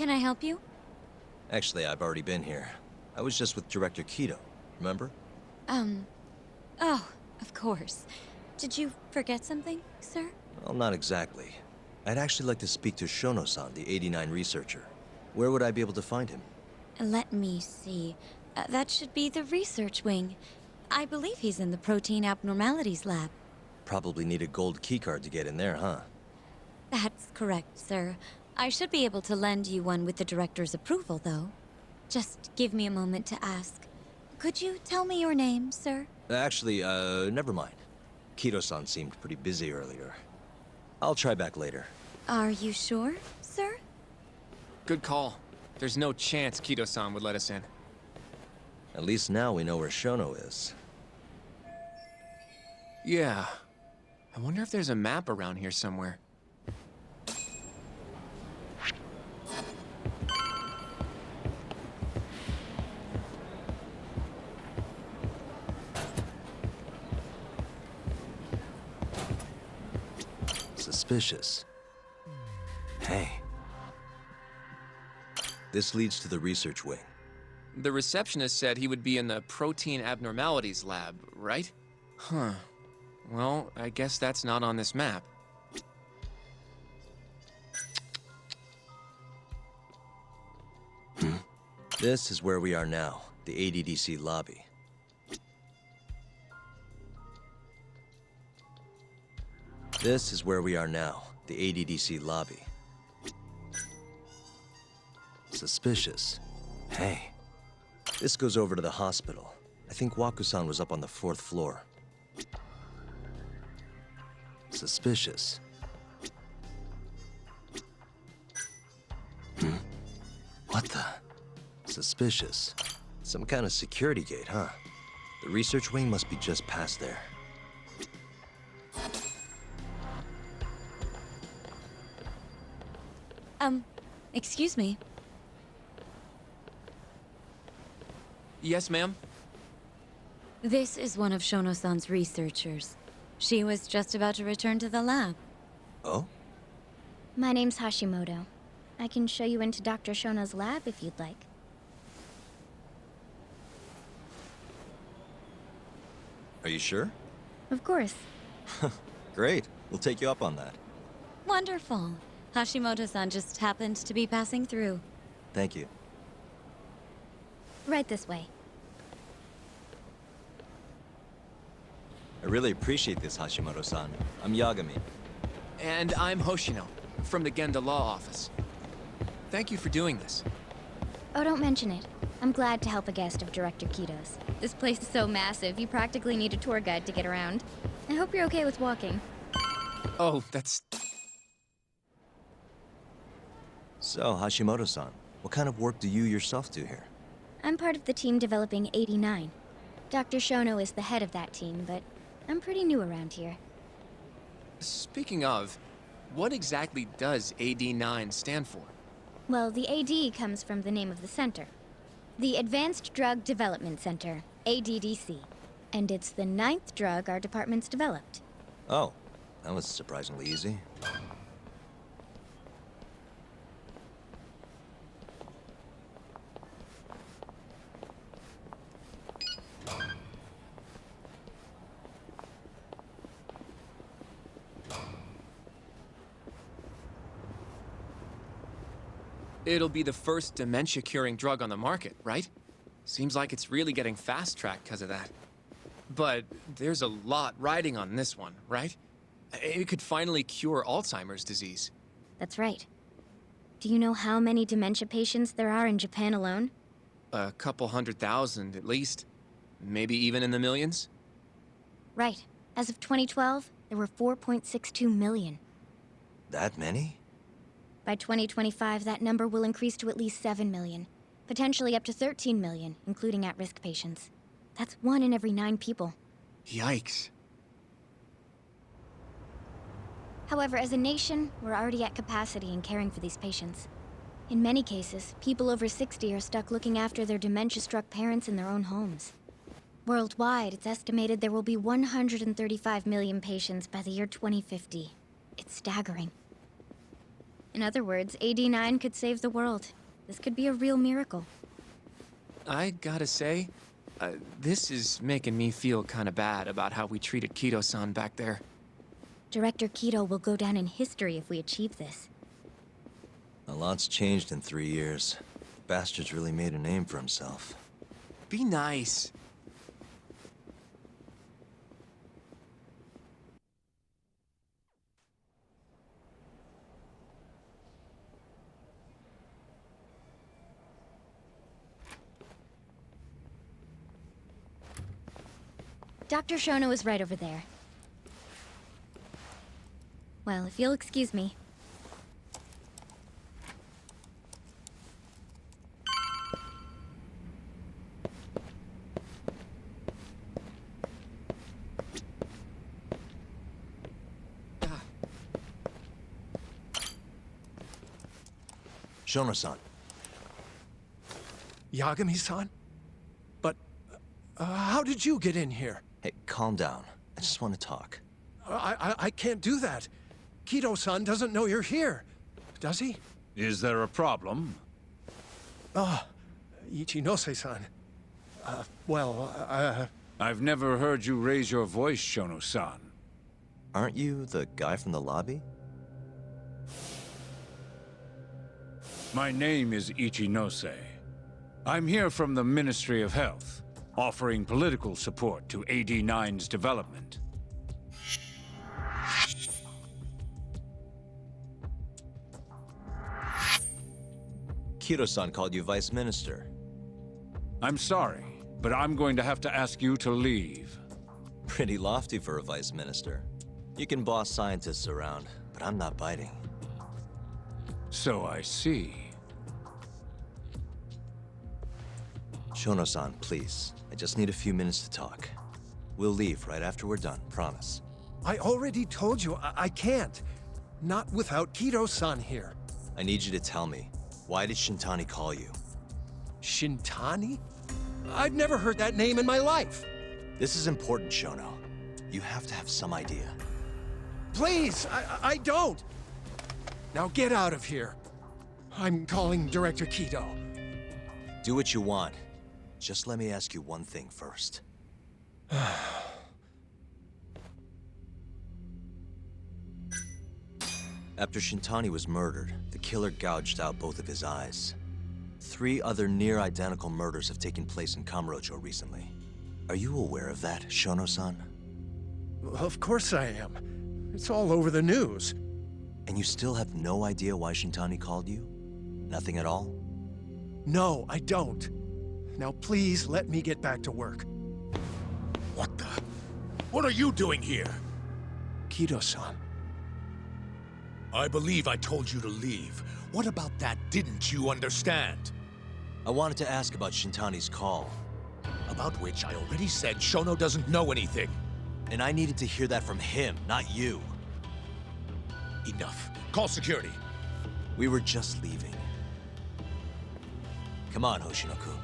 Can I help you? Actually, I've already been here. I was just with Director Keto, remember? Oh, of course. Did you forget something, sir? Well, not exactly. I'd actually like to speak to Shono-san, the 89 researcher. Where would I be able to find him? Let me see. That should be the research wing. I believe he's in the protein abnormalities lab. Probably need a gold keycard to get in there, huh? That's correct, sir. I should be able to lend you one with the director's approval, though. Just give me a moment to ask. Could you tell me your name, sir? Actually, never mind. Keto-san seemed pretty busy earlier. I'll try back later. Are you sure, sir? Good call. There's no chance Keto-san would let us in. At least now we know where Shono is. Yeah. I wonder if there's a map around here somewhere. Suspicious. Hey. This leads to the research wing. The receptionist said he would be in the protein abnormalities lab, right? Huh. Well, I guess that's not on this map. This is where we are now, the ADDC lobby. This is where we are now, the ADDC lobby. Suspicious. Hey. This goes over to the hospital. I think Waku-san was up on the 4th floor. Suspicious. What the? Suspicious. Some kind of security gate, huh? The research wing must be just past there. Excuse me. Yes, ma'am? This is one of Shono-san's researchers. She was just about to return to the lab. Oh? My name's Hashimoto. I can show you into Dr. Shono's lab if you'd like. Are you sure? Of course. Great. We'll take you up on that. Wonderful. Hashimoto-san just happened to be passing through. Thank you. Right this way. I really appreciate this, Hashimoto-san. I'm Yagami. And I'm Hoshino, from the Genda Law Office. Thank you for doing this. Oh, don't mention it. I'm glad to help a guest of Director Keto's. This place is so massive, you practically need a tour guide to get around. I hope you're okay with walking. Oh, that's... So, Hashimoto-san, what kind of work do you yourself do here? I'm part of the team developing 89. Dr. Shono is the head of that team, but I'm pretty new around here. Speaking of, what exactly does AD9 stand for? Well, the AD comes from the name of the center. The Advanced Drug Development Center, ADDC. And it's the 9th drug our department's developed. Oh, that was surprisingly easy. It'll be the first dementia-curing drug on the market, right? Seems like it's really getting fast-tracked because of that. But there's a lot riding on this one, right? It could finally cure Alzheimer's disease. That's right. Do you know how many dementia patients there are in Japan alone? A couple 100,000 at least. Maybe even in the millions? Right. As of 2012, there were 4.62 million. That many? By 2025, that number will increase to at least 7 million. Potentially up to 13 million, including at-risk patients. That's 1 in every 9 people. Yikes. However, as a nation, we're already at capacity in caring for these patients. In many cases, people over 60 are stuck looking after their dementia-struck parents in their own homes. Worldwide, it's estimated there will be 135 million patients by the year 2050. It's staggering. In other words, AD9 could save the world. This could be a real miracle. I gotta say, this is making me feel kinda bad about how we treated Kido-san back there. Director Kido will go down in history if we achieve this. A lot's changed in 3 years. Bastard's really made a name for himself. Be nice. Dr. Shono is right over there. Well, if you'll excuse me. Shono-san. Yagami-san? But, how did you get in here? Hey, calm down. I just want to talk. I can't do that. Kido-san doesn't know you're here, does he? Is there a problem? Ichinose-san. I've never heard you raise your voice, Shono-san. Aren't you the guy from the lobby? My name is Ichinose. I'm here from the Ministry of Health, offering political support to AD9's development. Kido-san called you Vice Minister. I'm sorry, but I'm going to have to ask you to leave. Pretty lofty for a Vice Minister. You can boss scientists around, but I'm not biting. So I see. Shono-san, please. I just need a few minutes to talk. We'll leave right after we're done, promise. I already told you I can't. Not without Kido-san here. I need you to tell me, why did Shintani call you? Shintani? I've never heard that name in my life. This is important, Shono. You have to have some idea. Please, I don't. Now get out of here. I'm calling Director Kido. Do what you want. Just let me ask you one thing first. After Shintani was murdered, the killer gouged out both of his eyes. 3 other near-identical murders have taken place in Kamurocho recently. Are you aware of that, Shono-san? Of course I am. It's all over the news. And you still have no idea why Shintani called you? Nothing at all? No, I don't. Now please let me get back to work. What the? What are you doing here? Kido-san. I believe I told you to leave. What about that didn't you understand? I wanted to ask about Shintani's call. About which I already said Shono doesn't know anything. And I needed to hear that from him, not you. Enough. Call security. We were just leaving. Come on, Hoshino-kun.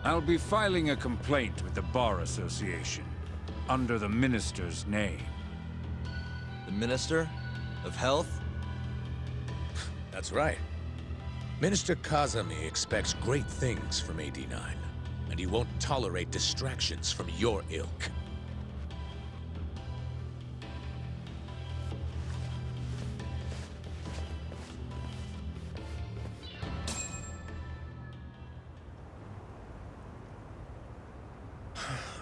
I'll be filing a complaint with the Bar Association, under the Minister's name. The Minister of Health? That's right. Minister Kazami expects great things from AD9, and he won't tolerate distractions from your ilk.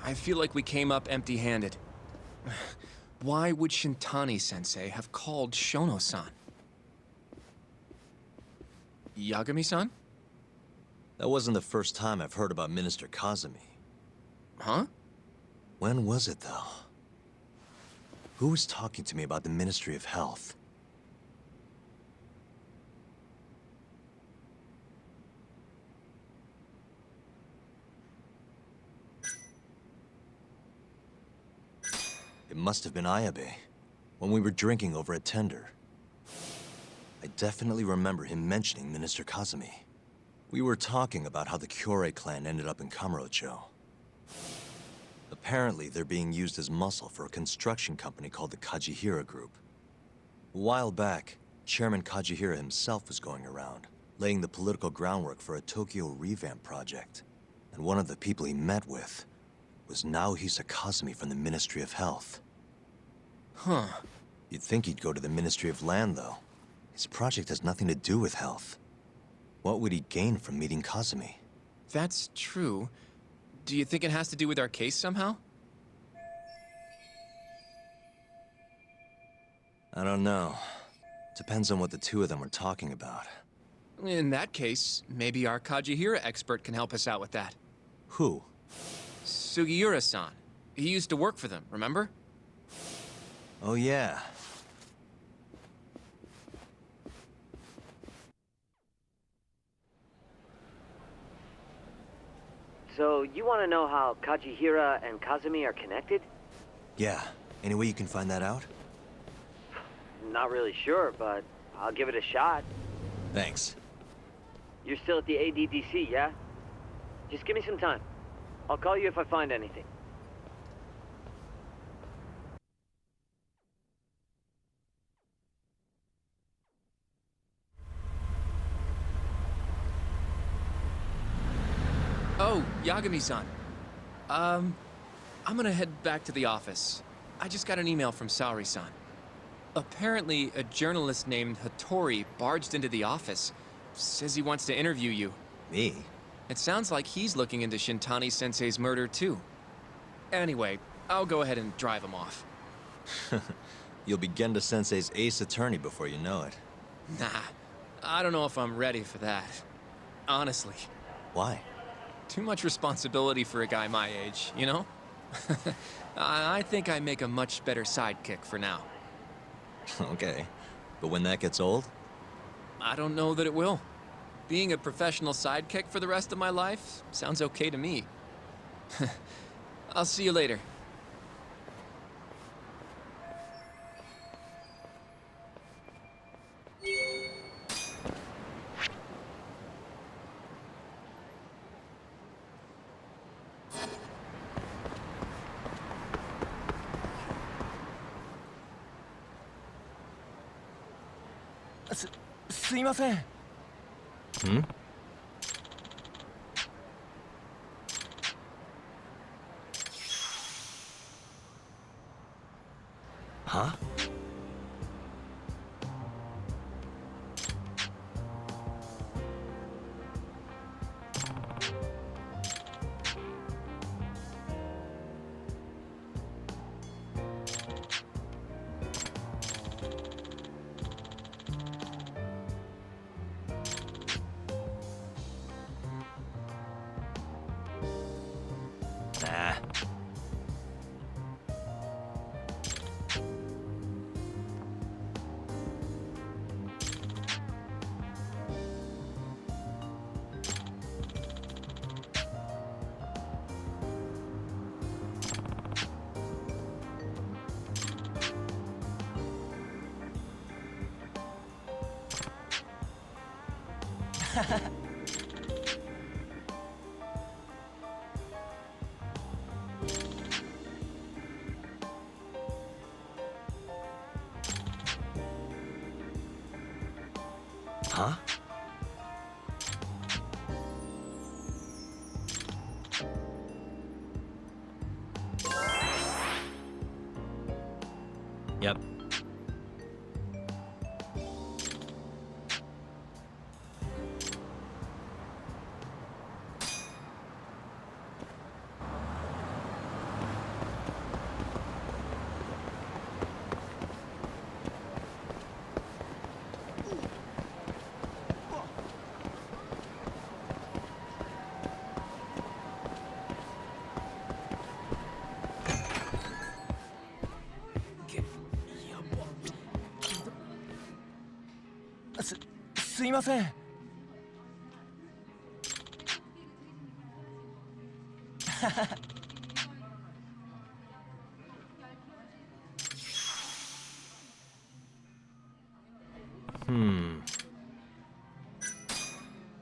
I feel like we came up empty-handed. Why would Shintani-sensei have called Shono-san? Yagami-san? That wasn't the first time I've heard about Minister Kazami. Huh? When was it, though? Who was talking to me about the Ministry of Health? It must have been Ayabe, when we were drinking over at Tender. I definitely remember him mentioning Minister Kazami. We were talking about how the Kyorei clan ended up in Kamurocho. Apparently, they're being used as muscle for a construction company called the Kajihira Group. A while back, Chairman Kajihira himself was going around, laying the political groundwork for a Tokyo revamp project. And one of the people he met with was Naohisa Kazumi from the Ministry of Health. Huh. You'd think he'd go to the Ministry of Land, though. His project has nothing to do with health. What would he gain from meeting Kazumi? That's true. Do you think it has to do with our case somehow? I don't know. Depends on what the two of them were talking about. In that case, maybe our Kajihira expert can help us out with that. Who? Sugiura-san. He used to work for them, remember? Oh, yeah. So, you want to know how Kajihira and Kazumi are connected? Yeah. Any way you can find that out? Not really sure, but I'll give it a shot. Thanks. You're still at the ADDC, yeah? Just give me some time. I'll call you if I find anything. Oh, Yagami-san. I'm gonna head back to the office. I just got an email from Saori-san. Apparently, a journalist named Hattori barged into the office. Says he wants to interview you. Me? It sounds like he's looking into Shintani-sensei's murder, too. Anyway, I'll go ahead and drive him off. You'll be Genda-sensei's ace attorney before you know it. Nah, I don't know if I'm ready for that. Honestly. Why? Too much responsibility for a guy my age, you know? I think I make a much better sidekick for now. Okay. But when that gets old? I don't know that it will. Being a professional sidekick for the rest of my life sounds okay to me. I'll see you later. Hmm? Huh? Nah. Huh? Yep.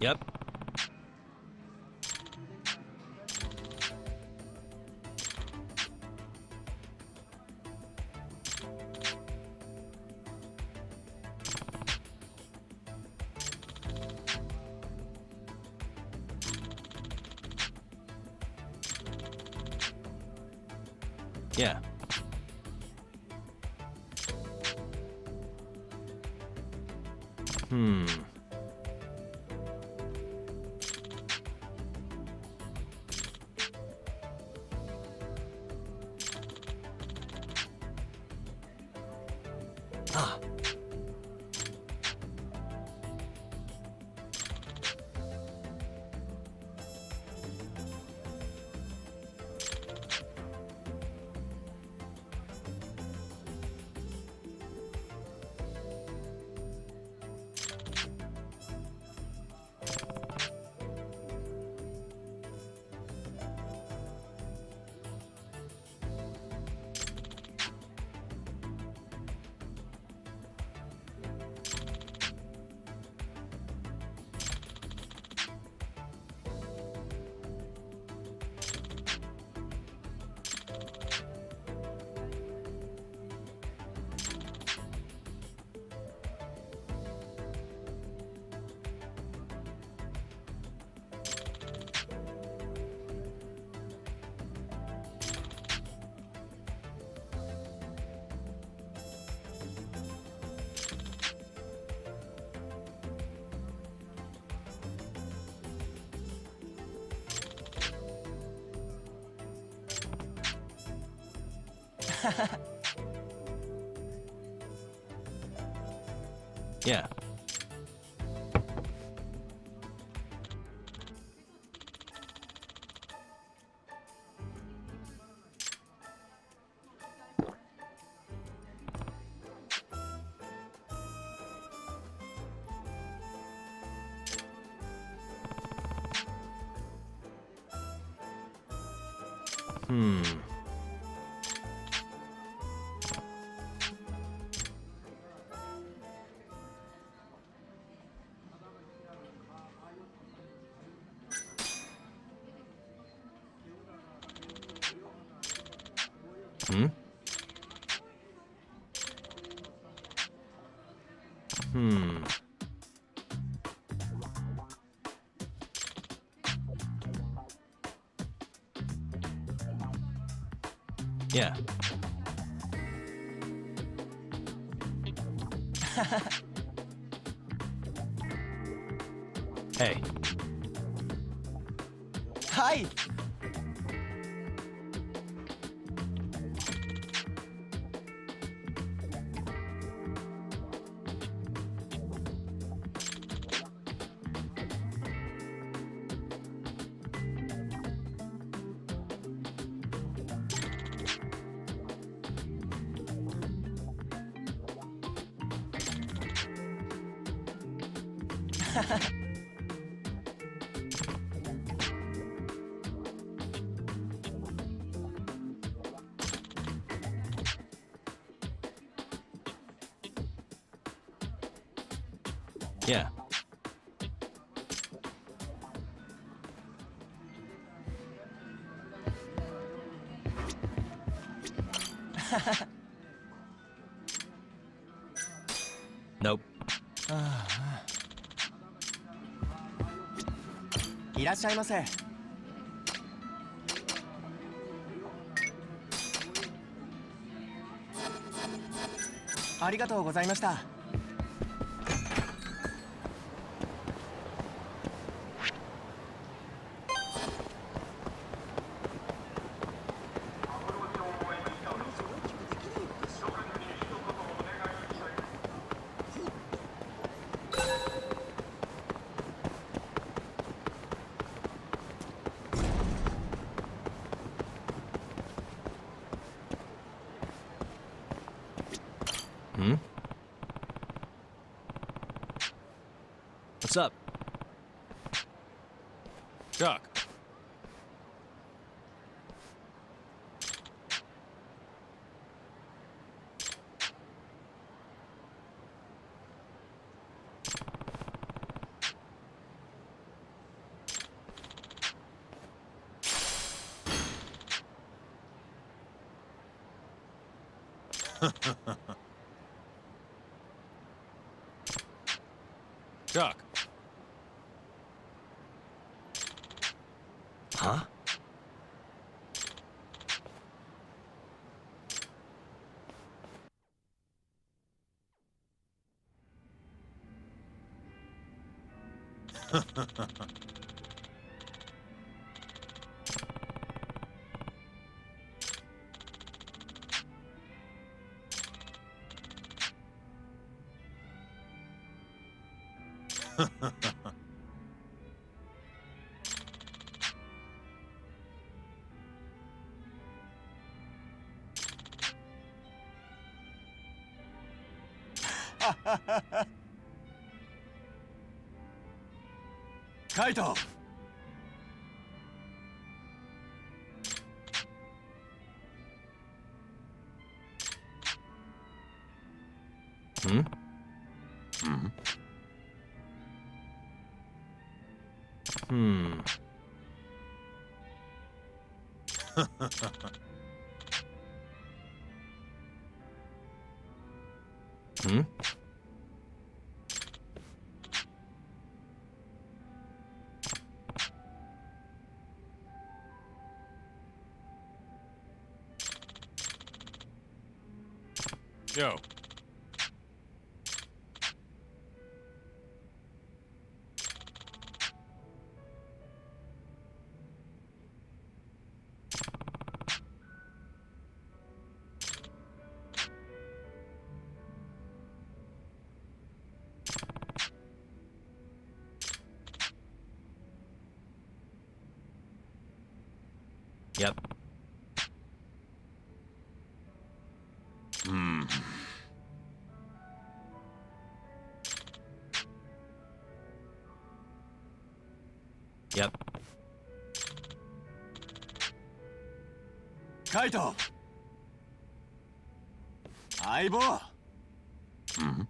Yep. Yeah. Hmm. Ah. Yeah. Hmm. Hmm? Hmm. Yeah. Hey. はい。Yeah. Nope. いらっしゃいませ。ありがとうございました。Hmm? What's up? Doc. Doc. Huh? カイト。Hmm? Hmm? Hmm. Hmm? Yo. Yep. Hmm. Yep. カイト。相棒。Hmm?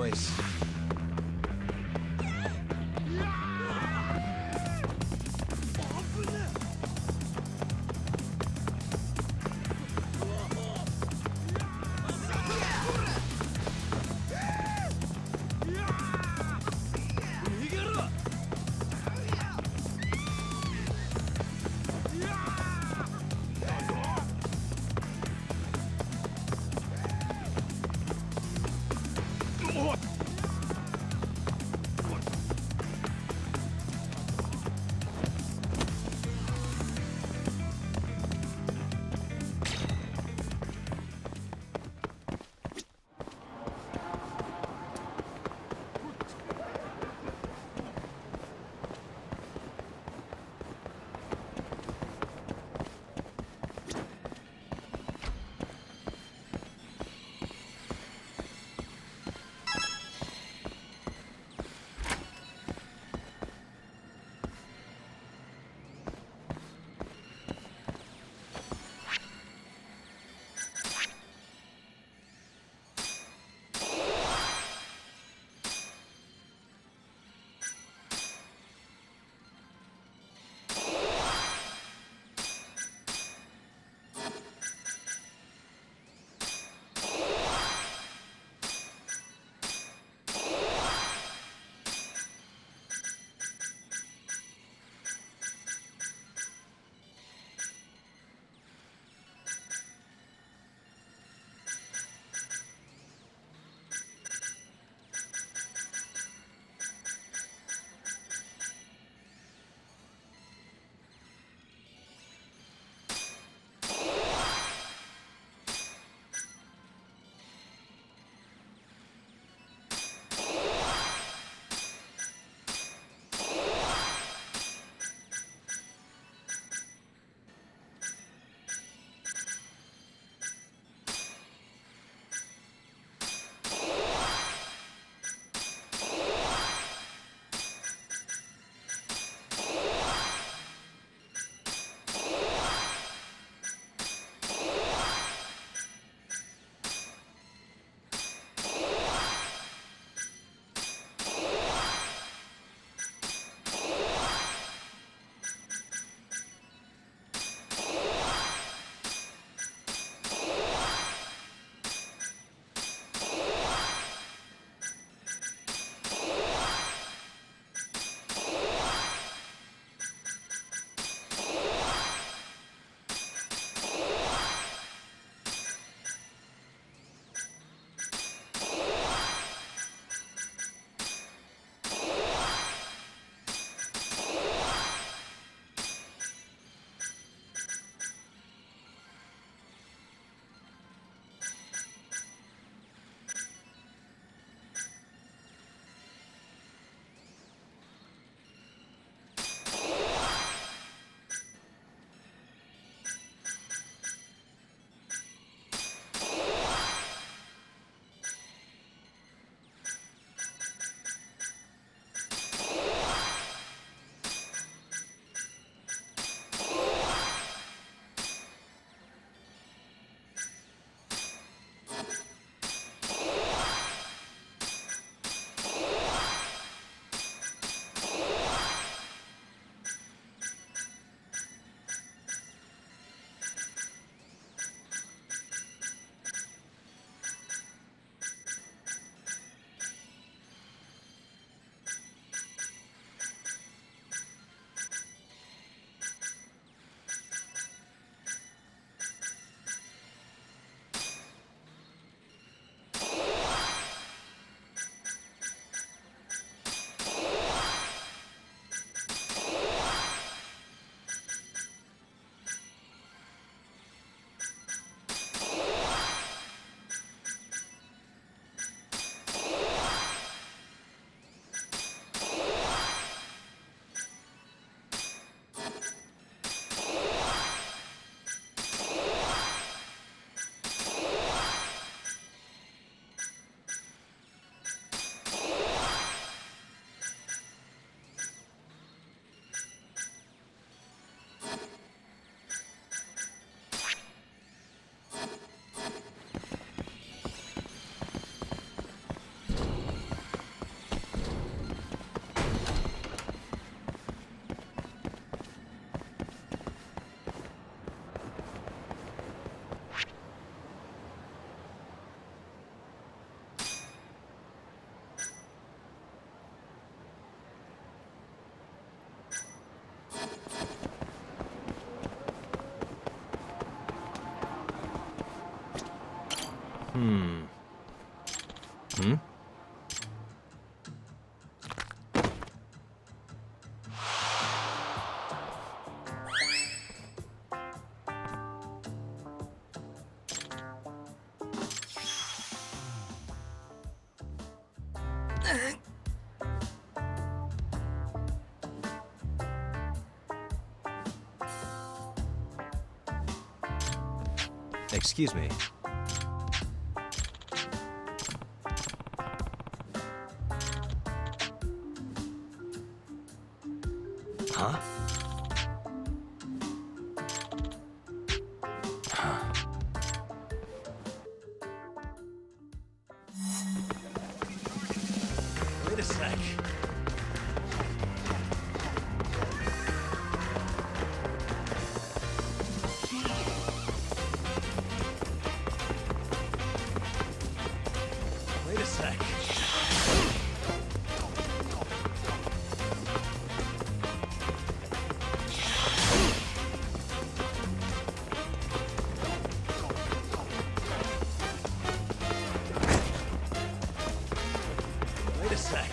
choice. Hmm. Hmm? Excuse me. Huh? Wait a sec. Wait a sec. Wait a sec.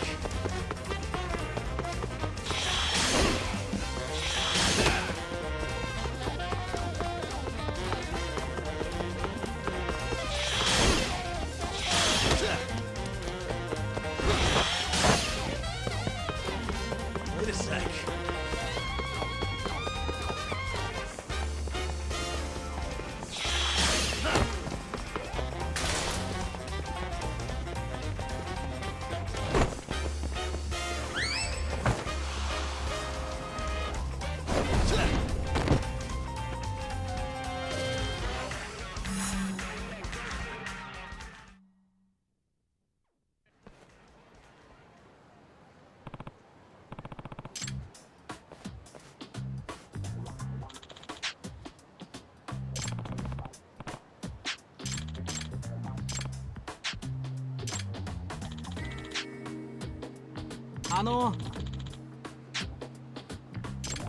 Wait a sec.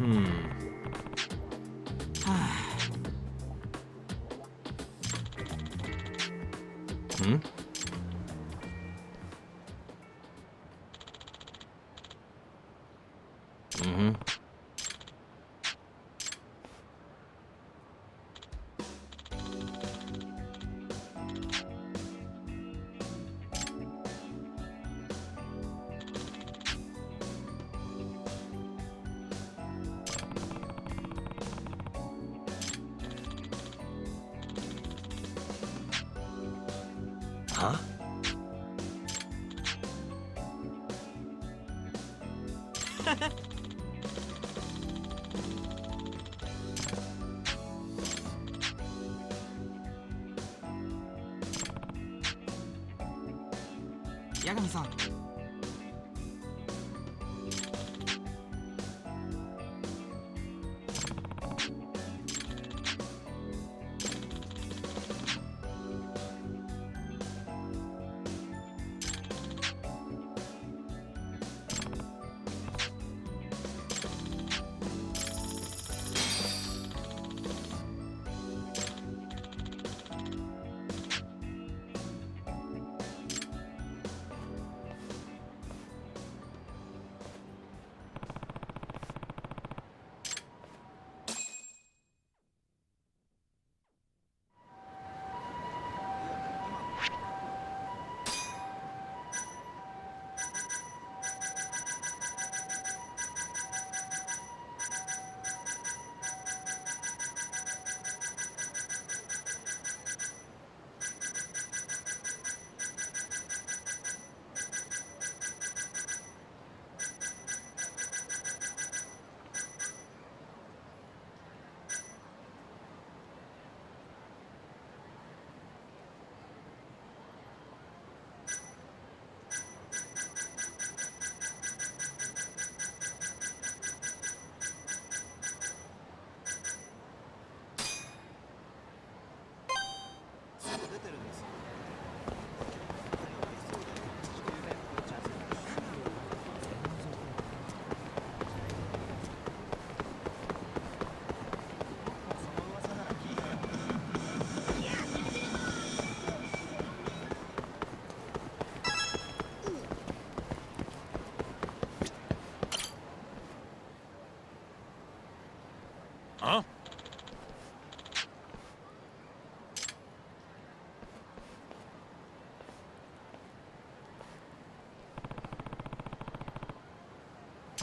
Hmm. Hmm? Mm-hmm. Huh? Huh?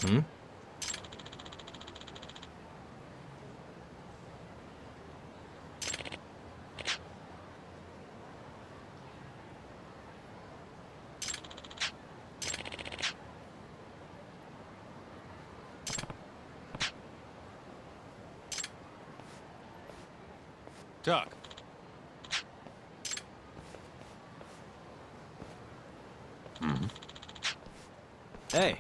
Hmm? Tuck. Hey.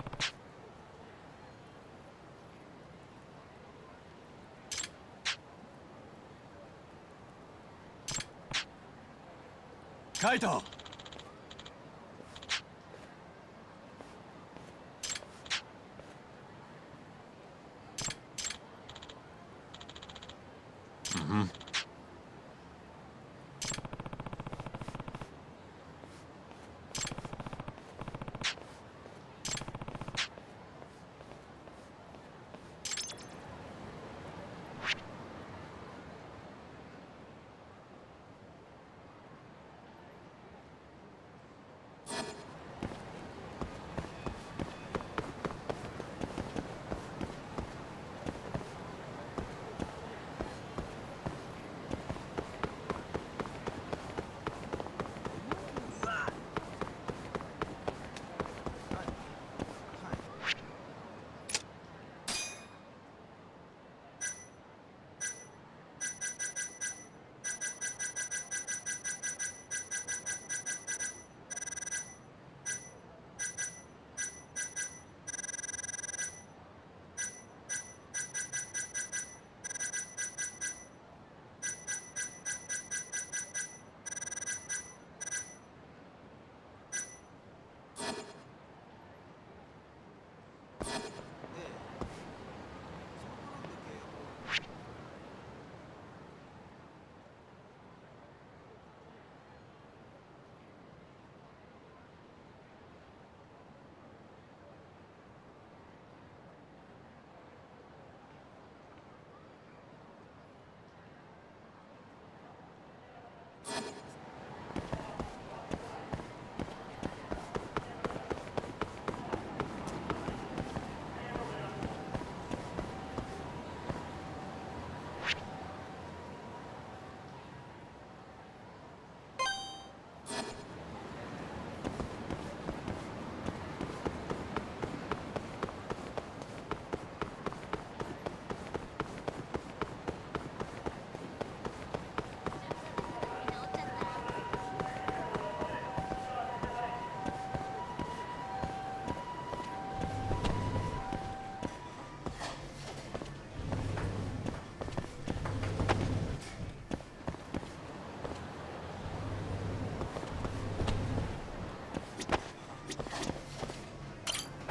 Kaito!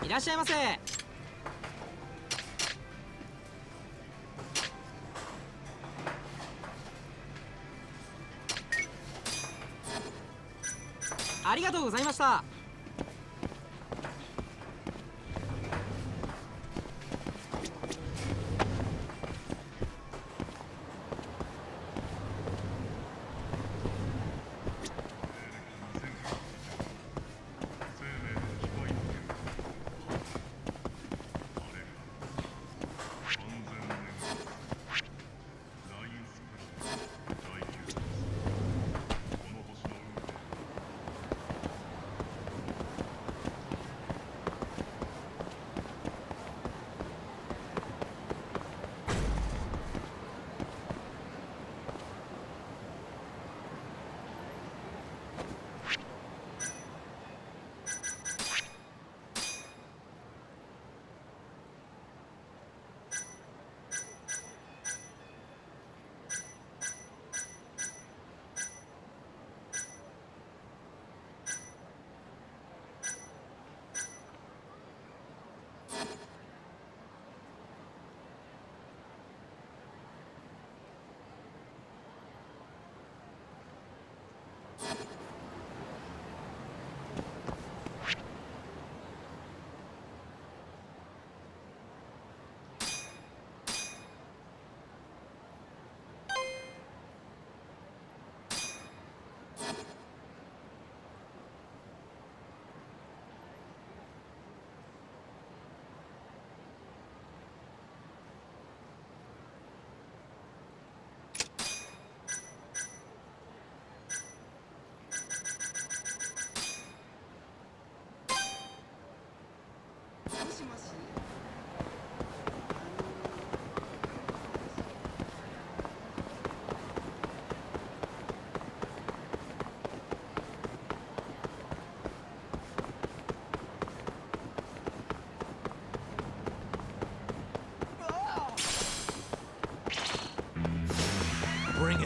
いらっしゃいませ。ありがとうございました。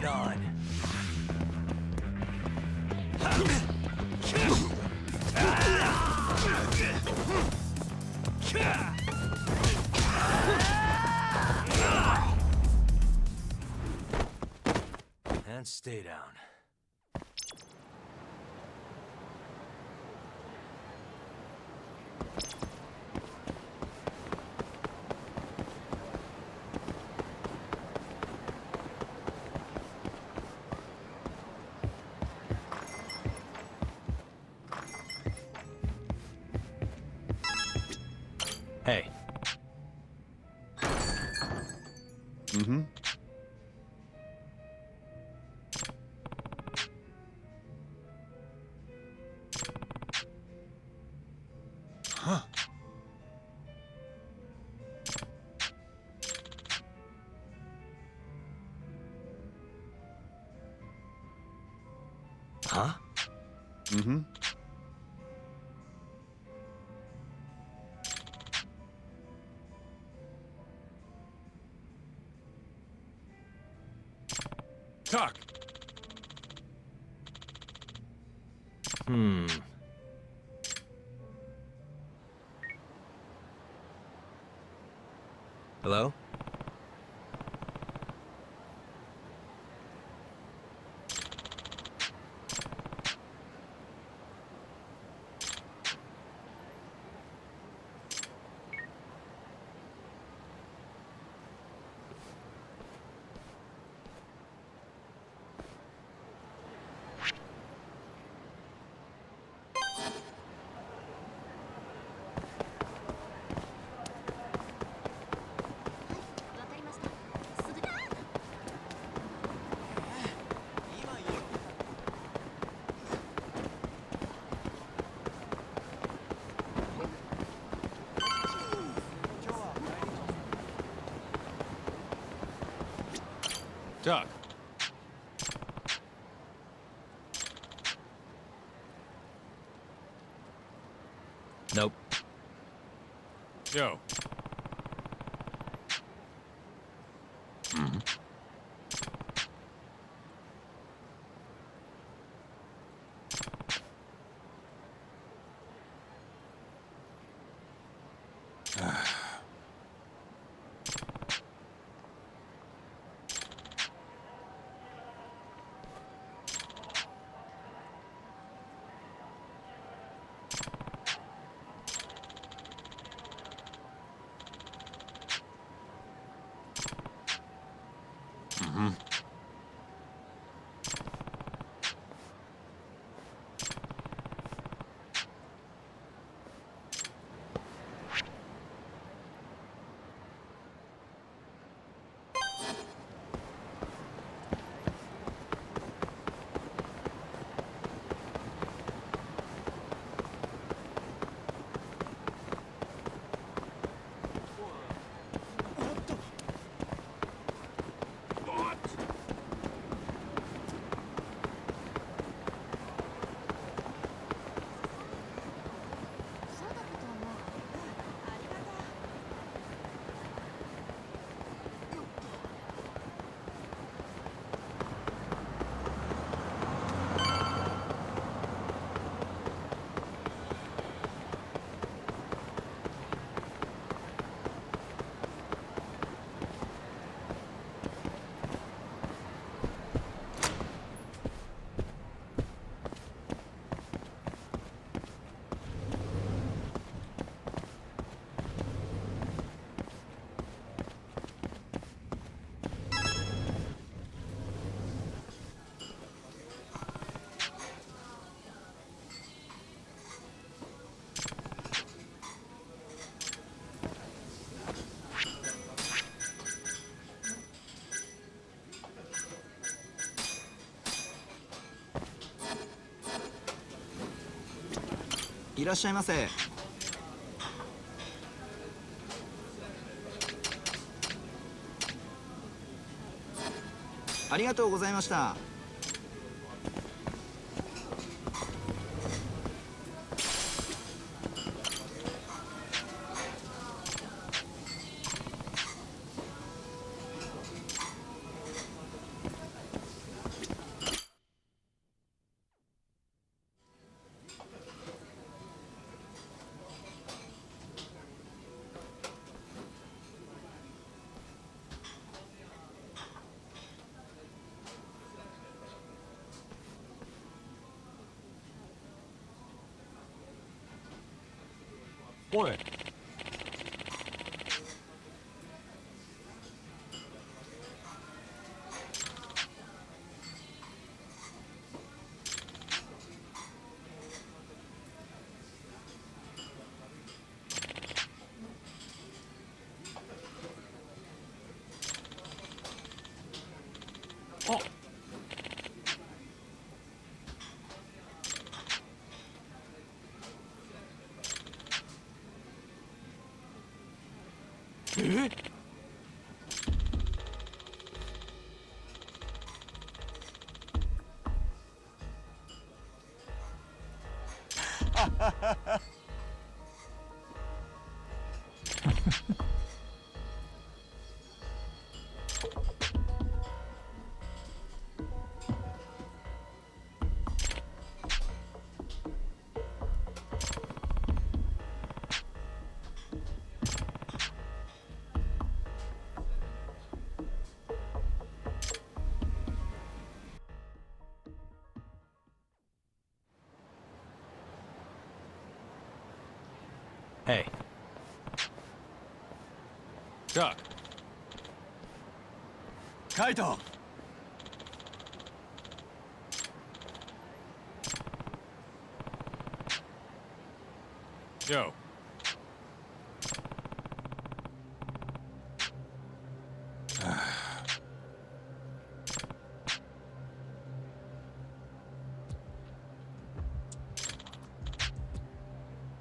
it on. And stay down. Hey. Mm-hmm. Huh. Huh? Mm-hmm. Talk. Hello? Talk. Nope. Yo.いらっしゃいませ。ありがとうございました。Point. Oh. Hey. Doc. Kaito! Yo.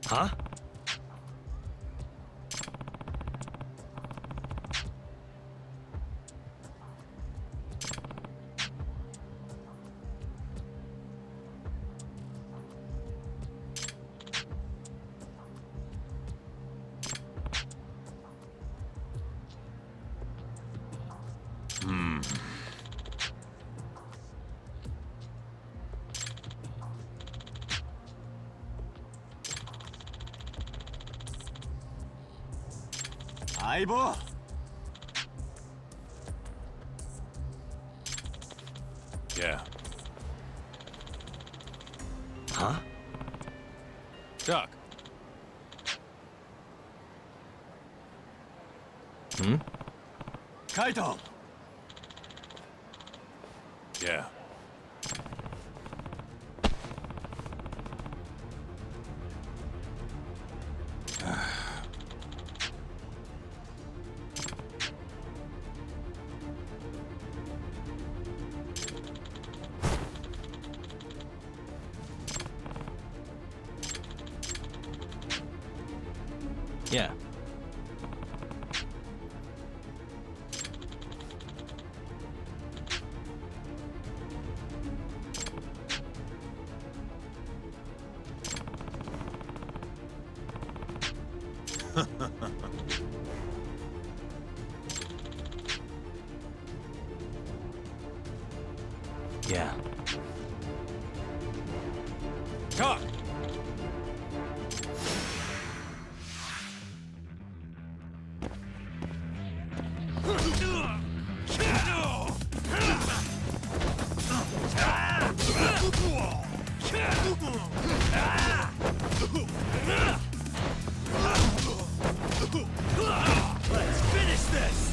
Huh? Aibo! Yeah. Huh? Doc. Hmm? Kaito! Yeah. Yeah. Yeah. Doc! Let's finish this!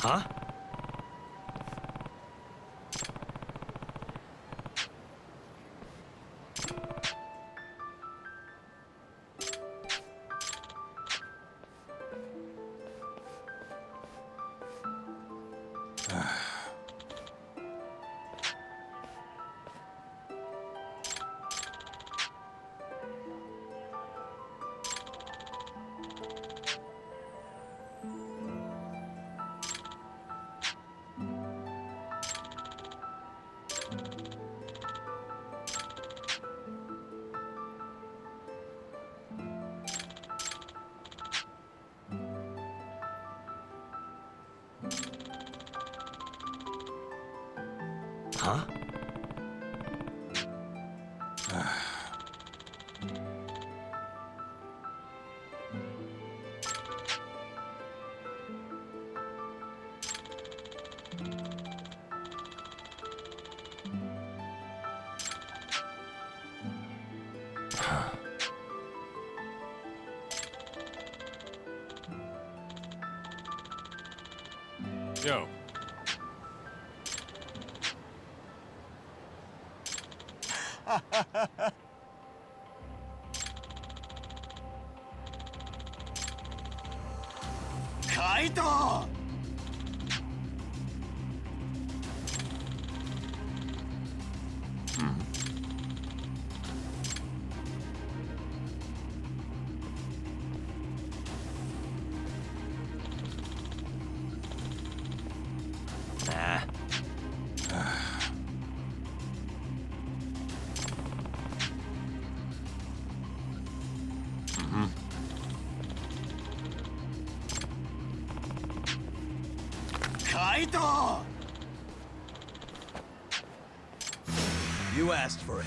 Huh? Huh? Yo. Kaito! Nah. Kaito! You asked for it.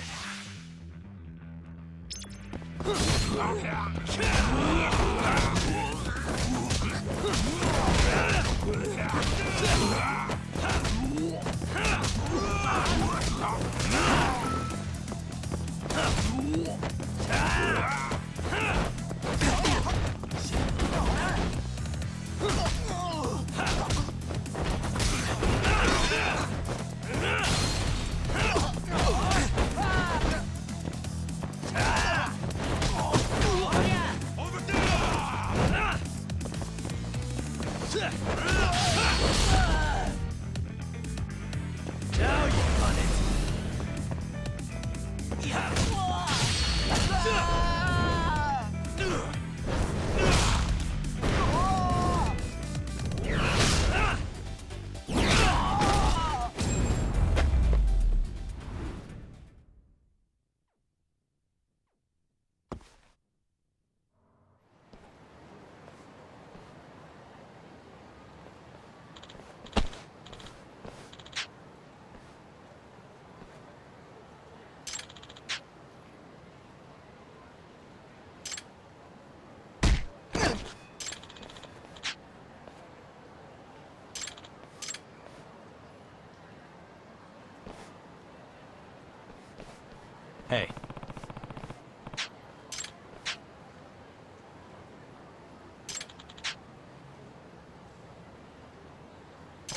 Hey.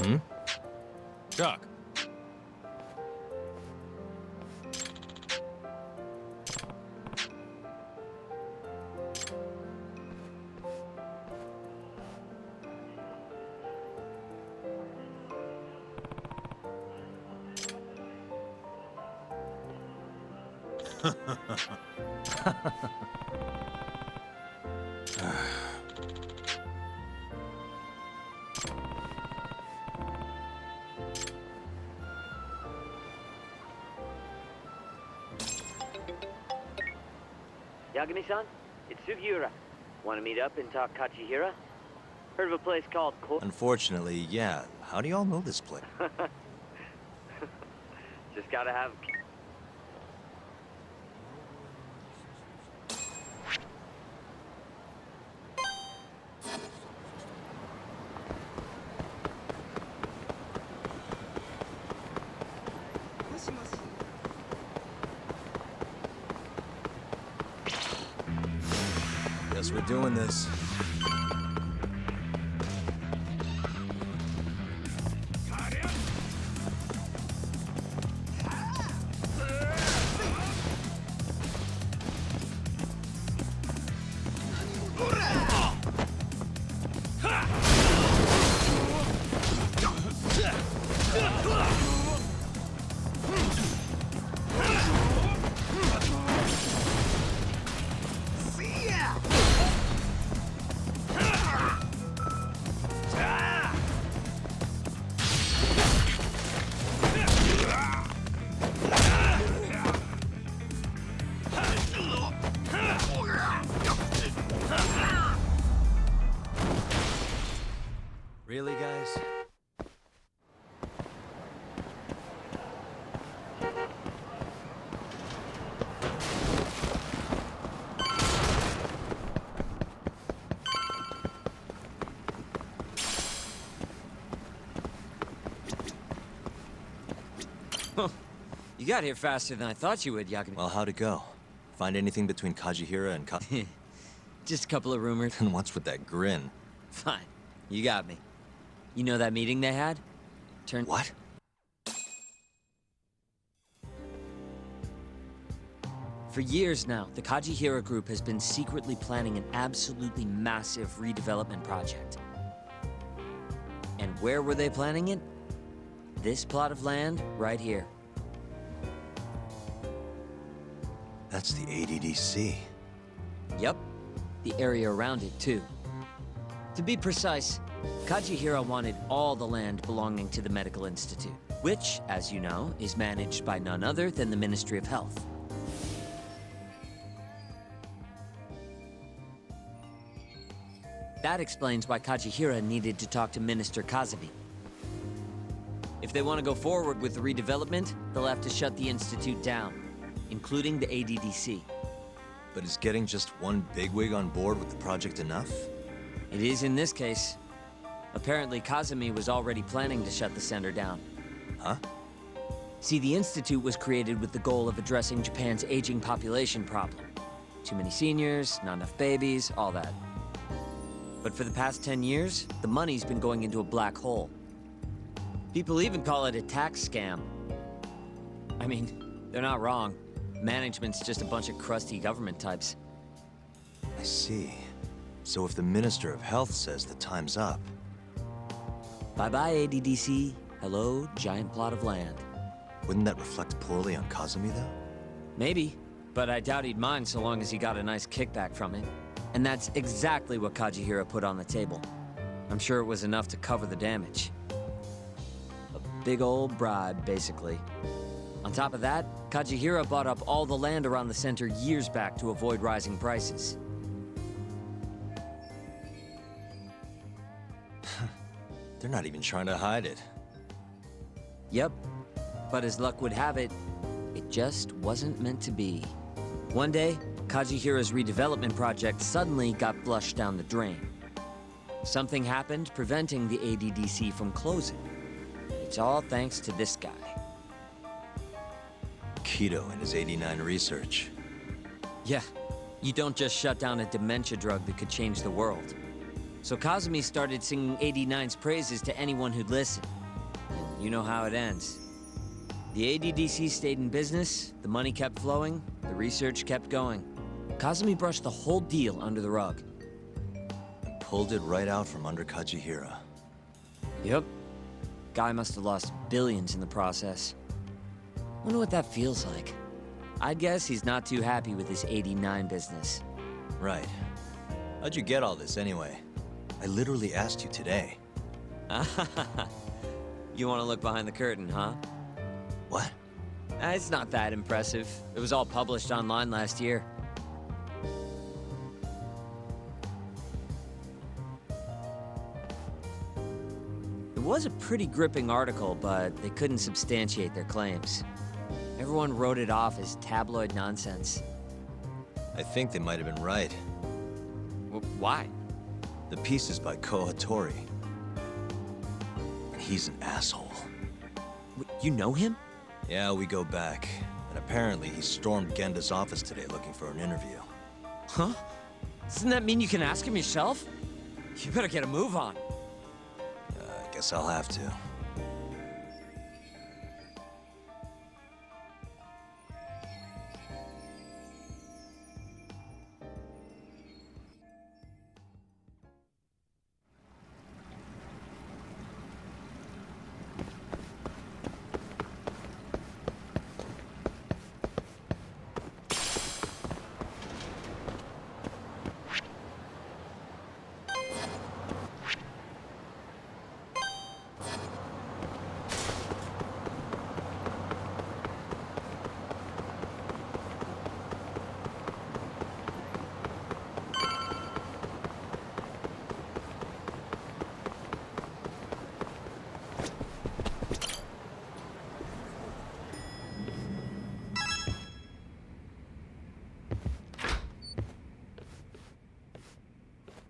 Hmm? Doc. Yagami-san, it's Sugiura. Want to meet up and talk Kachihira? Heard of a place called Unfortunately, yeah. How do y'all know this place? Just gotta have... Guess we're doing this. Really, guys? You got here faster than I thought you would, Yakin. Well, how'd it go? Find anything between Kajihira and Just a couple of rumors. And what's with that grin? Fine. You got me. You know that meeting they had? What? For years now, the Kajihira group has been secretly planning an absolutely massive redevelopment project. And where were they planning it? This plot of land right here. That's the ADDC. Yep. The area around it, too. To be precise, Kajihira wanted all the land belonging to the Medical Institute, which, as you know, is managed by none other than the Ministry of Health. That explains why Kajihira needed to talk to Minister Kazami. If they want to go forward with the redevelopment, they'll have to shut the Institute down, including the ADDC. But is getting just one bigwig on board with the project enough? It is in this case. Apparently, Kazami was already planning to shut the center down. Huh? See, the Institute was created with the goal of addressing Japan's aging population problem. Too many seniors, not enough babies, all that. But for the past 10 years, the money's been going into a black hole. People even call it a tax scam. I mean, they're not wrong. Management's just a bunch of crusty government types. I see. So if the Minister of Health says the time's up... Bye-bye, ADDC. Hello, giant plot of land. Wouldn't that reflect poorly on Kazumi, though? Maybe, but I doubt he'd mind so long as he got a nice kickback from it. And that's exactly what Kajihira put on the table. I'm sure it was enough to cover the damage. A big old bribe, basically. On top of that, Kajihira bought up all the land around the center years back to avoid rising prices. They're not even trying to hide it. Yep, but as luck would have it, it just wasn't meant to be. One day, Kajihira's redevelopment project suddenly got flushed down the drain. Something happened preventing the ADDC from closing. It's all thanks to this guy. Keto and his 89 research. Yeah, you don't just shut down a dementia drug that could change the world. So Kazumi started singing 89's praises to anyone who'd listen. And you know how it ends. The ADDC stayed in business, the money kept flowing, the research kept going. Kazumi brushed the whole deal under the rug. And pulled it right out from under Kajihira. Yep. Guy must have lost billions in the process. Wonder what that feels like. I'd guess he's not too happy with his 89 business. Right. How'd you get all this anyway? I literally asked you today. You want to look behind the curtain, huh? What? It's not that impressive. It was all published online last year. It was a pretty gripping article, but they couldn't substantiate their claims. Everyone wrote it off as tabloid nonsense. I think they might have been right. Why? The piece is by Ko Hattori. And he's an asshole. You know him? Yeah, we go back. And apparently he stormed Genda's office today looking for an interview. Huh? Doesn't that mean you can ask him yourself? You better get a move on. I guess I'll have to.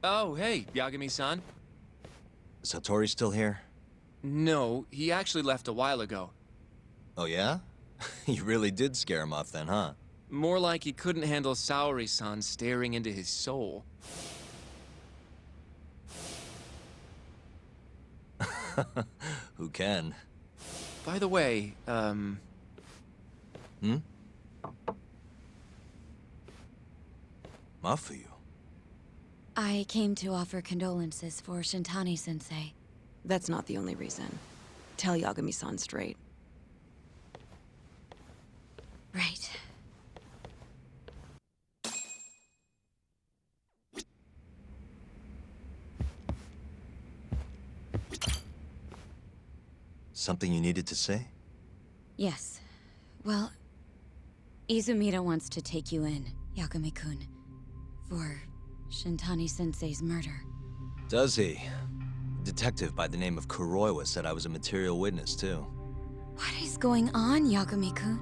Oh, hey, Yagami-san. Is Hattori still here? No, he actually left a while ago. Oh, yeah? You really did scare him off then, huh? More like he couldn't handle Saori-san staring into his soul. Who can? By the way, Mafuyu? I came to offer condolences for Shintani-sensei. That's not the only reason. Tell Yagami-san straight. Right. Something you needed to say? Yes. Well, Izumida wants to take you in, Yagami-kun, for Shintani-sensei's murder. Does he? A detective by the name of Kuroiwa said I was a material witness, too. What is going on, Yagami-kun?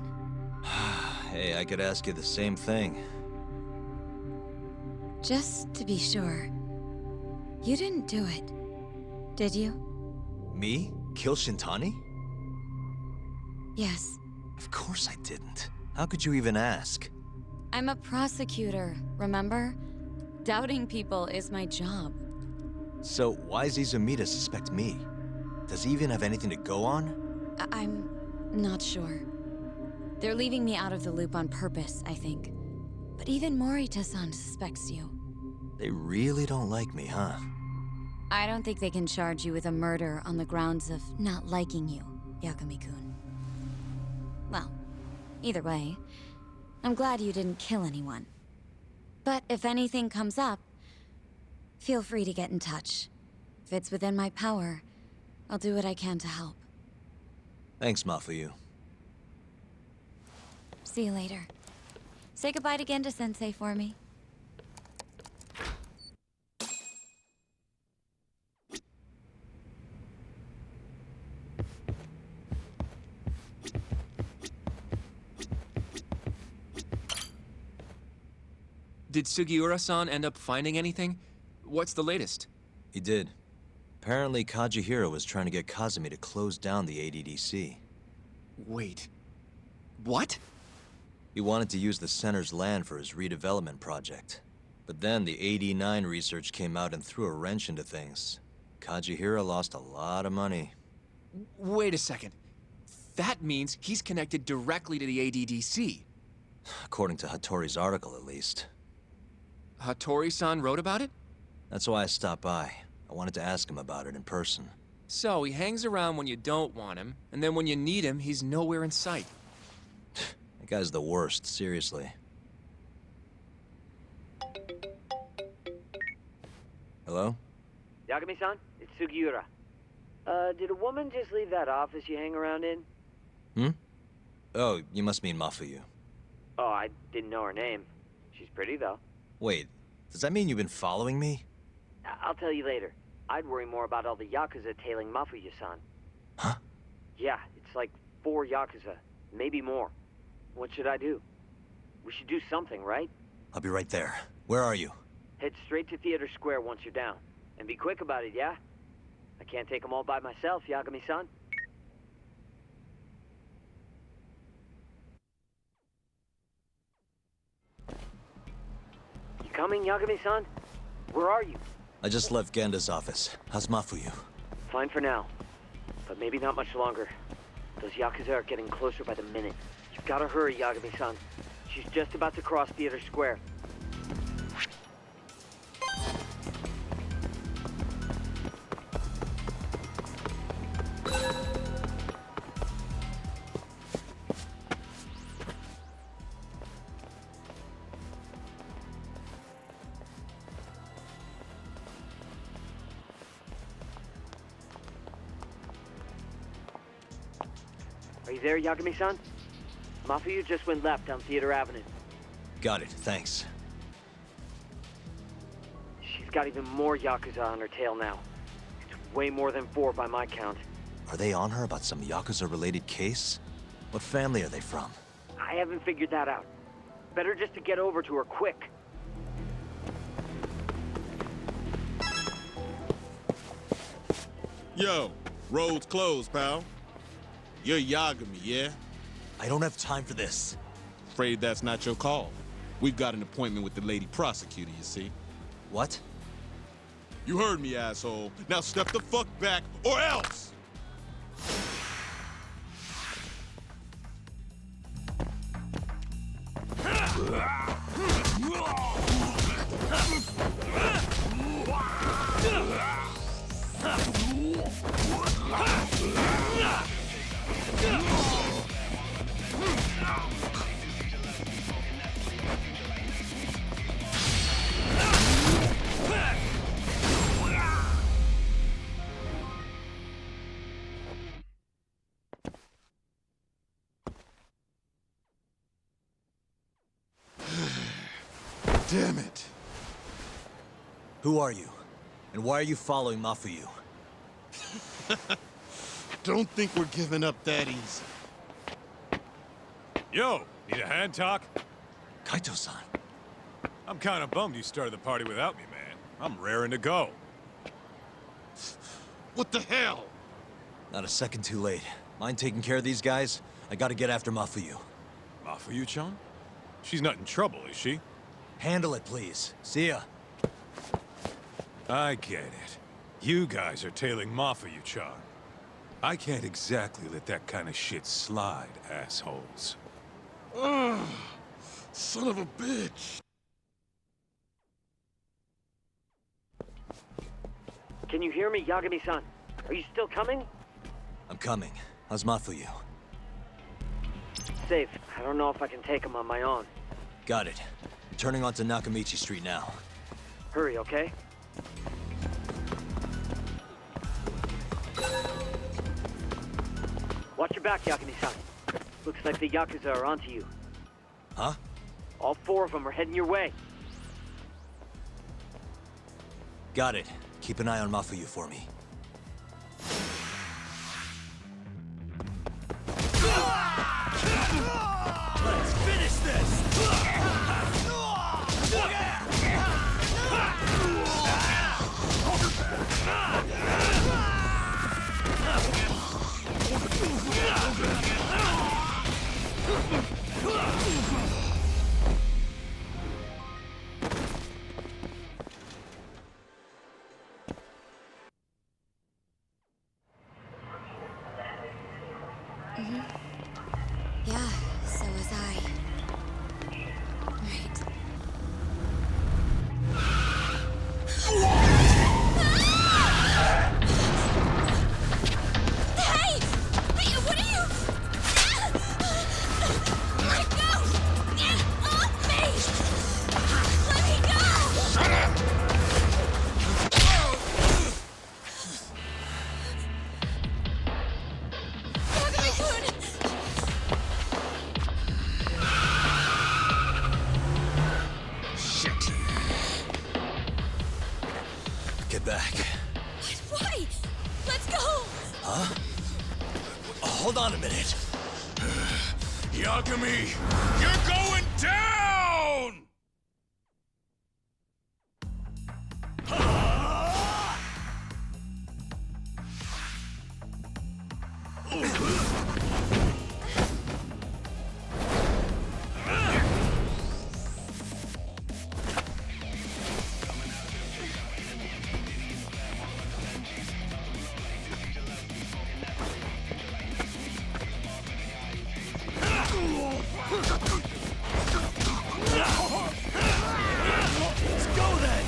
Hey, I could ask you the same thing. Just to be sure, you didn't do it, did you? Me? Kill Shintani? Yes. Of course I didn't. How could you even ask? I'm a prosecutor, remember? Doubting people is my job. So why does Izumida suspect me? Does he even have anything to go on? I'm not sure. They're leaving me out of the loop on purpose, I think. But even Morita-san suspects you. They really don't like me, huh? I don't think they can charge you with a murder on the grounds of not liking you, Yagami-kun. Well, either way, I'm glad you didn't kill anyone. But if anything comes up, feel free to get in touch. If it's within my power, I'll do what I can to help. Thanks, Mafuyu. See you later. Say goodbye to Genda Sensei for me. did Sugiura-san end up finding anything? What's the latest? He did. Apparently, Kazuhira was trying to get Kazumi to close down the ADDC. Wait. What? He wanted to use the center's land for his redevelopment project. But then the AD9 research came out and threw a wrench into things. Kazuhira lost a lot of money. Wait a second. That means he's connected directly to the ADDC. According to Hattori's article, at least. Hattori-san wrote about it? That's why I stopped by. I wanted to ask him about it in person. So he hangs around when you don't want him, and then when you need him, he's nowhere in sight. That guy's the worst, seriously. Hello? Yagami-san, it's Sugiura. Did a woman just leave that office you hang around in? Hmm? Oh, you must mean Mafuyu. Oh, I didn't know her name. She's pretty, though. Wait, does that mean you've been following me? I'll tell you later. I'd worry more about all the Yakuza tailing Mafuyu-san. Huh? Yeah, it's like 4 Yakuza, maybe more. What should I do? We should do something, right? I'll be right there. Where are you? Head straight to Theater Square once you're down. And be quick about it, yeah? I can't take them all by myself, Yagami-san. You coming, Yagami-san? Where are you? I just left Genda's office. How's Mafuyu? Fine for now. But maybe not much longer. Those Yakuza are getting closer by the minute. You've got to hurry, Yagami-san. She's just about to cross Theater Square. Are you there, Yagami-san? Mafuyu just went left down Theater Avenue. Got it, thanks. She's got even more Yakuza on her tail now. It's way more than 4 by my count. Are they on her about some Yakuza-related case? What family are they from? I haven't figured that out. Better just to get over to her quick. Yo, road's closed, pal. You're Yagami, yeah? I don't have time for this. Afraid that's not your call. We've got an appointment with the lady prosecutor, you see. What? You heard me, asshole. Now step the fuck back, or else! Damn it. Who are you? And why are you following Mafuyu? Don't think we're giving up that easy. Yo, need a hand talk? Kaito-san. I'm kind of bummed you started the party without me, man. I'm raring to go. What the hell? Not a second too late. Mind taking care of these guys? I gotta get after Mafuyu. Mafuyu-chan? She's not in trouble, is she? Handle it, please. See ya. I get it. You guys are tailing Mafuyu-chan. I can't exactly let that kind of shit slide, assholes. Ugh, son of a bitch. Can you hear me, Yagami-san? Are you still coming? I'm coming. How's Mafuyu? Safe. I don't know if I can take him on my own. Got it. I'm turning onto Nakamichi Street now. Hurry, okay? Watch your back, Yagami-san. Looks like the Yakuza are onto you. Huh? All 4 of them are heading your way. Got it. Keep an eye on Mafuyu for me. Let's finish this! Yeah, so was I. Right. Hey! Hey, what are you? Let go! Get off me! Let me go! Shut up! Get back. Why? Let's go! Huh? Hold on a minute. Yagami, you're going down! Let's go then!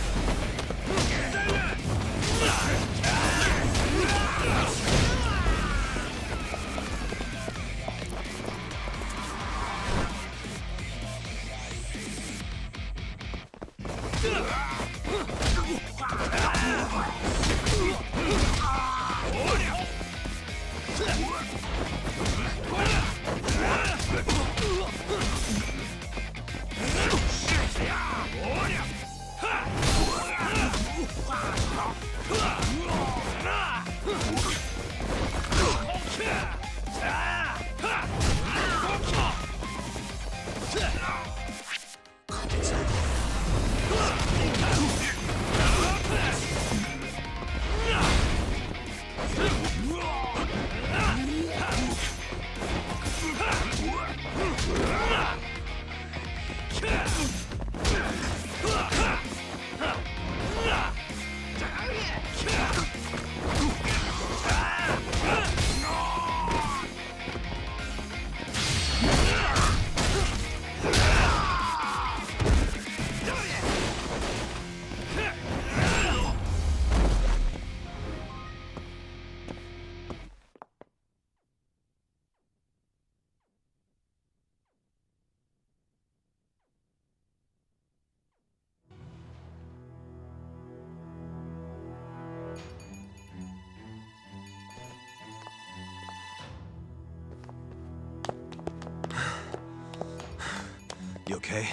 okay?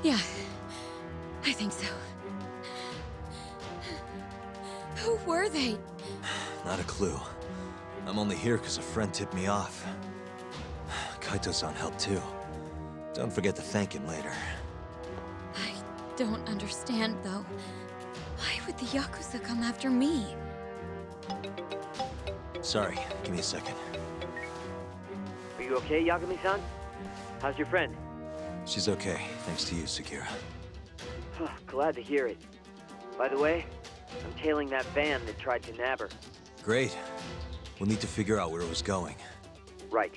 Yeah, I think so. Who were they? Not a clue. I'm only here because a friend tipped me off. Kaito-san helped too. Don't forget to thank him later. I don't understand, though. Why would the Yakuza come after me? Sorry, give me a second. Are you okay, Yagami-san? How's your friend? She's okay, thanks to you, Sakura. Glad to hear it. By the way, I'm tailing that van that tried to nab her. Great. We'll need to figure out where it was going. Right.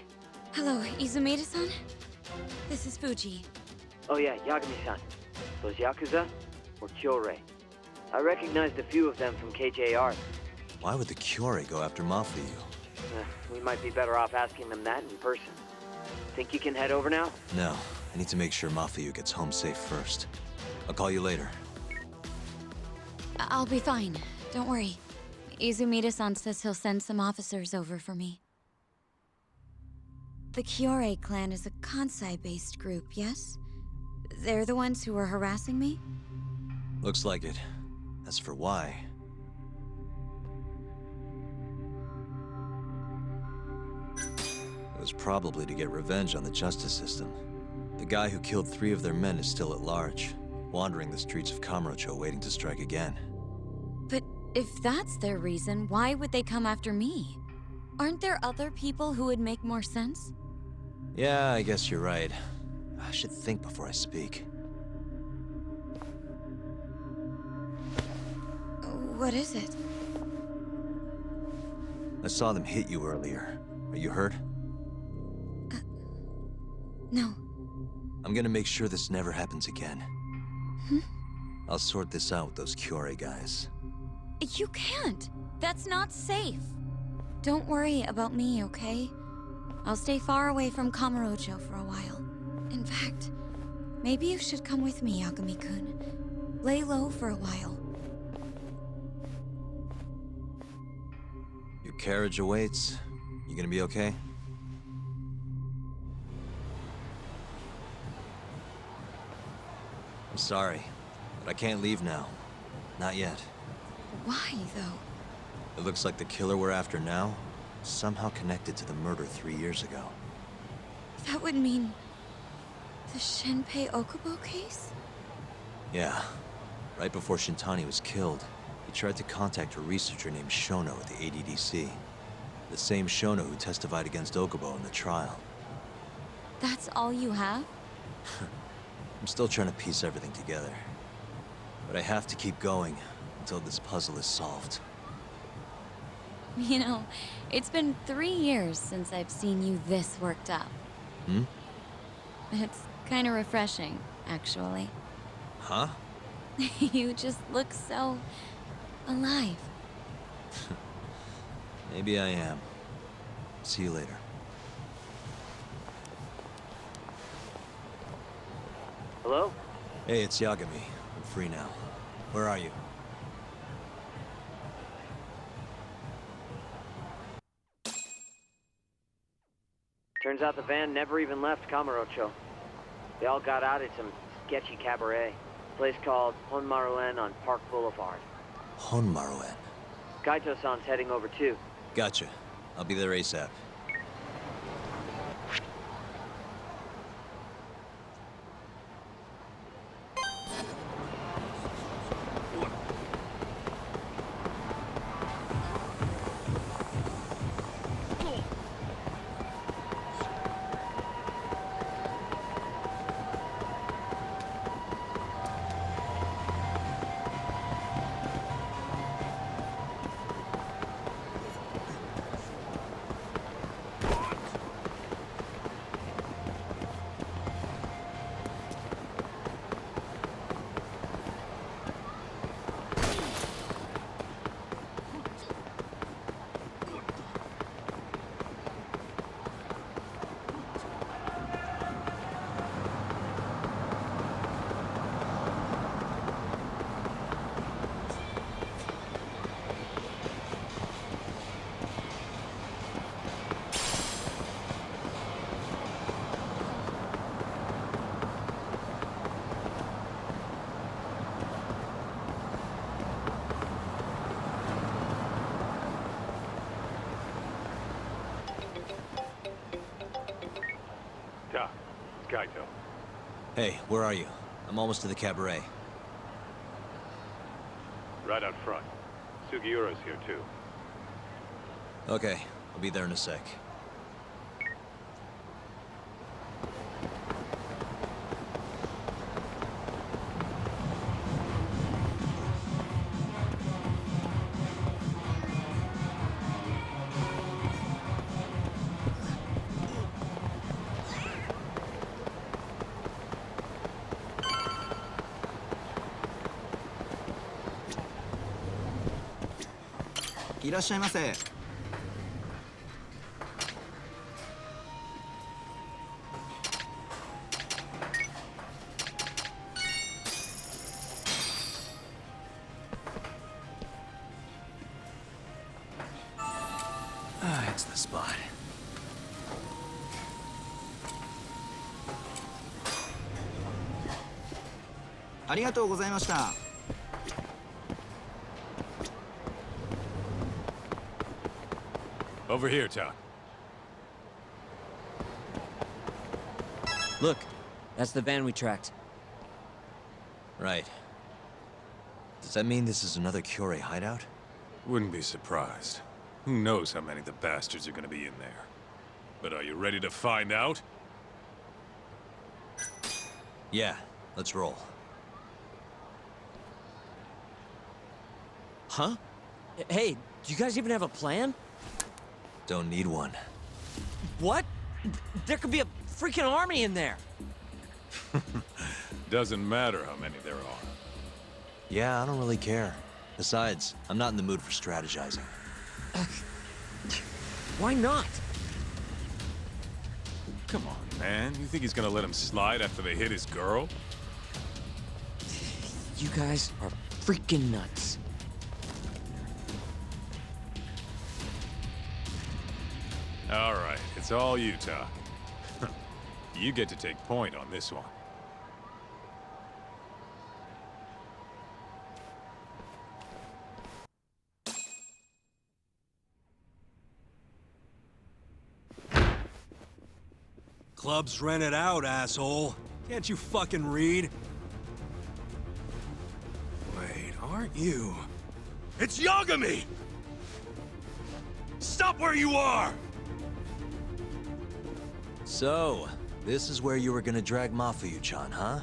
Hello, Izumida-san? This is Fuji. Oh yeah, Yagami-san. Those Yakuza were Kyorei. I recognized a few of them from KJR. Why would the Kyorei go after Mafuyu? We might be better off asking them that in person. Think you can head over now? No, I need to make sure Mafuyu gets home safe first. I'll call you later. I'll be fine. Don't worry. Izumida-san says he'll send some officers over for me. The Kyorei clan is a Kansai-based group, yes? They're the ones who were harassing me? Looks like it. As for why... it was probably to get revenge on the justice system. The guy who killed 3 of their men is still at large, wandering the streets of Kamurocho waiting to strike again. But if that's their reason, why would they come after me? Aren't there other people who would make more sense? Yeah, I guess you're right. I should think before I speak. What is it? I saw them hit you earlier. Are you hurt? No. I'm gonna make sure this never happens again. Hmm? I'll sort this out with those Kyorei guys. You can't. That's not safe. Don't worry about me, okay? I'll stay far away from Kamurocho for a while. In fact, maybe you should come with me, Yagami-kun. Lay low for a while. Your carriage awaits. You gonna be okay? I'm sorry, but I can't leave now. Not yet. Why, though? It looks like the killer we're after now is somehow connected to the murder 3 years ago. That would mean... the Shenpei Okubo case? Yeah. Right before Shintani was killed, he tried to contact a researcher named Shono at the ADDC. The same Shono who testified against Okubo in the trial. That's all you have? I'm still trying to piece everything together. But I have to keep going until this puzzle is solved. You know, it's been 3 years since I've seen you this worked up. Hmm? It's kind of refreshing, actually. Huh? You just look so... alive. Maybe I am. See you later. Hello? Hey, it's Yagami. I'm free now. Where are you? Turns out the van never even left Kamurocho. They all got out at some sketchy cabaret. Place called Honmaruen on Park Boulevard. Honmaruen. Kaito-san's heading over too. Gotcha. I'll be there ASAP. Kaito. Hey, where are you? I'm almost to the cabaret. Right out front. Sugiura's here, too. Okay, I'll be there in a sec. Ah, it's the spot. Over here, Todd. Look, that's the van we tracked. Right. Does that mean this is another Kyorei hideout? Wouldn't be surprised. Who knows how many of the bastards are gonna be in there. But are you ready to find out? Yeah, let's roll. Huh? Hey, do you guys even have a plan? Don't need one. What? There could be a freaking army in there! Doesn't matter how many there are. Yeah, I don't really care. Besides, I'm not in the mood for strategizing. Why not? Come on, man. You think he's gonna let him slide after they hit his girl? You guys are freaking nuts. All right, it's all you, Todd. You get to take point on this one. Club's rented out, asshole. Can't you fucking read? Wait, aren't you? It's Yagami! Stop where you are! So, this is where you were gonna drag Mafuyu-chan, huh?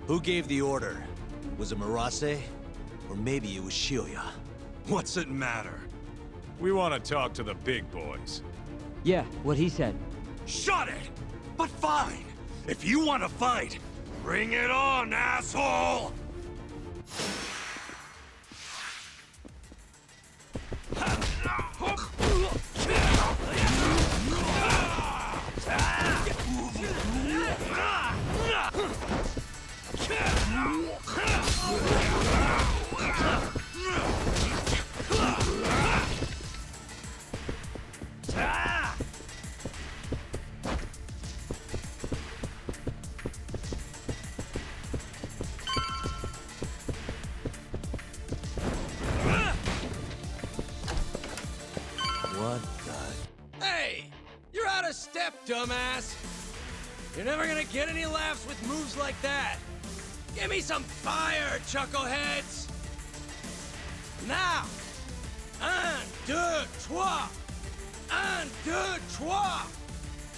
Who gave the order? Was it Murase? Or maybe it was Shibuya? What's it matter? We want to talk to the big boys. Yeah, what he said. Shut it! But fine! If you want to fight, bring it on, asshole! What the... Hey! You're out of step, dumbass! You're never gonna get any laughs with moves like that! Give me some fire, chuckleheads! Now! Un, deux, trois! Un, deux, trois!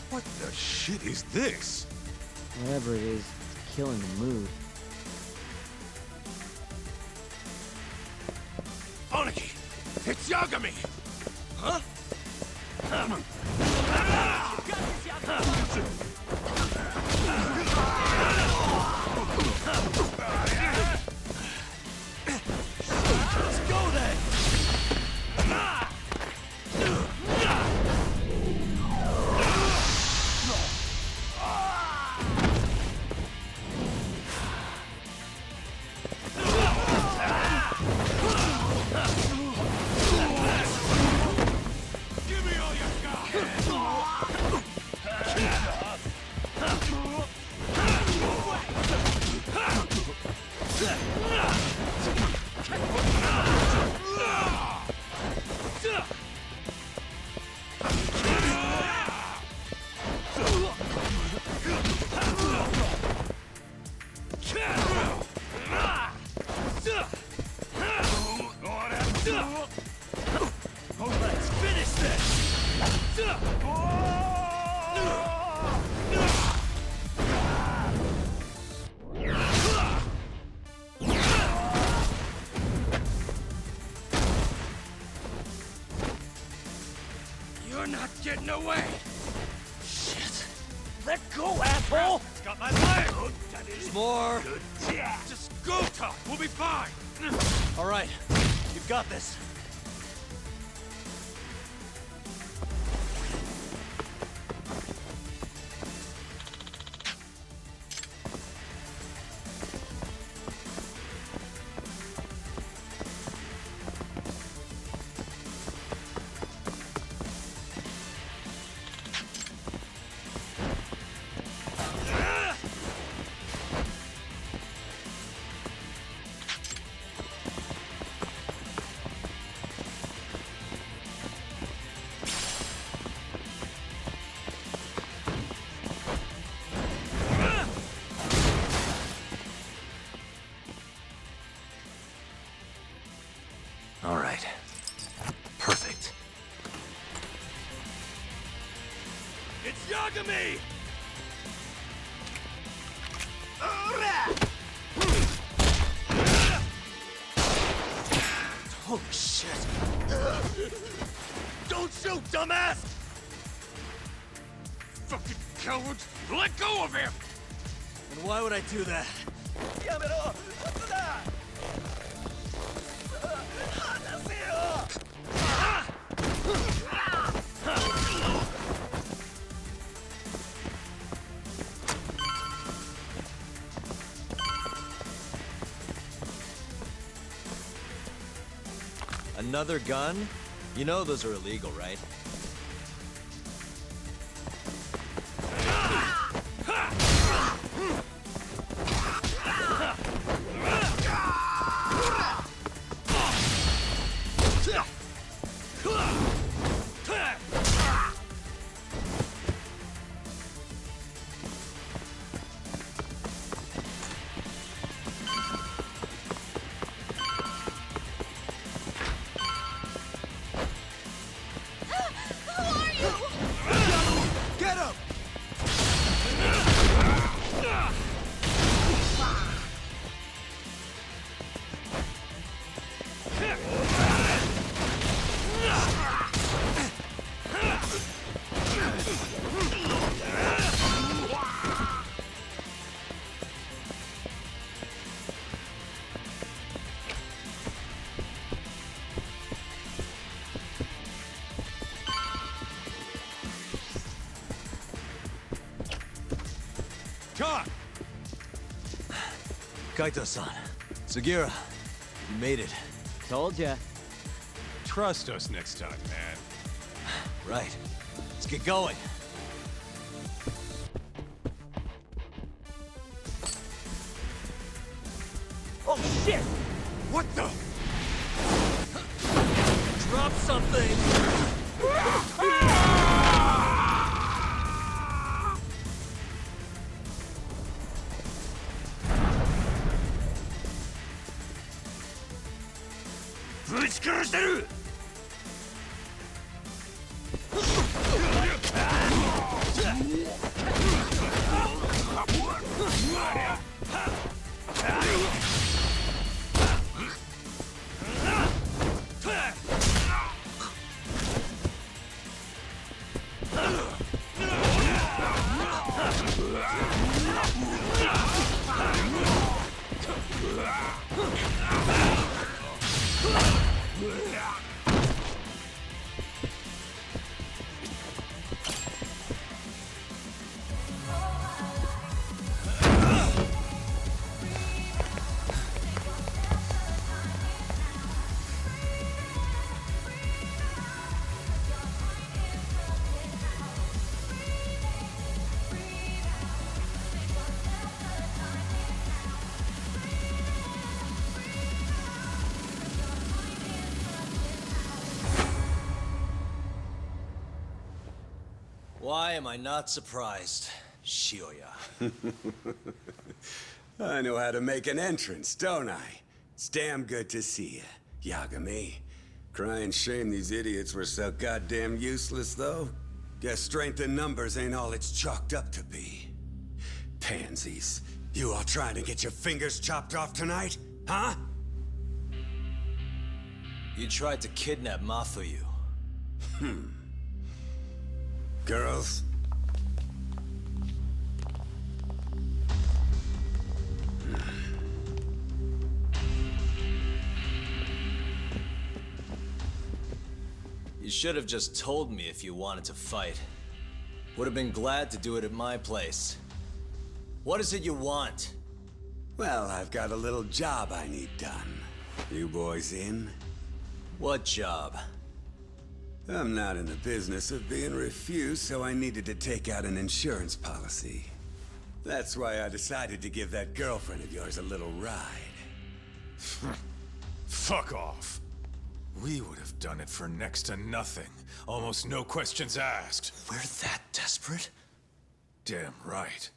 What the shit is this? Whatever it is, it's killing the mood. Oniki! It's Yagami! Huh? Let's go then! Give me all you got! Let's finish this! You're not getting away! Shit! Let go, asshole! It's got my leg! There's more! Just go, Todd! We'll be fine! All right, you've got this. All right. Perfect. It's Yagami! Holy shit. Don't shoot, dumbass! Fucking cowards! Let go of him! And why would I do that? Another gun? You know those are illegal, right? Get him! Todd! Kaito-san. Sugira, you made it. Told ya. Trust us next time, man. Right. Let's get going. Oh shit! What the? Drop something! Why am I not surprised, Shioya? I know how to make an entrance, don't I? It's damn good to see you, Yagami. Try and shame these idiots were so goddamn useless, though? Guess strength in numbers ain't all it's chalked up to be. Pansies. You all trying to get your fingers chopped off tonight? Huh? You tried to kidnap Mafuyu. Girls? You should have just told me if you wanted to fight. Would have been glad to do it at my place. What is it you want? Well, I've got a little job I need done. You boys in? What job? I'm not in the business of being refused, so I needed to take out an insurance policy. That's why I decided to give that girlfriend of yours a little ride. Fuck off. We would have done it for next to nothing. Almost no questions asked. We're that desperate? Damn right.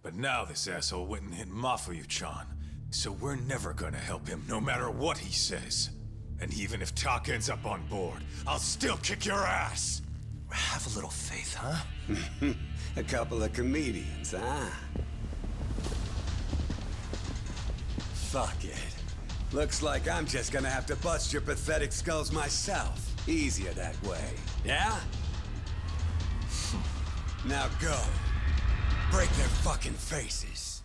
But now this asshole went and hit Mafuyu-chan, so we're never gonna help him no matter what he says. And even if Tak ends up on board, I'll still kick your ass! Have a little faith, huh? A couple of comedians, huh? Fuck it. Looks like I'm just gonna have to bust your pathetic skulls myself. Easier that way, yeah? Now go. Break their fucking faces.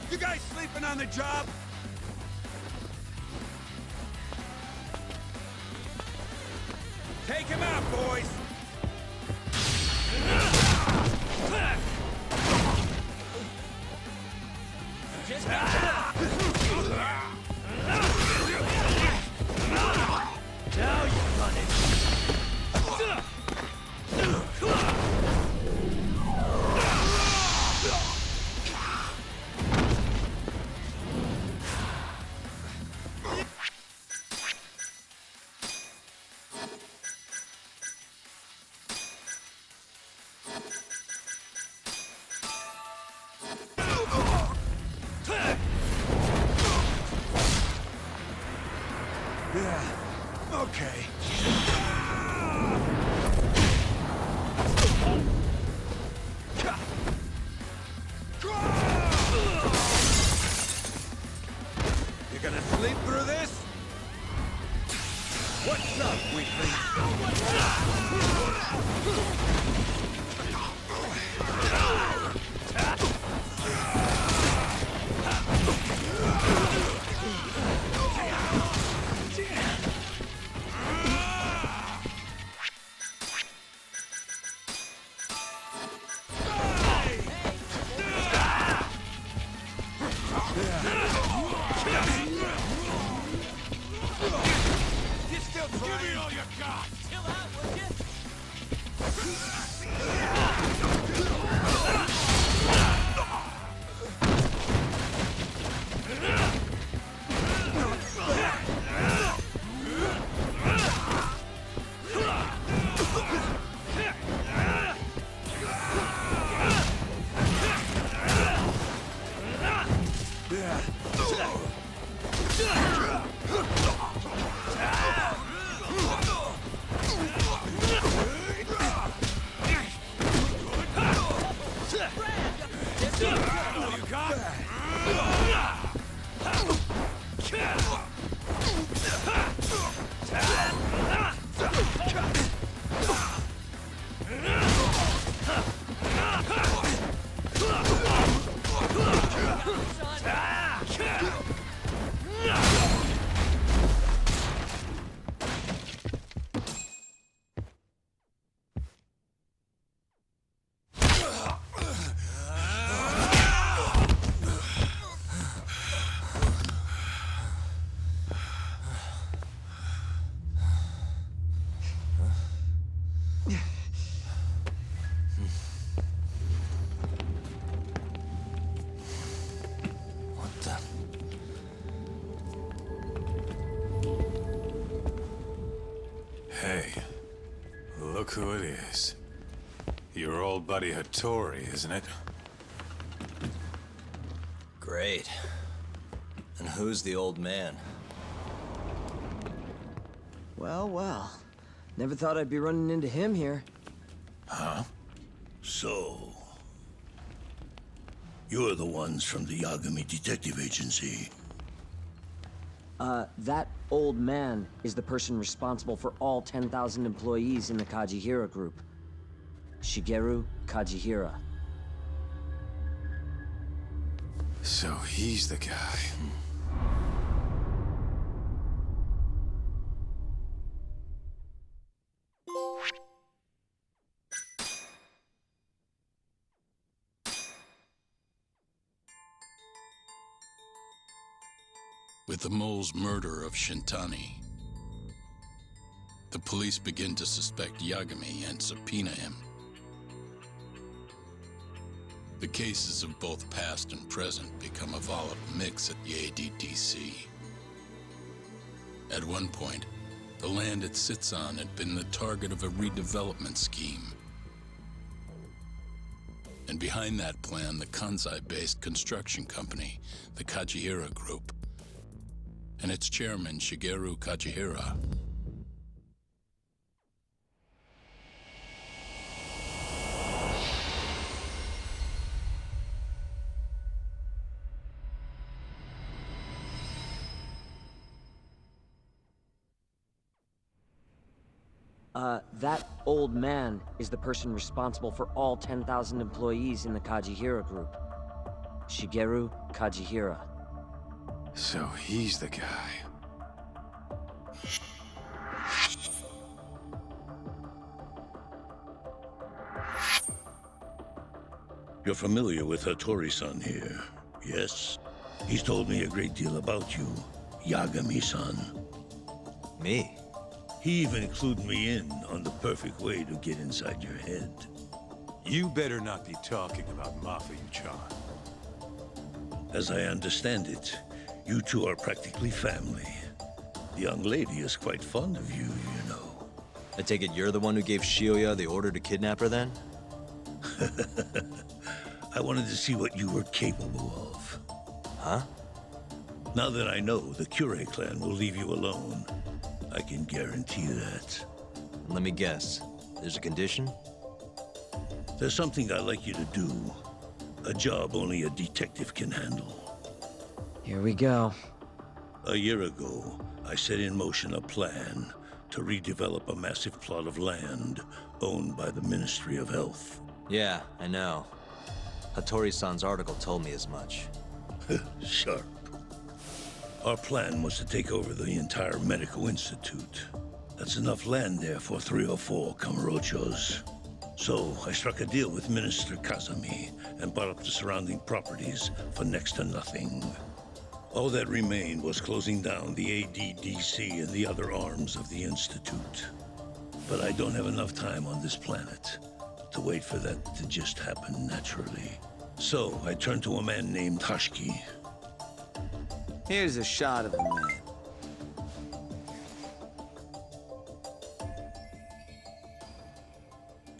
You guys sleeping on the job? Take him out, boys! Just now you're running. Yeah, okay. You gonna sleep through this? What's up, weakling? Give me all you got! Chill out, would you? Yeah. Hey, look who it is. Your old buddy Hattori, isn't it? Great. And who's the old man? Well, well. Never thought I'd be running into him here. Huh? So... you're the ones from the Yagami Detective Agency. That old man is the person responsible for all 10,000 employees in the Kajihira group. Shigeru Kajihira. So he's the guy. With the mole's murder of Shintani, the police begin to suspect Yagami and subpoena him. The cases of both past and present become a volatile mix at the ADDC. At one point, the land it sits on had been the target of a redevelopment scheme. And behind that plan, the Kansai-based construction company, the Kajihira Group, and its chairman, Shigeru Kajihira. That old man is the person responsible for all 10,000 employees in the Kajihira group. Shigeru Kajihira. So he's the guy. You're familiar with Hattori-san here, yes? He's told me a great deal about you, Yagami-san. Me? He even included me in on the perfect way to get inside your head. You better not be talking about Mafuyu-chan. As I understand it, you two are practically family. The young lady is quite fond of you, you know. I take it you're the one who gave Shioya the order to kidnap her then? I wanted to see what you were capable of. Huh? Now that I know the Kure clan will leave you alone, I can guarantee that. Let me guess. There's a condition? There's something I'd like you to do. A job only a detective can handle. Here we go. A year ago, I set in motion a plan to redevelop a massive plot of land owned by the Ministry of Health. Yeah, I know. Hattori-san's article told me as much. Sharp. Our plan was to take over the entire medical institute. That's enough land there for 3 or 4 Kamurochos. So I struck a deal with Minister Kazami and bought up the surrounding properties for next to nothing. All that remained was closing down the ADDC and the other arms of the institute. But I don't have enough time on this planet to wait for that to just happen naturally. So I turned to a man named Hashiki. Here's a shot of the man.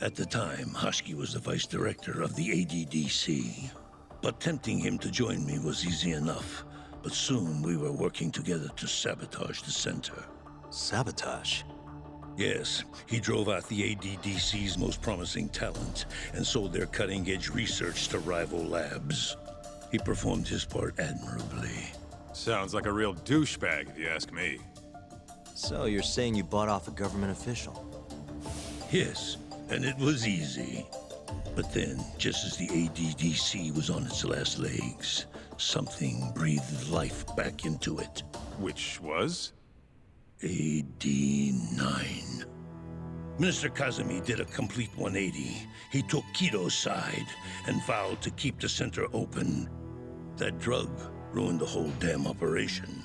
At the time, Hashiki was the vice director of the ADDC. But tempting him to join me was easy enough. But soon we were working together to sabotage the center. Sabotage? Yes, he drove out the ADDC's most promising talent and sold their cutting-edge research to rival labs. He performed his part admirably. Sounds like a real douchebag, if you ask me. So you're saying you bought off a government official? Yes, and it was easy. But then, just as the ADDC was on its last legs, something breathed life back into it. Which was? AD9. Minister Kazami did a complete 180. He took Kido's side and vowed to keep the center open. That drug ruined the whole damn operation.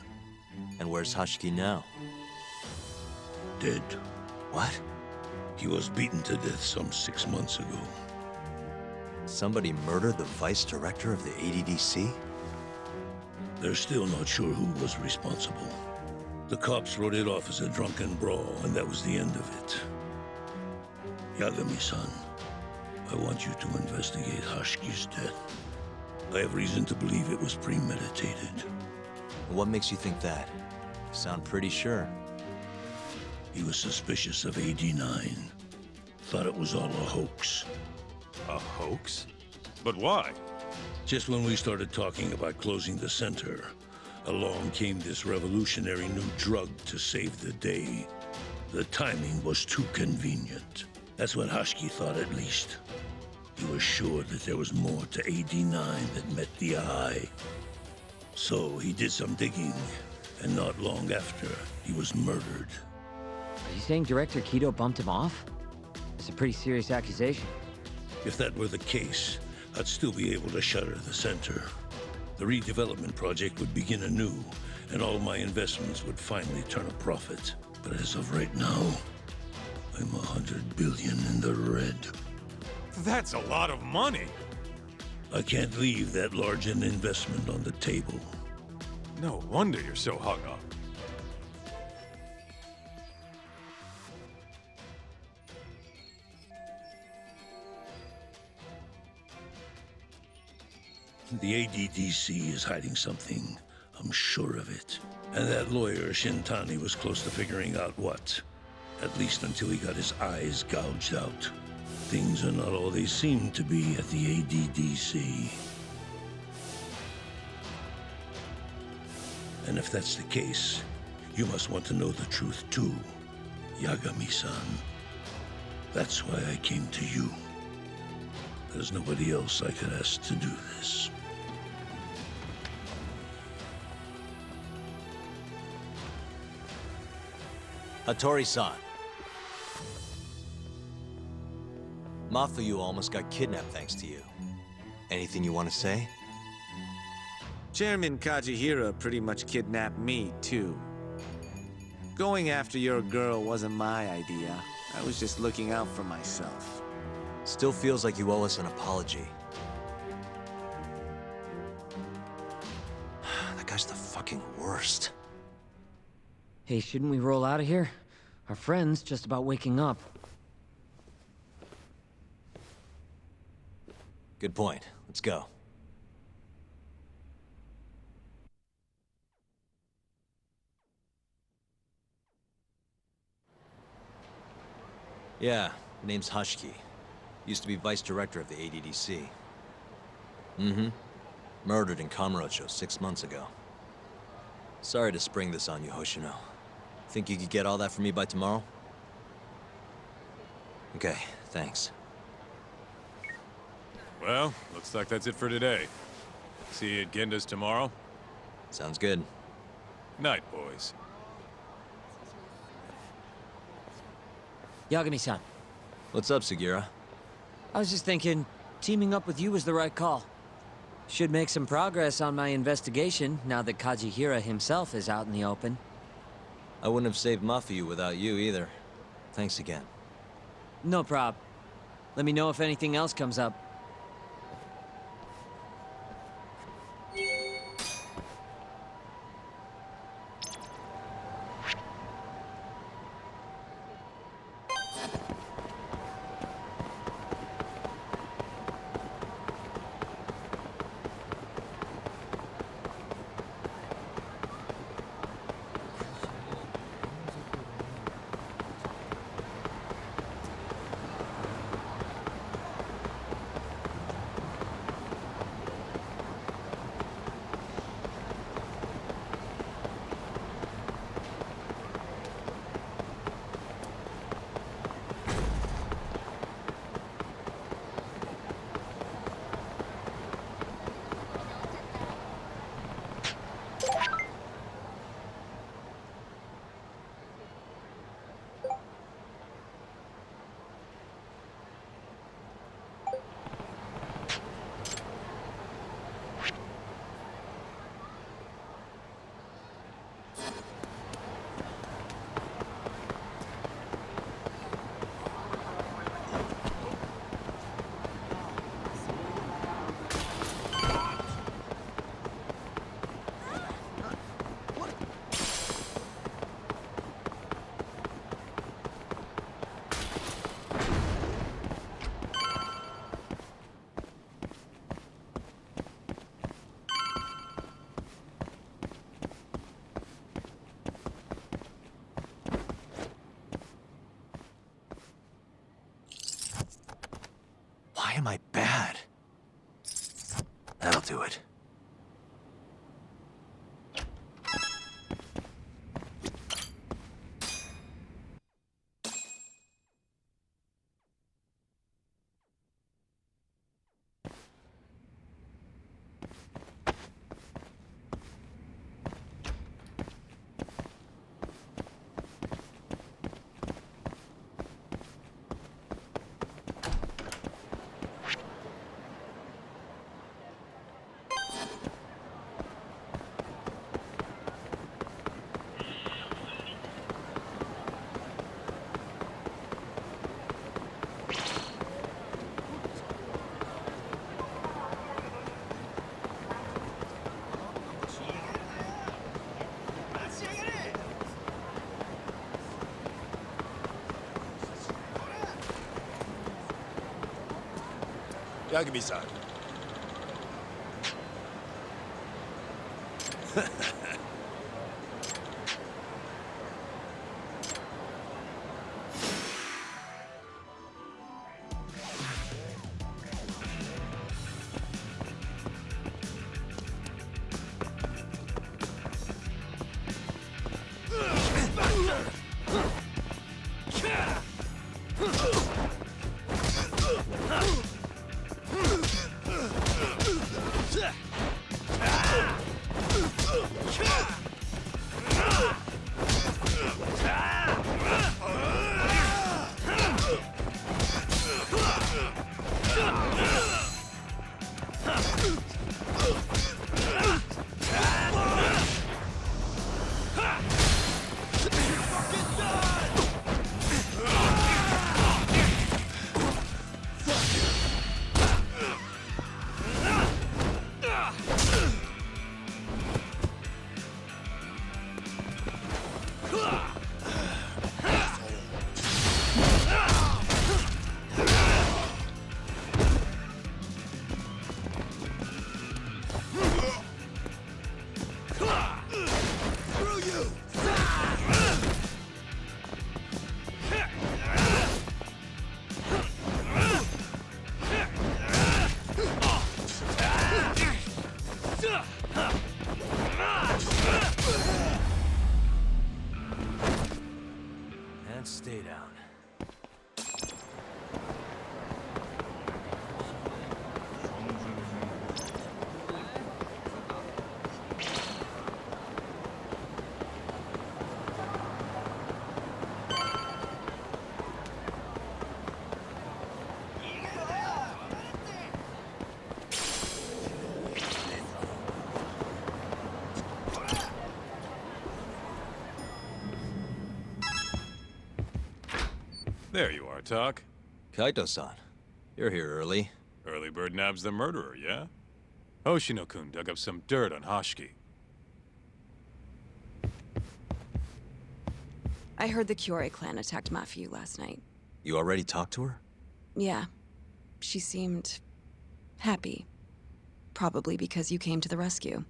And where's Hashiki now? Dead. What? He was beaten to death some 6 months ago. Somebody murdered the vice director of the ADDC? They're still not sure who was responsible. The cops wrote it off as a drunken brawl, and that was the end of it. Yagami-san, I want you to investigate Hashki's death. I have reason to believe it was premeditated. What makes you think that? You sound pretty sure. He was suspicious of AD-9. Thought it was all a hoax. A hoax? But why? Just when we started talking about closing the center, along came this revolutionary new drug to save the day. The timing was too convenient. That's what Hashki thought, at least. He was sure that there was more to AD-9 that met the eye. So he did some digging, and not long after, he was murdered. Are you saying Director Kido bumped him off? It's a pretty serious accusation. If that were the case, I'd still be able to shutter the center. The redevelopment project would begin anew, and all my investments would finally turn a profit. But as of right now, I'm 100 billion in the red. That's a lot of money. I can't leave that large an investment on the table. No wonder you're so hung up. The ADDC is hiding something. I'm sure of it. And that lawyer, Shintani, was close to figuring out what. At least until he got his eyes gouged out. Things are not all they seem to be at the ADDC. And if that's the case, you must want to know the truth too, Yagami-san. That's why I came to you. There's nobody else I could ask to do this. Hattori-san. Mafuyu almost got kidnapped thanks to you. Anything you want to say? Chairman Kajihira pretty much kidnapped me, too. Going after your girl wasn't my idea. I was just looking out for myself. Still feels like you owe us an apology. That guy's the fucking worst. Hey, shouldn't we roll out of here? Our friend's just about waking up. Good point. Let's go. Yeah, name's Hashki. Used to be vice director of the ADDC. Mm-hmm. Murdered in Kamurocho 6 months ago. Sorry to spring this on you, Hoshino. Think you could get all that for me by tomorrow? Okay, thanks. Well, looks like that's it for today. See you at Genda's tomorrow? Sounds good. Night, boys. Yagami-san. What's up, Sugira? I was just thinking, teaming up with you was the right call. Should make some progress on my investigation now that Kajihira himself is out in the open. I wouldn't have saved Mafuyu without you either. Thanks again. No prob. Let me know if anything else comes up. I'll do it. Yagami-san. And stay down. There you are, Tak. Kaito-san, you're here early. Early bird nabs the murderer, yeah? Hoshino-kun dug up some dirt on Hashiki. I heard the Kyorei clan attacked Mafiu last night. You already talked to her? Yeah. She seemed happy. Probably because you came to the rescue.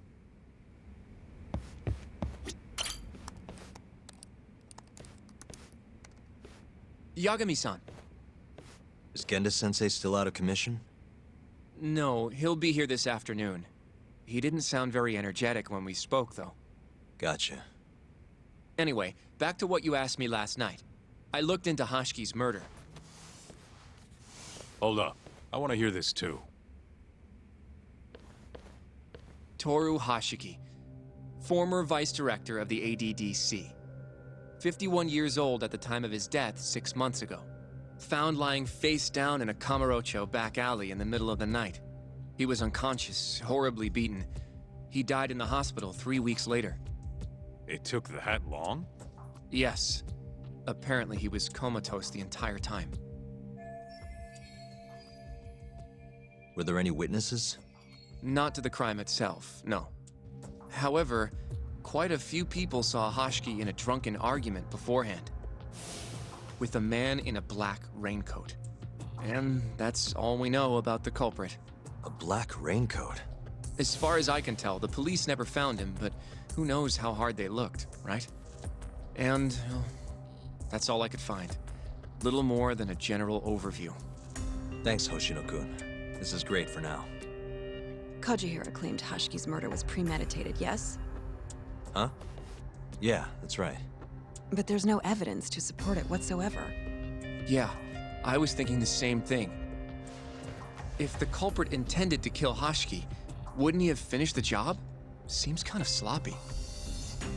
Yagami-san. Is Genda-sensei still out of commission? No, he'll be here this afternoon. He didn't sound very energetic when we spoke, though. Gotcha. Anyway, back to what you asked me last night. I looked into Hashiki's murder. Hold up. I want to hear this too. Toru Hashiki, former vice director of the ADDC. 51 years old at the time of his death 6 months ago. Found lying face down in a Kamurocho back alley in the middle of the night. He was unconscious, horribly beaten. He died in the hospital 3 weeks later. It took that long? Yes. Apparently he was comatose the entire time. Were there any witnesses? Not to the crime itself, no. However, quite a few people saw Hashiki in a drunken argument beforehand. With a man in a black raincoat. And that's all we know about the culprit. A black raincoat? As far as I can tell, the police never found him, but who knows how hard they looked, right? And, well, that's all I could find. Little more than a general overview. Thanks, Hoshino-kun. This is great for now. Kajihira claimed Hashki's murder was premeditated, yes? Huh? Yeah, that's right. But there's no evidence to support it whatsoever. Yeah, I was thinking the same thing. If the culprit intended to kill Hashki, wouldn't he have finished the job? Seems kind of sloppy.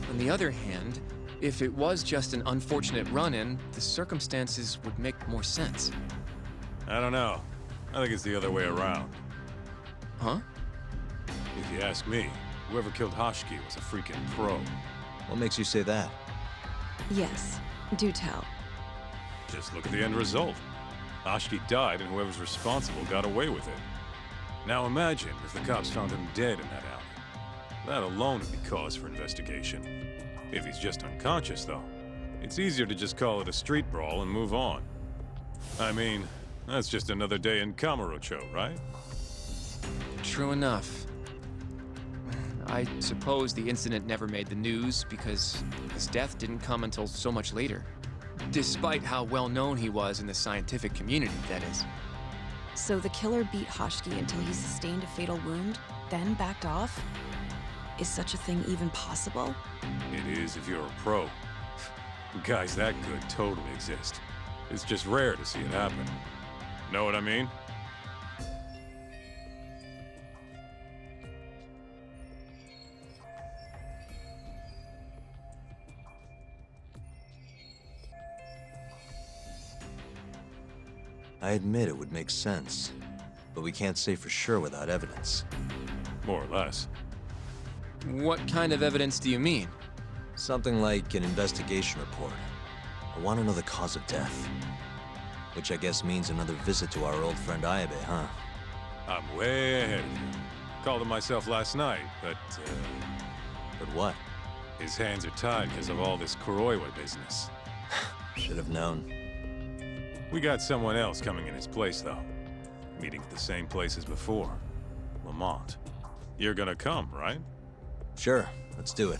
On the other hand, if it was just an unfortunate run-in, the circumstances would make more sense. I don't know. I think it's the other way around. Huh? If you ask me, whoever killed Hashki was a freaking pro. What makes you say that? Yes, do tell. Just look at the end result. Hashki died and whoever's responsible got away with it. Now imagine if the cops found him dead in that alley. That alone would be cause for investigation. If he's just unconscious, though, it's easier to just call it a street brawl and move on. I mean, that's just another day in Kamurocho, right? True enough. I suppose the incident never made the news because his death didn't come until so much later. Despite how well known he was in the scientific community, that is. So the killer beat Hashki until he sustained a fatal wound, then backed off? Is such a thing even possible? It is if you're a pro. Guys that good totally exist. It's just rare to see it happen. Know what I mean? I admit it would make sense, but we can't say for sure without evidence. More or less. What kind of evidence do you mean? Something like an investigation report. I want to know the cause of death. Which I guess means another visit to our old friend Ayabe, huh? I'm way ahead of you. Called him myself last night, but, But what? his hands are tied because of all this Kuroiwa business. Should have known. We got someone else coming in his place, though. Meeting at the same place as before. Lamont. You're gonna come, right? Sure, let's do it.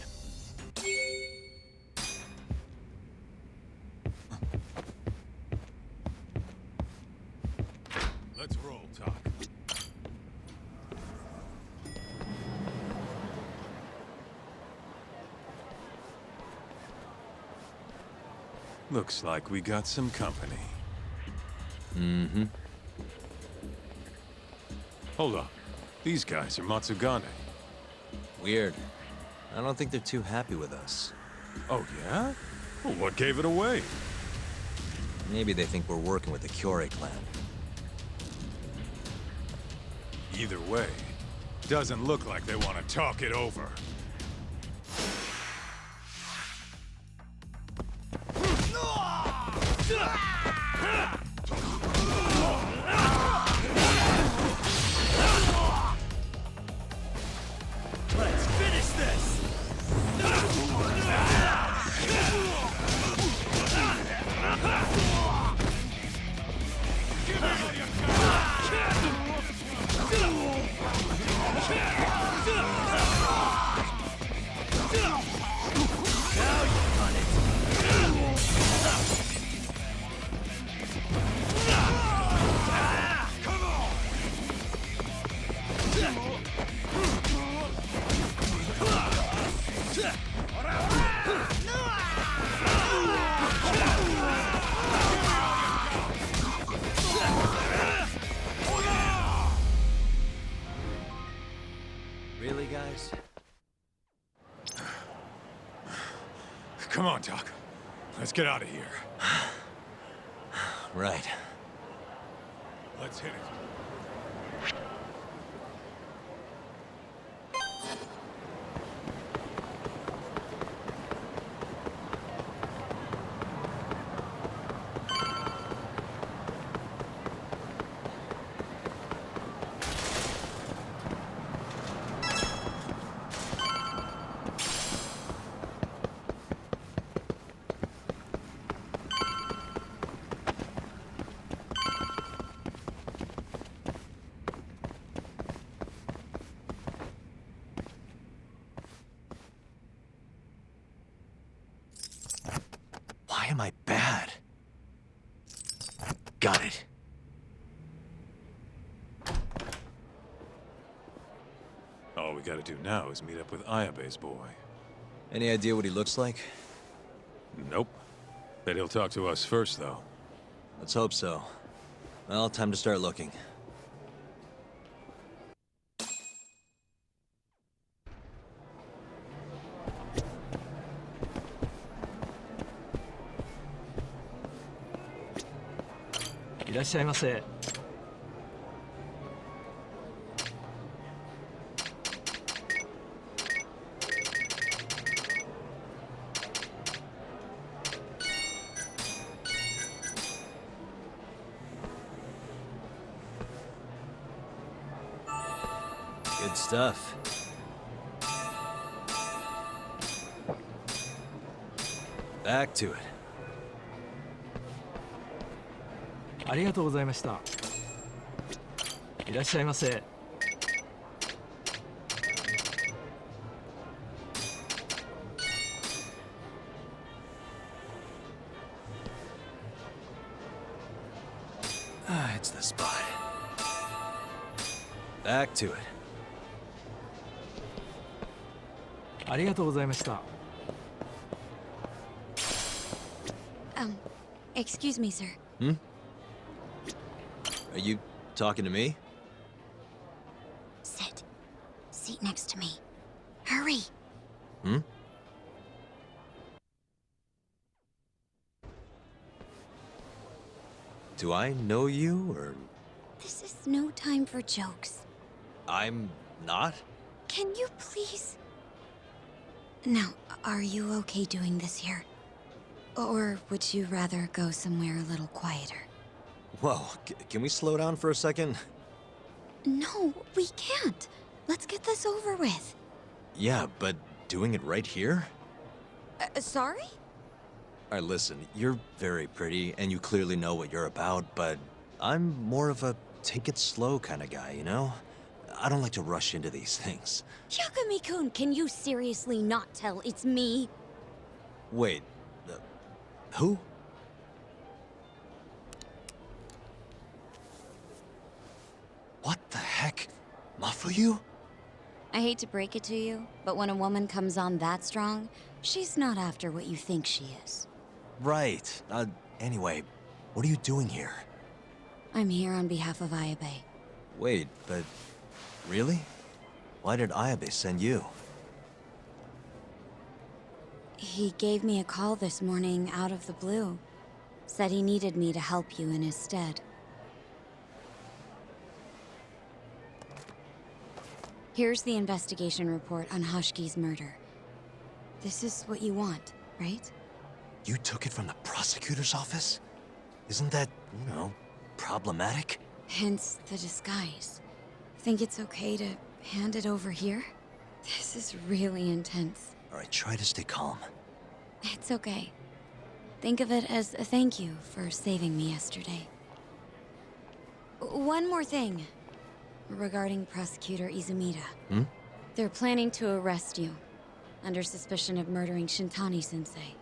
Let's roll, Talk. Looks like we got some company. Mm-hmm. Hold up. These guys are Matsugane. Weird. I don't think they're too happy with us. Oh, yeah? Well, what gave it away? Maybe they think we're working with the Kyorei clan. Either way, doesn't look like they want to talk it over. Let's finish this! Really, guys? Come on, Doc. Let's get out of here. Right. Let's hit it. Why am I bad? Got it. gotta do now is meet up with Ayabe's boy. Any idea what he looks like? Nope. Bet he'll talk to us first, though. Let's hope so. Well, time to start looking. Good stuff. Back to it. ありがとうございました。いらっしゃいませ。Ah, it's the spot. Back to it. ありがとうございました。Excuse me, sir. Hmm? Are you talking to me? Sit. Seat next to me. Hurry. Hmm? Do I know you, or... This is no time for jokes. I'm not? Can you please... Now, are you okay doing this here? Or would you rather go somewhere a little quieter? Whoa, can we slow down for a second? No, we can't. Let's get this over with. Yeah, but doing it right here? Sorry? Alright, listen, you're very pretty, and you clearly know what you're about, but I'm more of a take it slow kind of guy, you know? I don't like to rush into these things. Yagami-kun, can you seriously not tell it's me? Wait, who? What the heck? Mafuyu? I hate to break it to you, but when a woman comes on that strong, she's not after what you think she is. Right. Anyway, what are you doing here? I'm here on behalf of Ayabe. Wait, but... really? Why did Ayabe send you? He gave me a call this morning out of the blue. Said he needed me to help you in his stead. Here's the investigation report on Hoshki's murder. This is what you want, right? You took it from the prosecutor's office? Isn't that, you know, problematic? Hence the disguise. Think it's okay to hand it over here? This is really intense. Alright, try to stay calm. It's okay. Think of it as a thank you for saving me yesterday. One more thing. Regarding Prosecutor Izumida. Hmm? They're planning to arrest you. Under suspicion of murdering Shintani-sensei.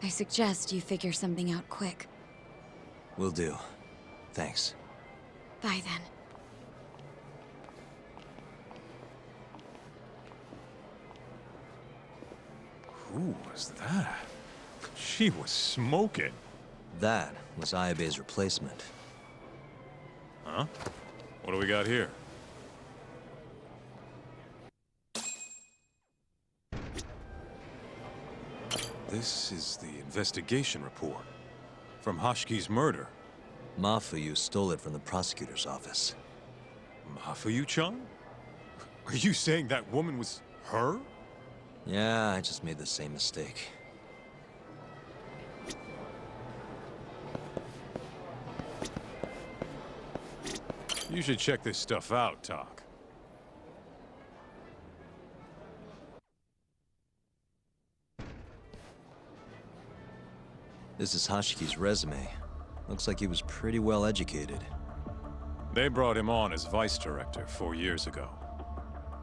I suggest you figure something out quick. Will do. Thanks. Bye then. Who was that? She was smoking. That was Ayabe's replacement. Huh? What do we got here? This is the investigation report. From Hoshki's murder. Mafuyu stole it from the prosecutor's office. Mafuyu-chan? Are you saying that woman was her? Yeah, I just made the same mistake. You should check this stuff out, Tak. This is Hoshiki's resume. Looks like he was pretty well educated. They brought him on as vice director 4 years ago.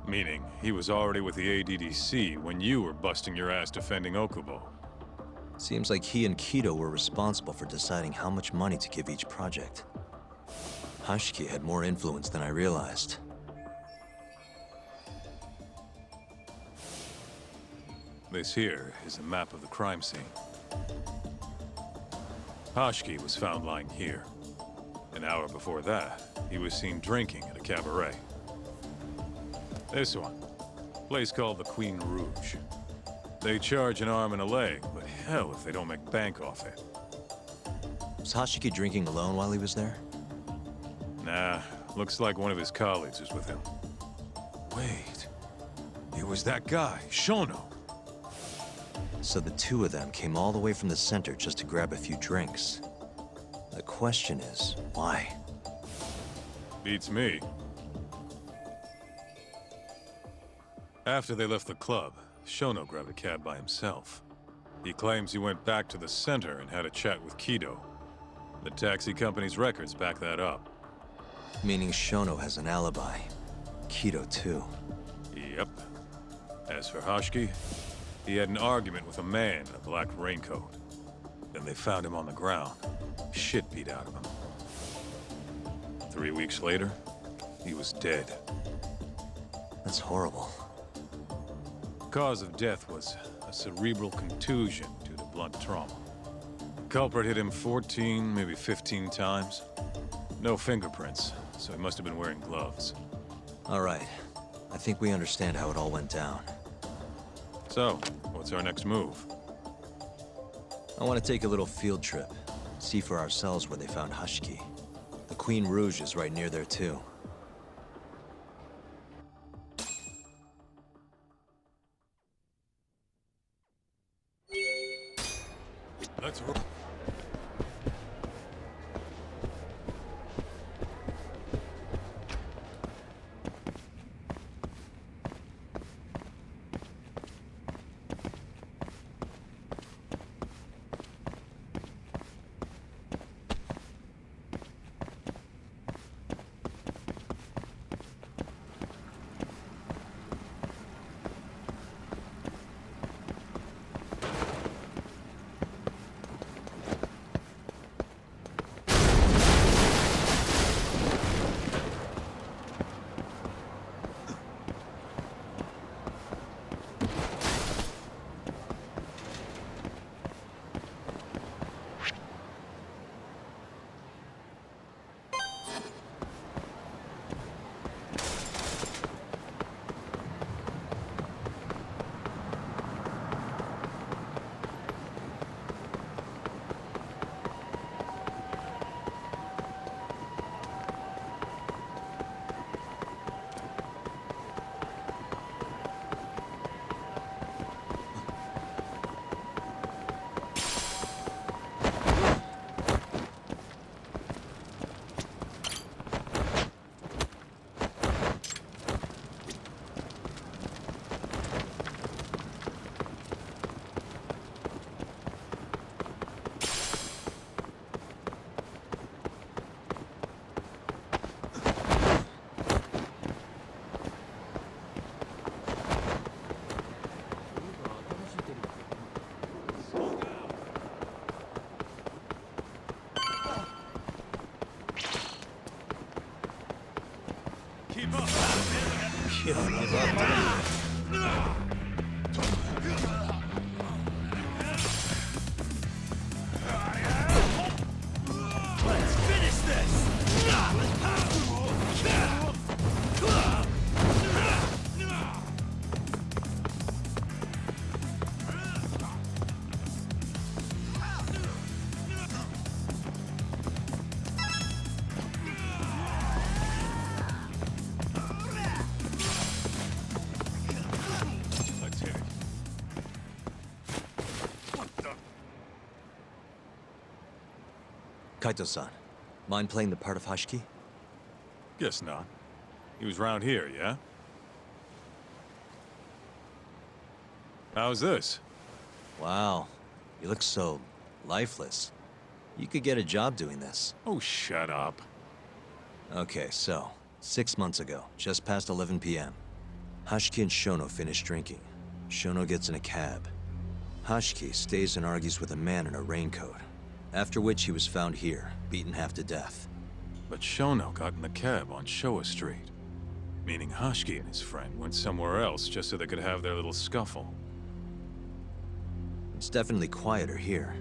Meaning, he was already with the ADDC when you were busting your ass defending Okubo. Seems like he and Kido were responsible for deciding how much money to give each project. Hoshiki had more influence than I realized. This here is a map of the crime scene. Hashki was found lying here. An hour before that, he was seen drinking at a cabaret. This one, place called the Queen Rouge. They charge an arm and a leg, but hell if they don't make bank off it. Was Hashiki drinking alone while he was there? Nah, looks like one of his colleagues was with him. Wait, it was that guy, Shono. So the two of them came all the way from the center just to grab a few drinks. The question is, why? Beats me. After they left the club, Shono grabbed a cab by himself. He claims he went back to the center and had a chat with Kido. The taxi company's records back that up. Meaning Shono has an alibi. Kido too. Yep. As for Hashki, he had an argument with a man in a black raincoat. Then they found him on the ground, shit beat out of him. 3 weeks later, he was dead. That's horrible. Cause of death was a cerebral contusion due to blunt trauma. The culprit hit him 14, maybe 15 times. No fingerprints, so he must have been wearing gloves. All right. I think we understand how it all went down. So, what's our next move? I want to take a little field trip. See for ourselves where they found Hashiki. The Queen Rouge is right near there too. Let's roll. Let's finish this! Kaito-san, mind playing the part of Hashiki? Guess not. He was round here, yeah? How's this? Wow, you look so lifeless. You could get a job doing this. Oh, shut up. Okay, so, 6 months ago, just past 11 p.m., Hashiki and Shono finish drinking. Shono gets in a cab. Hashiki stays and argues with a man in a raincoat, after which he was found here, beaten half to death. But Shono got in the cab on Showa Street. Meaning Hashiki and his friend went somewhere else just so they could have their little scuffle. It's definitely quieter here.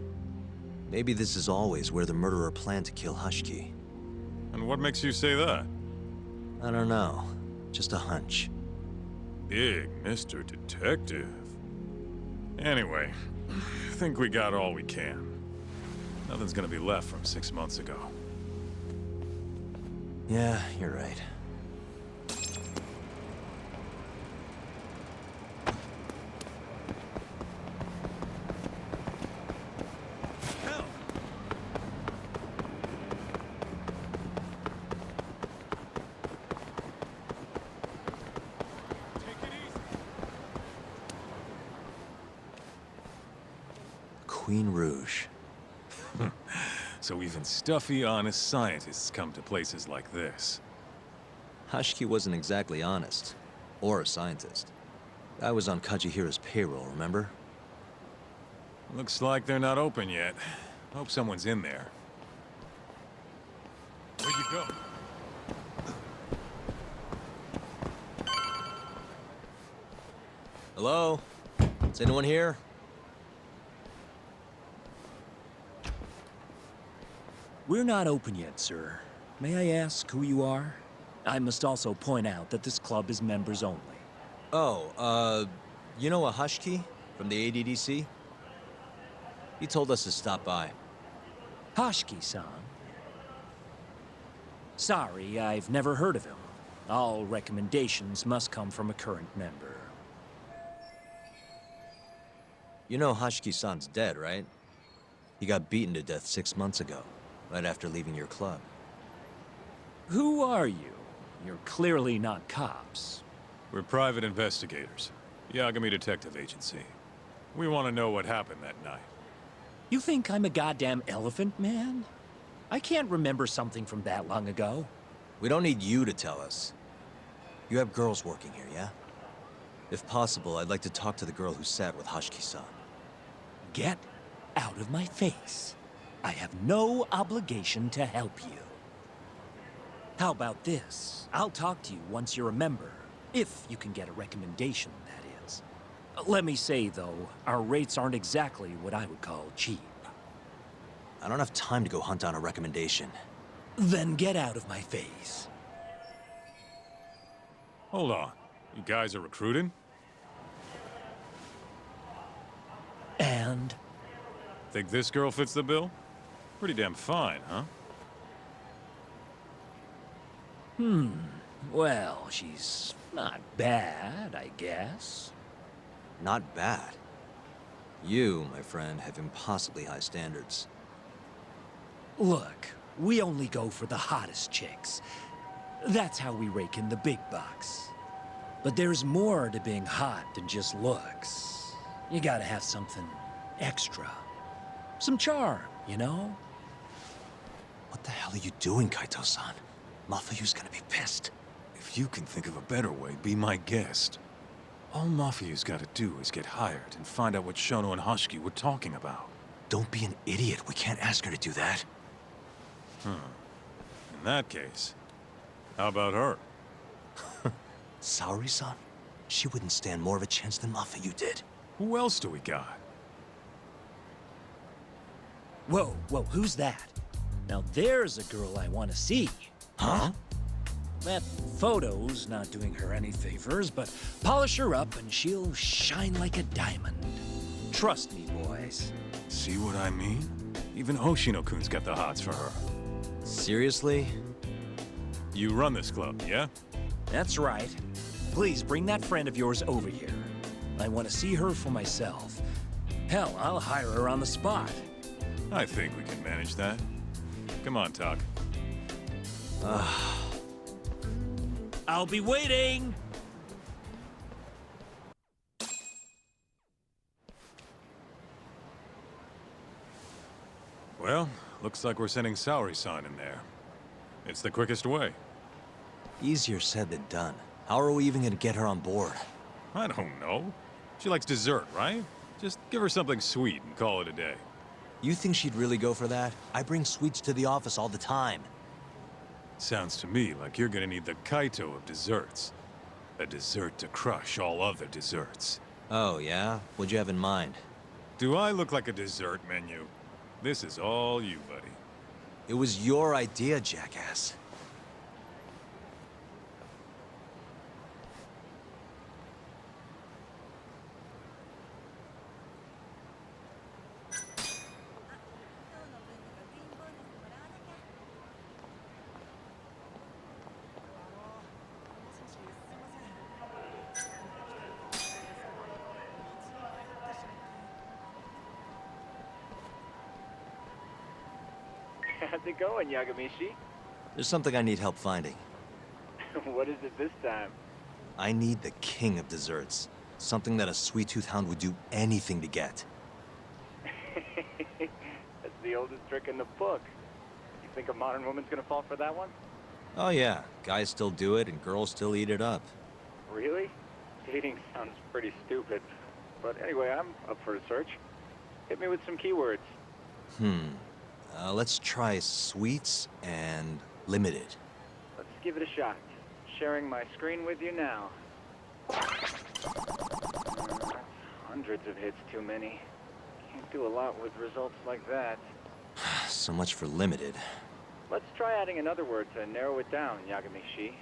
Maybe this is always where the murderer planned to kill Hushki. And what makes you say that? I don't know. Just a hunch. Big Mr. Detective. Anyway, I think we got all we can. Nothing's gonna be left from 6 months ago. Yeah, you're right. Queen Rouge. So even stuffy, honest scientists come to places like this. Hushki wasn't exactly honest. Or a scientist. I was on Kajihira's payroll, remember? Looks like they're not open yet. Hope someone's in there. Where'd you go? Hello? Is anyone here? We're not open yet, sir. May I ask who you are? I must also point out that this club is members only. Oh, you know a Hushki from the ADDC? He told us to stop by. Hoshki-san? Sorry, I've never heard of him. All recommendations must come from a current member. You know Hashiki-san's dead, right? He got beaten to death 6 months ago, right after leaving your club. Who are you? You're clearly not cops. We're private investigators. Yagami Detective Agency. We want to know what happened that night. You think I'm a goddamn elephant man? I can't remember something from that long ago. We don't need you to tell us. You have girls working here, yeah? If possible, I'd like to talk to the girl who sat with Hashiki-san. Get out of my face. I have no obligation to help you. How about this? I'll talk to you once you're a member. If you can get a recommendation, that is. Let me say, though, our rates aren't exactly what I would call cheap. I don't have time to go hunt down a recommendation. Then get out of my face. Hold on. You guys are recruiting? And? Think this girl fits the bill? Pretty damn fine, huh? Well, she's not bad, I guess. Not bad. You, my friend, have impossibly high standards. Look, we only go for the hottest chicks. That's how we rake in the big bucks. But there's more to being hot than just looks. You gotta have something extra. Some charm, you know? What the hell are you doing, Kaito-san? Mafuyu's gonna be pissed. If you can think of a better way, be my guest. All Mafuyu's gotta do is get hired and find out what Shono and Hoshiki were talking about. Don't be an idiot. We can't ask her to do that. In that case, how about her? Saori-san? She wouldn't stand more of a chance than Mafuyu did. Who else do we got? Whoa, who's that? Now there's a girl I want to see. Huh? That photo's not doing her any favors, but polish her up and she'll shine like a diamond. Trust me, boys. See what I mean? Even Hoshino-kun's got the hots for her. Seriously? You run this club, yeah? That's right. Please bring that friend of yours over here. I want to see her for myself. Hell, I'll hire her on the spot. I think we can manage that. Come on, Talk. I'll be waiting! Well, looks like we're sending Saori-san in there. It's the quickest way. Easier said than done. How are we even gonna get her on board? I don't know. She likes dessert, right? Just give her something sweet and call it a day. You think she'd really go for that? I bring sweets to the office all the time. Sounds to me like you're gonna need the Kaito of desserts. A dessert to crush all other desserts. Oh, yeah? What'd you have in mind? Do I look like a dessert menu? This is all you, buddy. It was your idea, jackass. How's it going, Yagamishi? There's something I need help finding. What is it this time? I need the king of desserts. Something that a sweet-tooth hound would do anything to get. That's the oldest trick in the book. You think a modern woman's gonna fall for that one? Oh yeah, guys still do it and girls still eat it up. Really? Dating sounds pretty stupid. But anyway, I'm up for a search. Hit me with some keywords. Let's try sweets and limited. Let's give it a shot. Sharing my screen with you now. Hundreds of hits too many. Can't do a lot with results like that. So much for limited. Let's try adding another word to narrow it down, Yagamishi.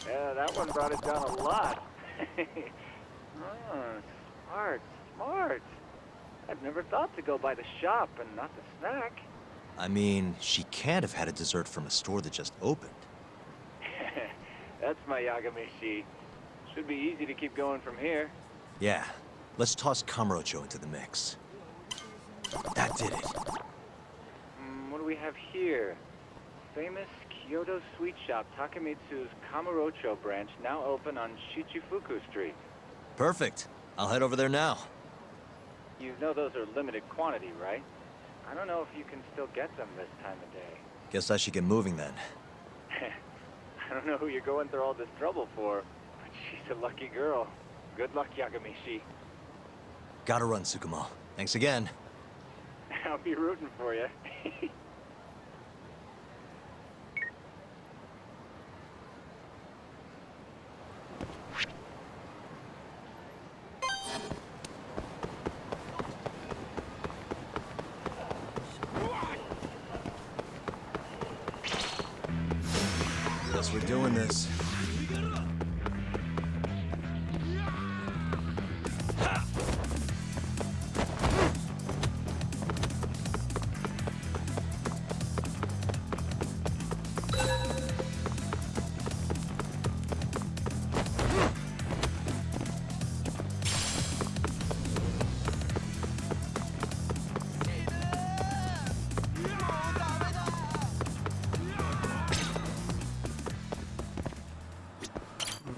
Yeah, that one brought it down a lot. Oh, smart. I've never thought to go by the shop and not the snack. I mean, she can't have had a dessert from a store that just opened. That's my Yagamishi. Should be easy to keep going from here. Yeah, let's toss Kamurocho into the mix. That did it. What do we have here? Famous Kyoto sweet shop Takemitsu's Kamurocho branch now open on Shichifuku Street. Perfect. I'll head over there now. You know those are limited quantity, right? I don't know if you can still get them this time of day. Guess I should get moving then. I don't know who you're going through all this trouble for, but she's a lucky girl. Good luck, Yagamishi. Gotta run, Tsukumo. Thanks again. I'll be rooting for you. Guess we're doing this.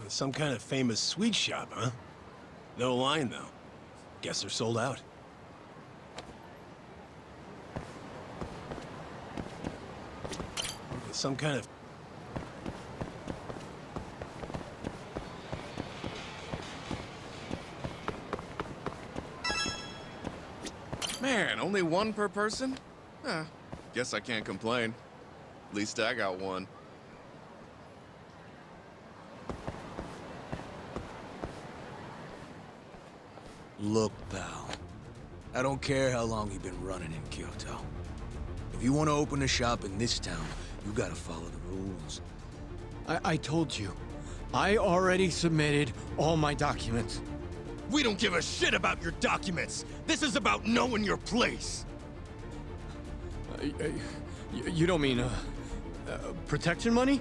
Some kind of famous sweet shop, huh? No line, though. Guess they're sold out. Some kind of... Man, only one per person? Guess I can't complain. At least I got one. Look, pal. I don't care how long you've been running in Kyoto. If you want to open a shop in this town, you gotta follow the rules. I told you. I already submitted all my documents. We don't give a shit about your documents! This is about knowing your place! You don't mean, protection money?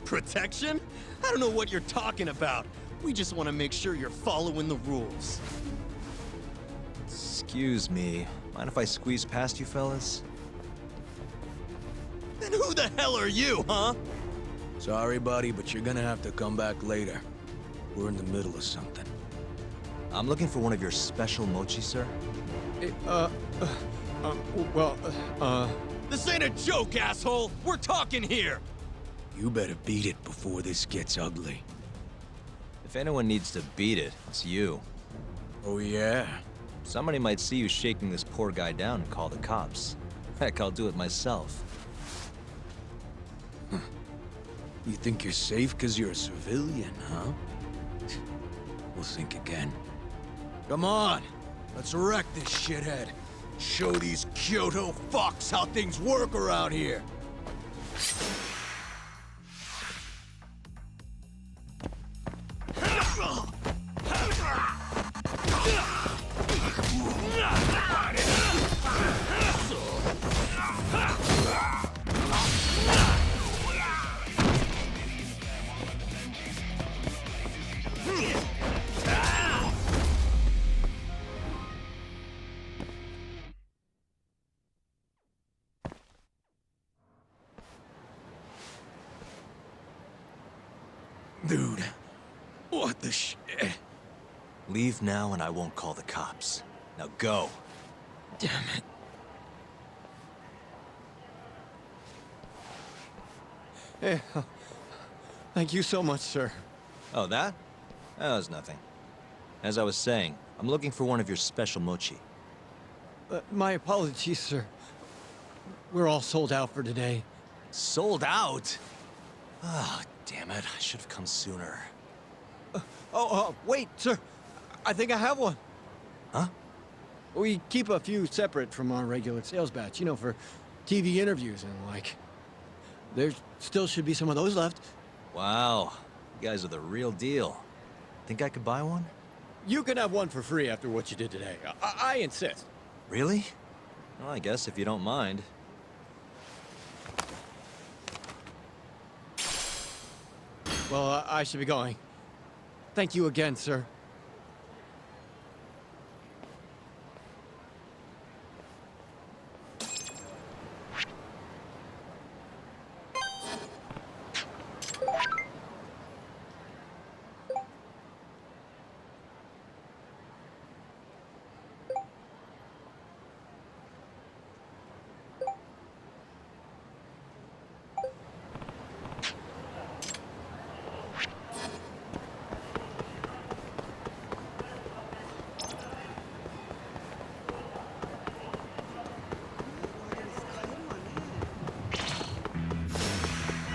Protection? I don't know what you're talking about. We just want to make sure you're following the rules. Excuse me. Mind if I squeeze past you fellas? Then who the hell are you, huh? Sorry, buddy, but you're gonna have to come back later. We're in the middle of something. I'm looking for one of your special mochi, sir. This ain't a joke, asshole! We're talking here! You better beat it before this gets ugly. If anyone needs to beat it, it's you. Oh, yeah? Somebody might see you shaking this poor guy down and call the cops. Heck, I'll do it myself. You think you're safe because you're a civilian, huh? We'll think again. Come on! Let's wreck this shithead. Show these Kyoto fucks how things work around here! Dude, what the shit? Leave now and I won't call the cops. Now go. Damn it. Hey, thank you so much, sir. Oh, that? That was nothing. As I was saying, I'm looking for one of your special mochi. My apologies, sir. We're all sold out for today. Sold out? Ah, damn it. I should have come sooner. Wait, sir. I think I have one. Huh? We keep a few separate from our regular sales batch, you know, for TV interviews and like. There still should be some of those left. Wow. You guys are the real deal. Think I could buy one? You can have one for free after what you did today. I insist. Really? Well, I guess if you don't mind. Well, I should be going. Thank you again, sir.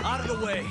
Out of the way.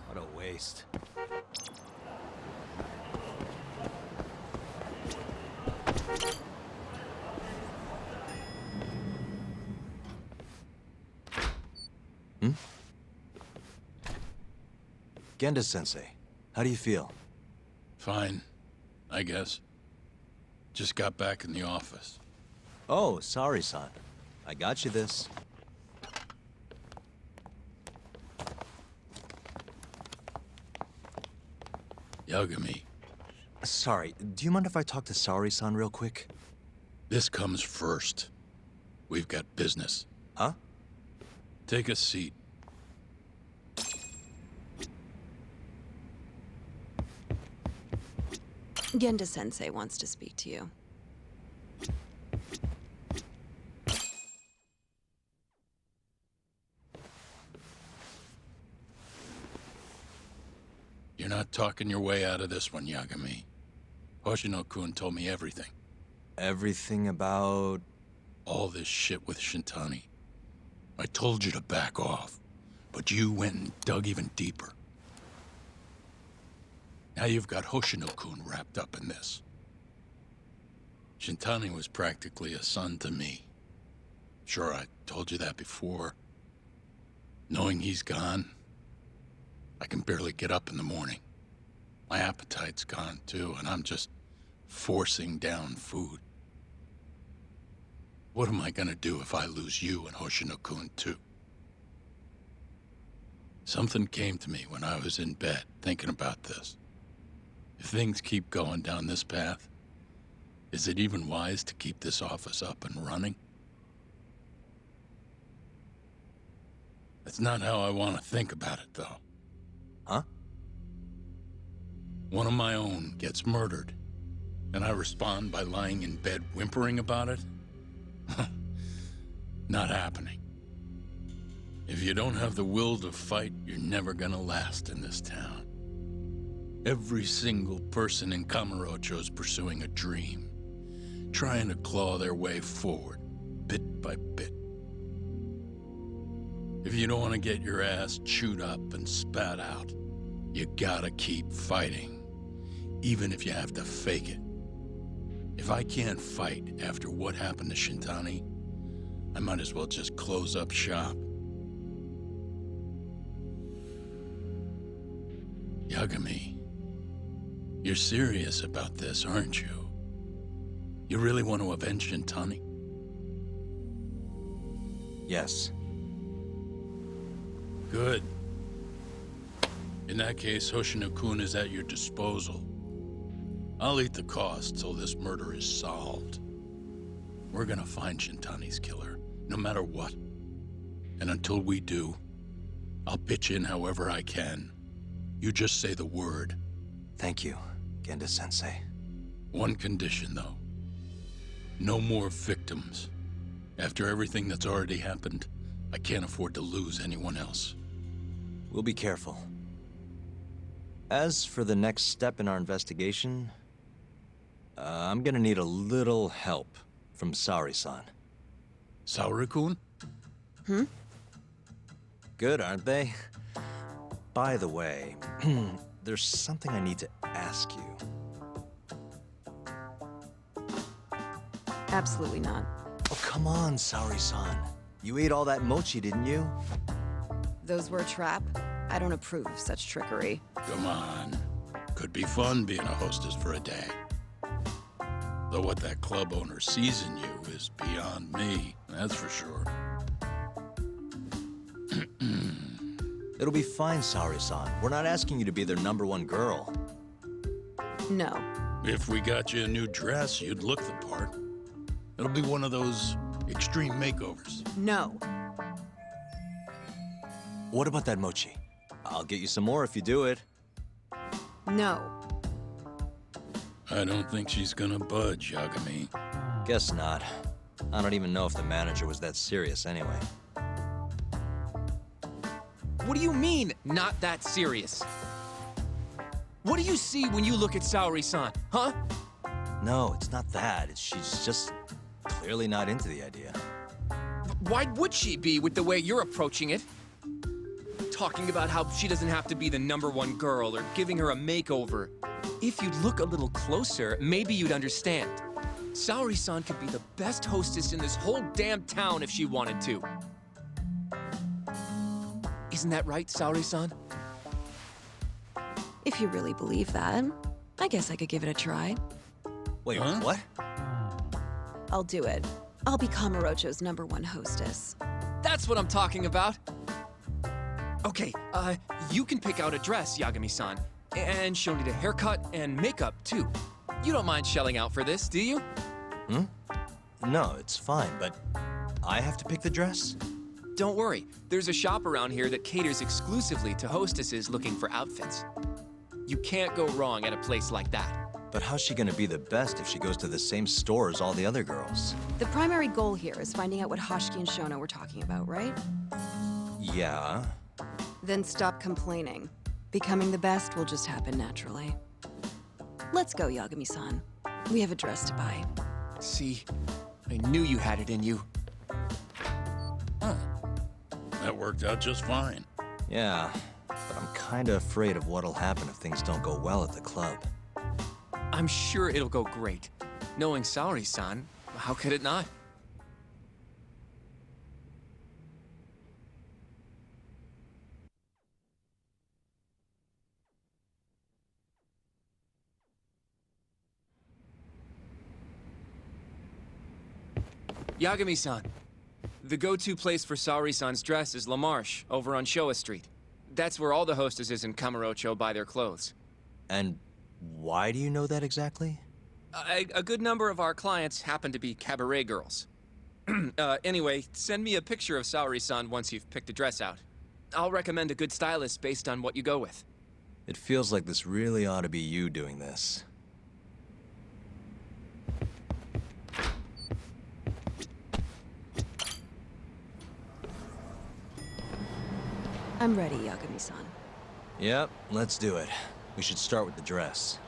What a waste. Genda-sensei, how do you feel? Fine, I guess. Just got back in the office. Oh, sorry, son. I got you this. Yagami, Sorry, do you mind if I talk to Sari-san real quick? this comes first. We've got business. Huh? Take a seat. Genda-sensei wants to speak to you. You're not talking your way out of this one, Yagami. Hoshino-kun told me everything. Everything about... All this shit with Shintani. I told you to back off. But you went and dug even deeper. Now you've got Hoshino-kun wrapped up in this. Shintani was practically a son to me. Sure, I told you that before. Knowing he's gone, I can barely get up in the morning. My appetite's gone too, and I'm just forcing down food. What am I gonna do if I lose you and Hoshino-kun too? Something came to me when I was in bed thinking about this. If things keep going down this path, is it even wise to keep this office up and running? That's not how I want to think about it, though. Huh? One of my own gets murdered, and I respond by lying in bed whimpering about it? Not happening. If you don't have the will to fight, you're never gonna last in this town. Every single person in Kamurocho's pursuing a dream, trying to claw their way forward, bit by bit. If you don't want to get your ass chewed up and spat out, you gotta keep fighting, even if you have to fake it. If I can't fight after what happened to Shintani, I might as well just close up shop. Yagami, you're serious about this, aren't you? You really want to avenge Shintani? Yes. Good. In that case, Hoshino-kun is at your disposal. I'll eat the cost till this murder is solved. We're gonna find Shintani's killer, no matter what. And until we do, I'll pitch in however I can. You just say the word. Thank you, Genda-sensei. One condition, though. No more victims. After everything that's already happened, I can't afford to lose anyone else. We'll be careful. As for the next step in our investigation, I'm gonna need a little help from Saori-san. Saori-kun? Good, aren't they? By the way, there's something I need to ask you. Absolutely not. Oh, come on, Saori-san. You ate all that mochi, didn't you? Those were a trap. I don't approve of such trickery. Come on. Could be fun being a hostess for a day. Though what that club owner sees in you is beyond me, that's for sure. It'll be fine, Saori-san. We're not asking you to be their #1 girl. No. If we got you a new dress, you'd look the part. It'll be one of those extreme makeovers. No. What about that mochi? I'll get you some more if you do it. No. I don't think she's gonna budge, Yagami. Guess not. I don't even know if the manager was that serious anyway. What do you mean, not that serious? What do you see when you look at Saori-san, huh? No, it's not that. She's just clearly not into the idea. Why would she be with the way you're approaching it? Talking about how she doesn't have to be the #1 girl or giving her a makeover. If you'd look a little closer, maybe you'd understand. Saori-san could be the best hostess in this whole damn town if she wanted to. Isn't that right, Saori-san? If you really believe that, I guess I could give it a try. Wait, what? I'll do it. I'll be Kamurocho's #1 hostess. That's what I'm talking about. Okay, you can pick out a dress, Yagami-san. And she'll need a haircut and makeup, too. You don't mind shelling out for this, do you? No, it's fine, but I have to pick the dress? Don't worry. There's a shop around here that caters exclusively to hostesses looking for outfits. You can't go wrong at a place like that. But how's she gonna be the best if she goes to the same store as all the other girls? The primary goal here is finding out what Hoshiki and Shono were talking about, right? Yeah. Then stop complaining. Becoming the best will just happen naturally. Let's go, Yagami-san. We have a dress to buy. See, I knew you had it in you. Huh. That worked out just fine. Yeah, but I'm kinda afraid of what'll happen if things don't go well at the club. I'm sure it'll go great. Knowing Saori-san, how could it not? Yagami-san, the go-to place for Saori-san's dress is La Marche, over on Showa Street. That's where all the hostesses in Kamurocho buy their clothes. And why do you know that exactly? A good number of our clients happen to be cabaret girls. Anyway, send me a picture of Saori-san once you've picked a dress out. I'll recommend a good stylist based on what you go with. It feels like this really ought to be you doing this. I'm ready, Yagami-san. Yep, let's do it. We should start with the dress.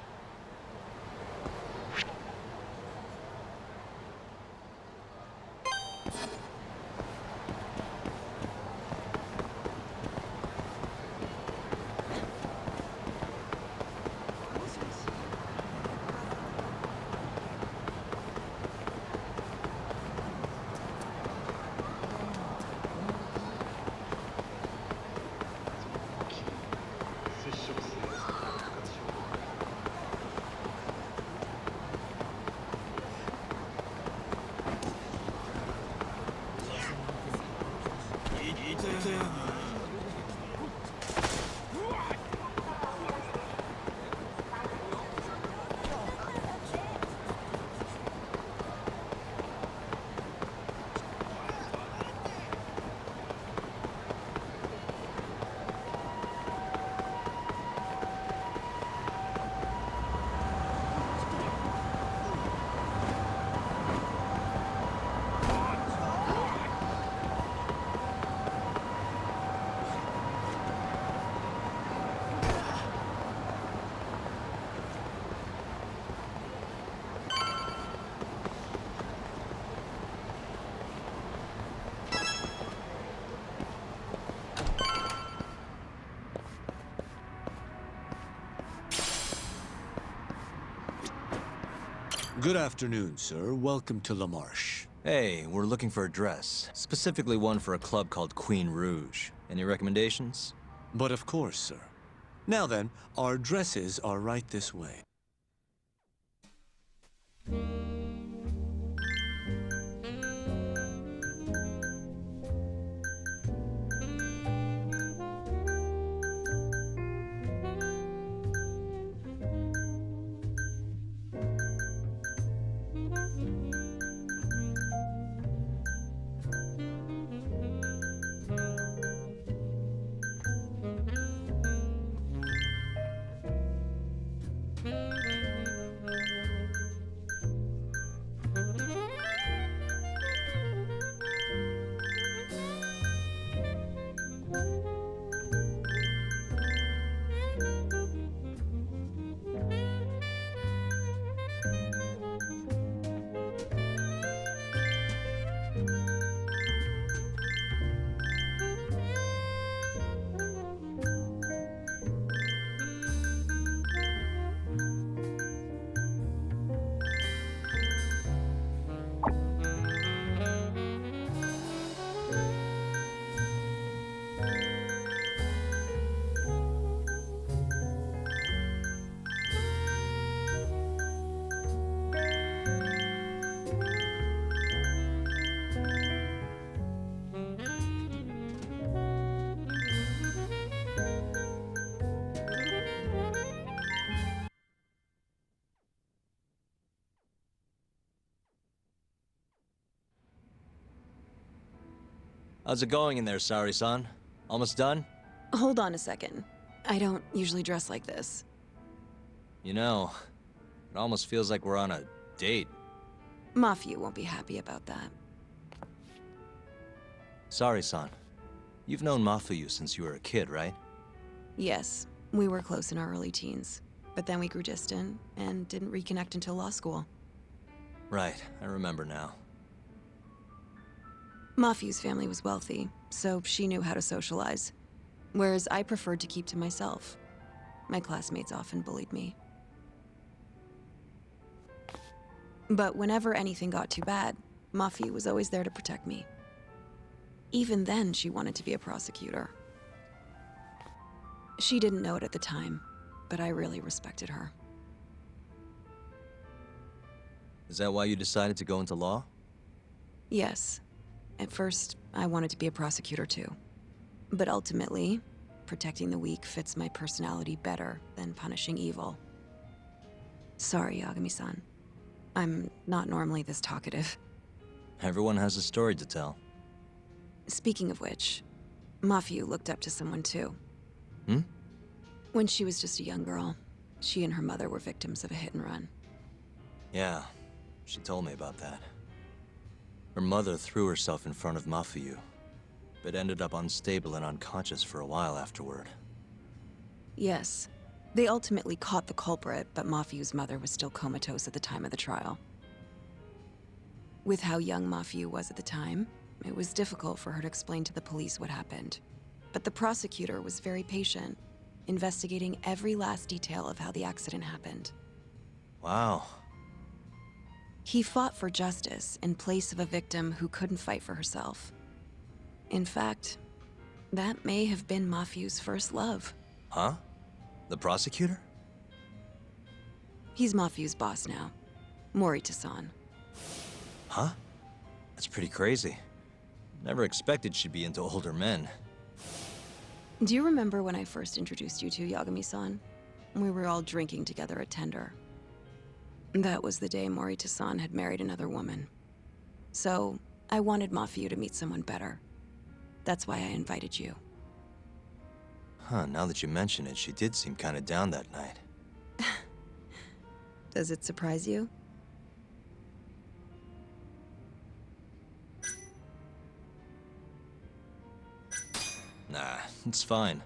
Good afternoon, sir. Welcome to La Marche. Hey, we're looking for a dress. Specifically one for a club called Queen Rouge. Any recommendations? But of course, sir. Now then, our dresses are right this way. How's it going in there, Saori-san? Almost done? Hold on a second. I don't usually dress like this. You know, it almost feels like we're on a date. Mafia won't be happy about that. Saori-san, you've known Mafuyu since you were a kid, right? Yes, we were close in our early teens. But then we grew distant and didn't reconnect until law school. Right, I remember now. Mafuyu's family was wealthy, so she knew how to socialize. whereas I preferred to keep to myself. My classmates often bullied me. But whenever anything got too bad, Mafi was always there to protect me. Even then, she wanted to be a prosecutor. She didn't know it at the time, but I really respected her. Is that why you decided to go into law? Yes. At first, I wanted to be a prosecutor too. But ultimately, protecting the weak fits my personality better than punishing evil. Sorry, Yagami-san. I'm not normally this talkative. Everyone has a story to tell. Speaking of which, Mafiu looked up to someone too. Hmm? When she was just a young girl, she and her mother were victims of a hit and run. Yeah, she told me about that. Her mother threw herself in front of Mafiu, but ended up unstable and unconscious for a while afterward. Yes. They ultimately caught the culprit, but Mafiu's mother was still comatose at the time of the trial. With how young Mafiu was at the time, it was difficult for her to explain to the police what happened. But the prosecutor was very patient, investigating every last detail of how the accident happened. Wow. He fought for justice in place of a victim who couldn't fight for herself. In fact, that may have been Mafiu's first love. Huh? The prosecutor? He's Mafiu's boss now, Morita-san. Huh? That's pretty crazy. Never expected she'd be into older men. Do you remember when I first introduced you to Yagami-san? We were all drinking together at Tender. That was the day Morita-san had married another woman. So, I wanted Mafiu to meet someone better. That's why I invited you. Huh, now that you mention it, she did seem kinda down that night. Does it surprise you? Nah, it's fine.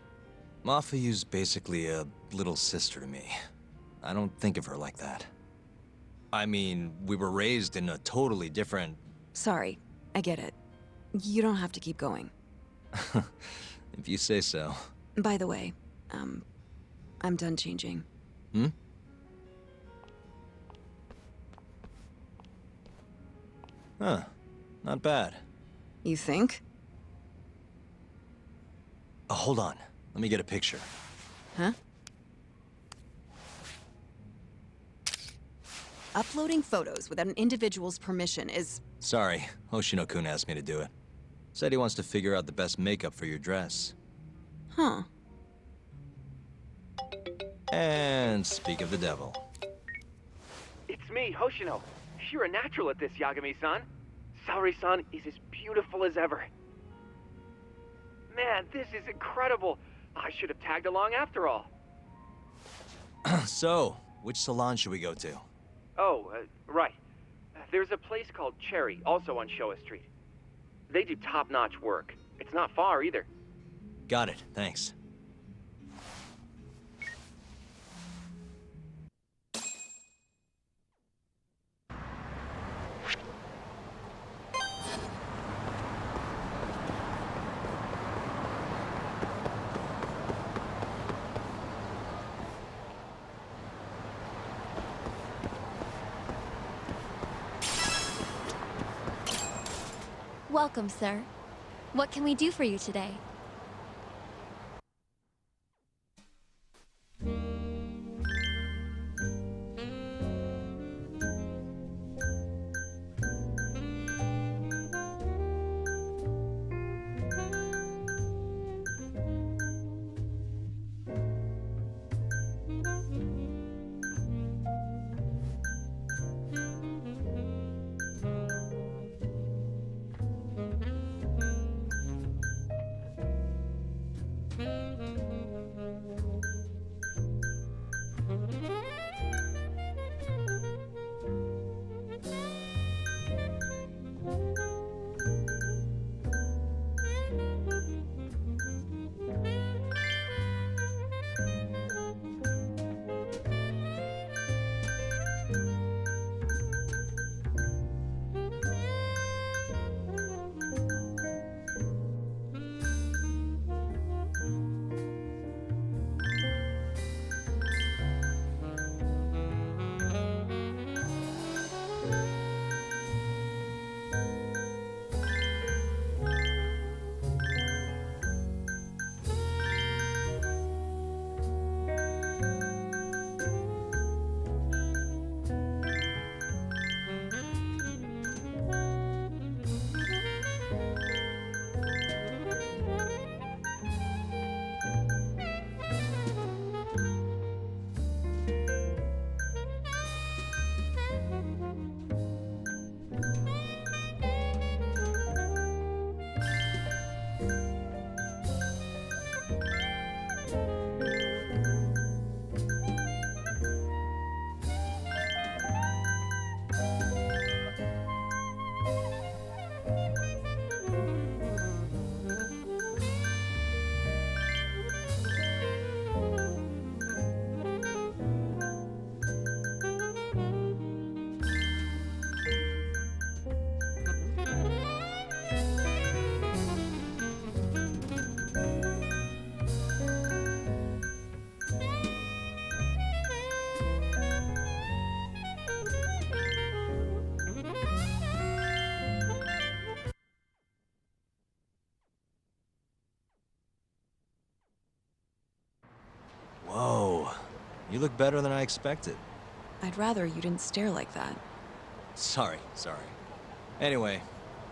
Mafiyu's basically a little sister to me. I don't think of her like that. I mean, we were raised in a totally different... Sorry, I get it. You don't have to keep going. If you say so. By the way, I'm done changing. Hmm? Huh. Not bad. You think? Oh, hold on. Let me get a picture. Huh? Uploading photos without an individual's permission is... Sorry, Hoshino-kun asked me to do it. Said he wants to figure out the best makeup for your dress. Huh. And speak of the devil. It's me, Hoshino. You're a natural at this, Yagami-san. Saori-san is as beautiful as ever. Man, this is incredible. I should have tagged along after all. So, which salon should we go to? Oh, right. There's a place called Cherry, also on Showa Street. They do top-notch work. It's not far, either. Got it, thanks. Welcome, sir. What can we do for you today? look better than I expected. I'd rather you didn't stare like that. Sorry. Anyway,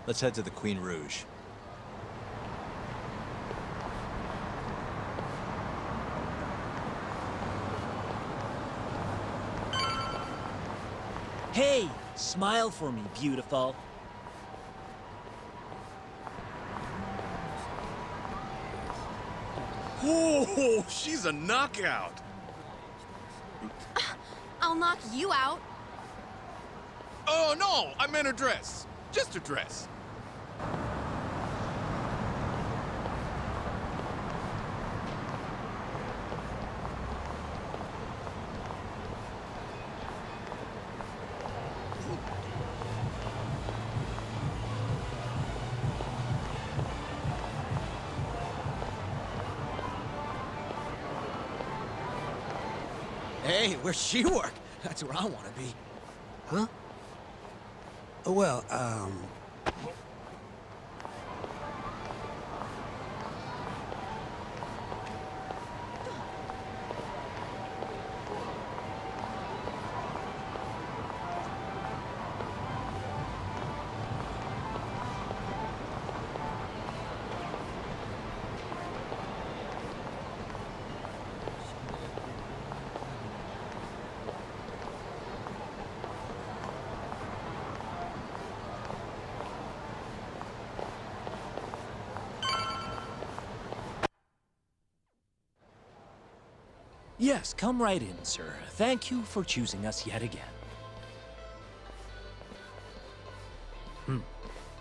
let's head to the Queen Rouge. Hey, smile for me, beautiful. Oh, she's a knockout. I'll knock you out. Oh, no, I meant her dress. Just her dress. Hey, where's she work? That's where I want to be. Huh? Well, Yes, come right in, sir. Thank you for choosing us yet again.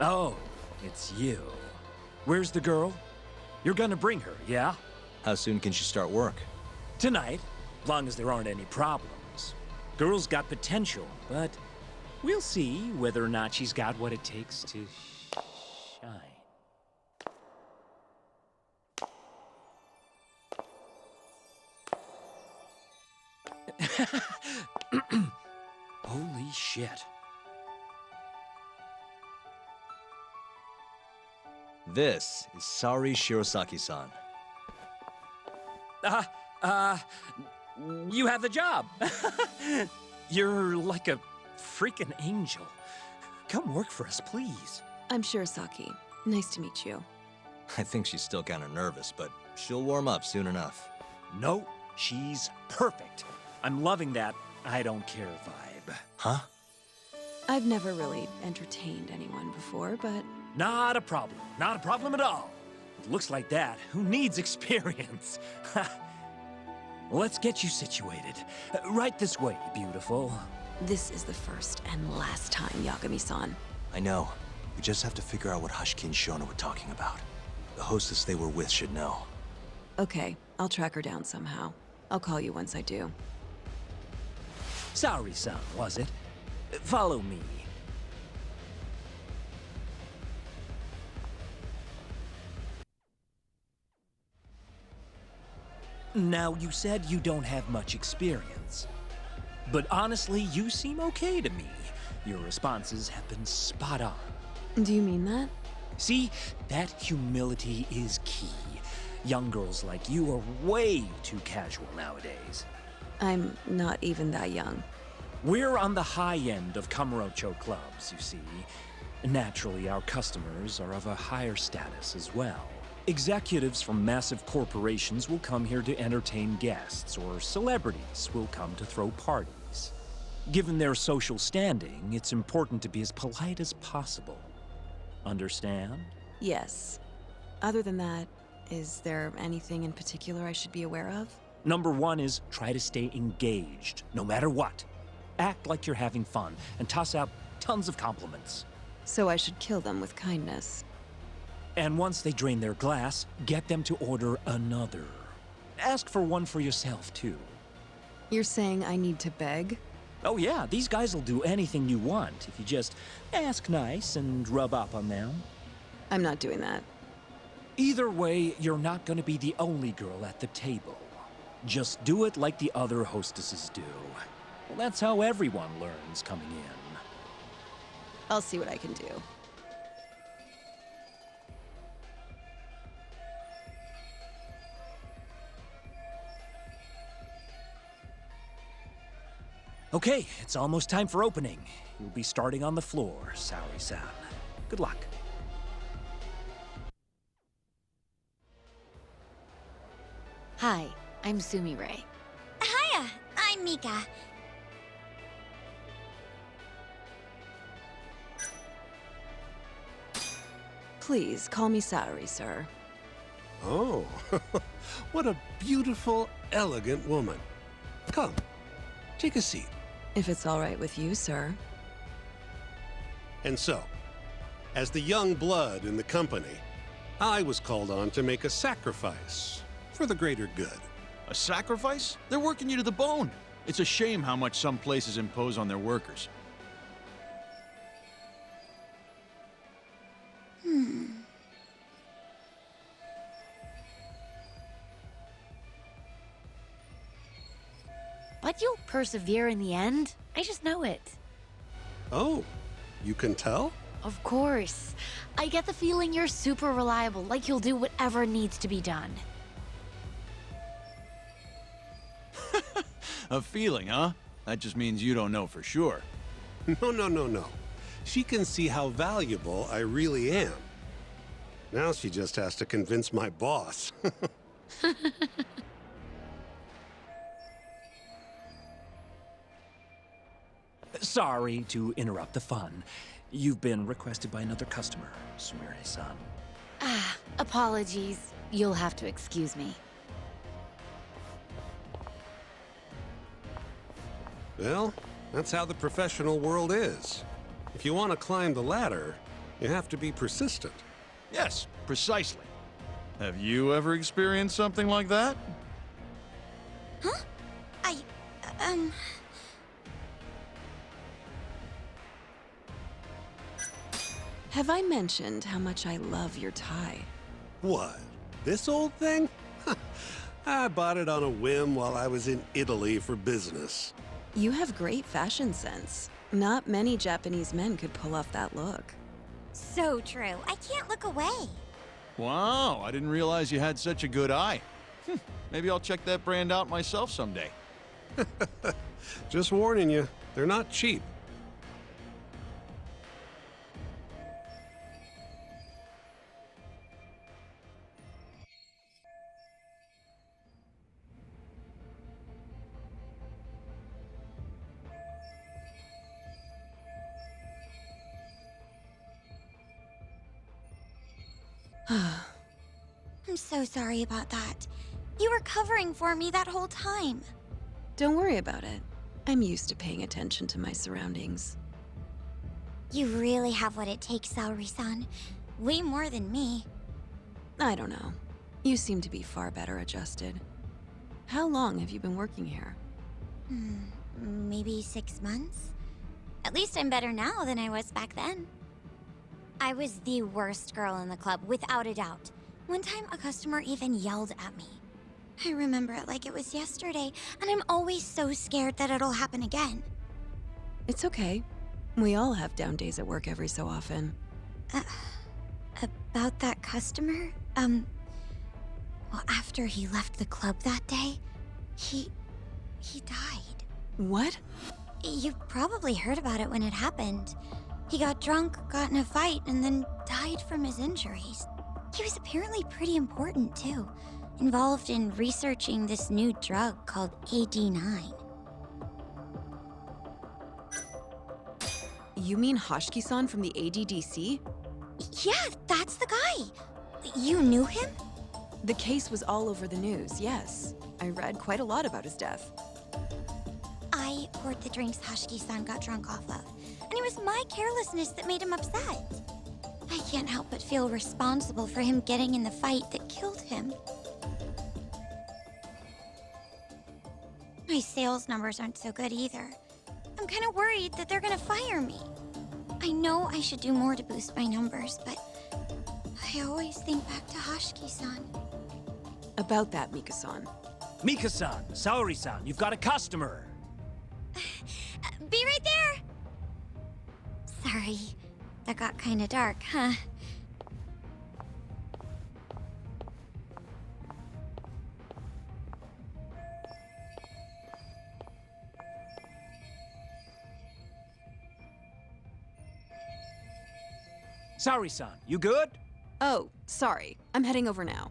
Oh, it's you. Where's the girl? You're gonna bring her, yeah? How soon can she start work? Tonight, long as there aren't any problems. Girl's got potential, but we'll see whether or not she's got what it takes to shine. Holy shit. This is Sari Shirosaki-san. You have the job. You're like a freaking angel. Come work for us, please. I'm Shirosaki. Nice to meet you. I think she's still kind of nervous, but she'll warm up soon enough. No, she's perfect. I'm loving that I don't care vibe. Huh? I've never really entertained anyone before, but... Not a problem. Not a problem at all. It looks like that. Who needs experience? Let's get you situated. Right this way, beautiful. This is the first and last time, Yagami-san. I know. We just have to figure out what Hushki and Shona were talking about. The hostess they were with should know. Okay, I'll track her down somehow. I'll call you once I do. Sorry-san, was it? Follow me. Now, you said you don't have much experience. But honestly, you seem okay to me. Your responses have been spot on. Do you mean that? See, that humility is key. Young girls like you are way too casual nowadays. I'm not even that young. We're on the high end of Kamurocho clubs, you see. Naturally, our customers are of a higher status as well. Executives from massive corporations will come here to entertain guests, or celebrities will come to throw parties. Given their social standing, it's important to be as polite as possible. Understand? Yes. Other than that, is there anything in particular I should be aware of? Number one is try to stay engaged, no matter what. Act like you're having fun, and toss out tons of compliments. So I should kill them with kindness. And once they drain their glass, get them to order another. Ask for one for yourself, too. You're saying I need to beg? Oh yeah, these guys will do anything you want if you just ask nice and rub up on them. I'm not doing that. Either way, you're not gonna be the only girl at the table. Just do it like the other hostesses do. Well, that's how everyone learns coming in. I'll see what I can do. Okay, it's almost time for opening. You'll be starting on the floor, Saori-san. Good luck. Hi, I'm Sumi-Ray. Hiya, I'm Mika. Please, call me Saori, sir. Oh, what a beautiful, elegant woman. Come, take a seat. If it's all right with you, sir. And so, as the young blood in the company, I was called on to make a sacrifice for the greater good. A sacrifice? They're working you to the bone. It's a shame how much some places impose on their workers. But you'll persevere in the end. I just know it. Oh, you can tell? Of course. I get the feeling you're super reliable, like you'll do whatever needs to be done. A feeling, huh? That just means you don't know for sure. No. She can see how valuable I really am. Now she just has to convince my boss. Sorry to interrupt the fun. You've been requested by another customer, Sumire-san. Apologies. You'll have to excuse me. Well, that's how the professional world is. If you want to climb the ladder, you have to be persistent. Yes, precisely. Have you ever experienced something like that? Huh? Have I mentioned how much I love your tie? What? This old thing? I bought it on a whim while I was in Italy for business. You have great fashion sense. Not many Japanese men could pull off that look. So true. I can't look away. Wow, I didn't realize you had such a good eye. Maybe I'll check that brand out myself someday. Just warning you, they're not cheap. I'm so sorry about that. You were covering for me that whole time. Don't worry about it. I'm used to paying attention to my surroundings. You really have what it takes, Saori-san. Way more than me. I don't know. You seem to be far better adjusted. How long have you been working here? Maybe 6 months? At least I'm better now than I was back then. I was the worst girl in the club, without a doubt. One time, a customer even yelled at me. I remember it like it was yesterday, and I'm always so scared that it'll happen again. It's okay. We all have down days at work every so often. About that customer? Well, after he left the club that day, he died. What? You probably heard about it when it happened. He got drunk, got in a fight, and then died from his injuries. He was apparently pretty important, too. Involved in researching this new drug called AD9. You mean Hoshiki-san from the ADDC? Yeah, that's the guy. You knew him? The case was all over the news, yes. I read quite a lot about his death. I poured the drinks Hoshiki-san got drunk off of, and it was my carelessness that made him upset. I can't help but feel responsible for him getting in the fight that killed him. My sales numbers aren't so good either. I'm kind of worried that they're gonna fire me. I know I should do more to boost my numbers, but I always think back to Hoshiki-san. About that, Mika-san. Mika-san, Saori-san, you've got a customer. Be right there! Sorry, that got kind of dark, huh? Saori-san, you good? Oh, sorry. I'm heading over now.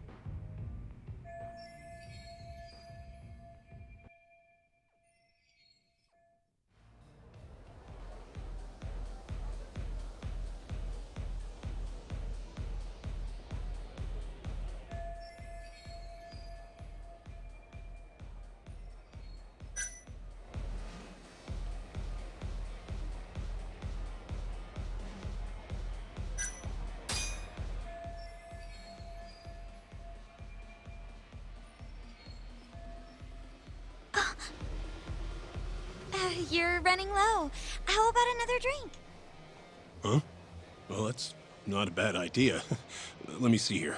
You're running low. How about another drink? Huh? Well, that's not a bad idea. Let me see here.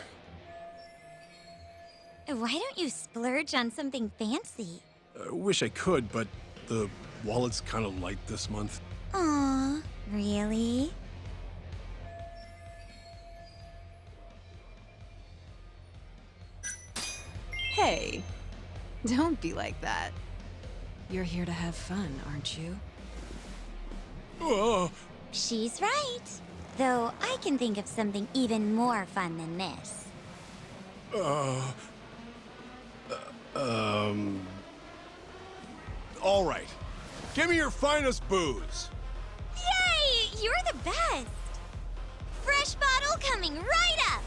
Why don't you splurge on something fancy? I wish I could, but the wallet's kind of light this month. Aw, really? Hey, don't be like that. You're here to have fun, aren't you? She's right. Though I can think of something even more fun than this. All right. Give me your finest booze. Yay! You're the best! Fresh bottle coming right up!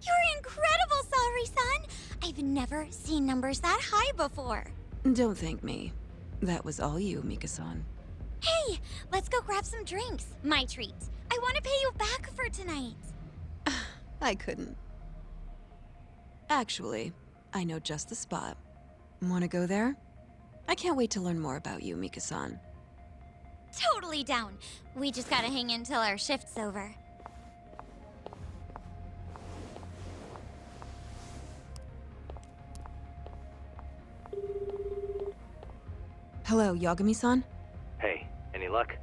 You're incredible, Saori-san! I've never seen numbers that high before. Don't thank me. That was all you, Mika-san. Hey, let's go grab some drinks. My treat. I want to pay you back for tonight. I couldn't. Actually, I know just the spot. Want to go there? I can't wait to learn more about you, Mika-san. Totally down. We just gotta hang in till our shift's over. Hello, Yagami-san? Hey, any luck?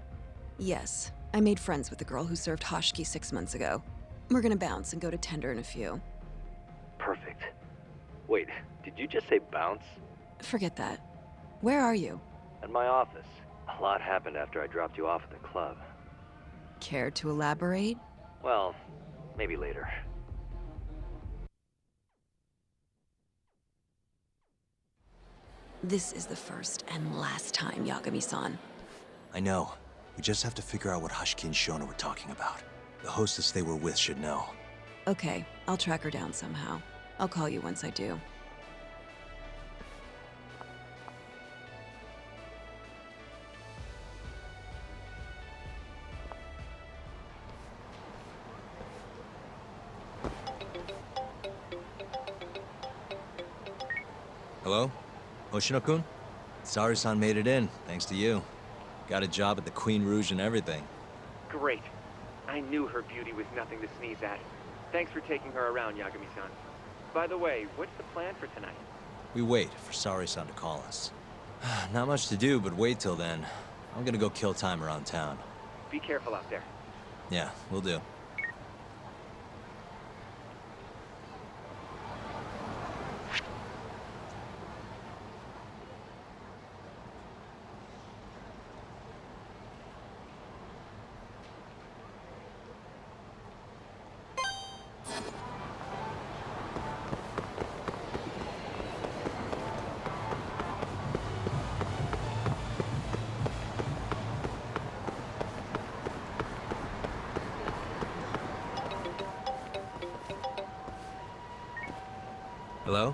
Yes. I made friends with the girl who served Hashiki 6 months ago. We're gonna bounce and go to Tender in a few. Perfect. Wait, did you just say bounce? Forget that. Where are you? At my office. A lot happened after I dropped you off at the club. Care to elaborate? Well, maybe later. This is the first and last time, Yagami-san. I know. We just have to figure out what Hashiki and Shona were talking about. The hostess they were with should know. Okay, I'll track her down somehow. I'll call you once I do. Hello? Hoshino-kun? Saori-san made it in, thanks to you. Got a job at the Queen Rouge and everything. Great. I knew her beauty was nothing to sneeze at. Thanks for taking her around, Yagami-san. By the way, what's the plan for tonight? We wait for Saori-san to call us. Not much to do, but wait till then. I'm gonna go kill time around town. Be careful out there. Yeah, will do. Hello?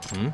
Hmm?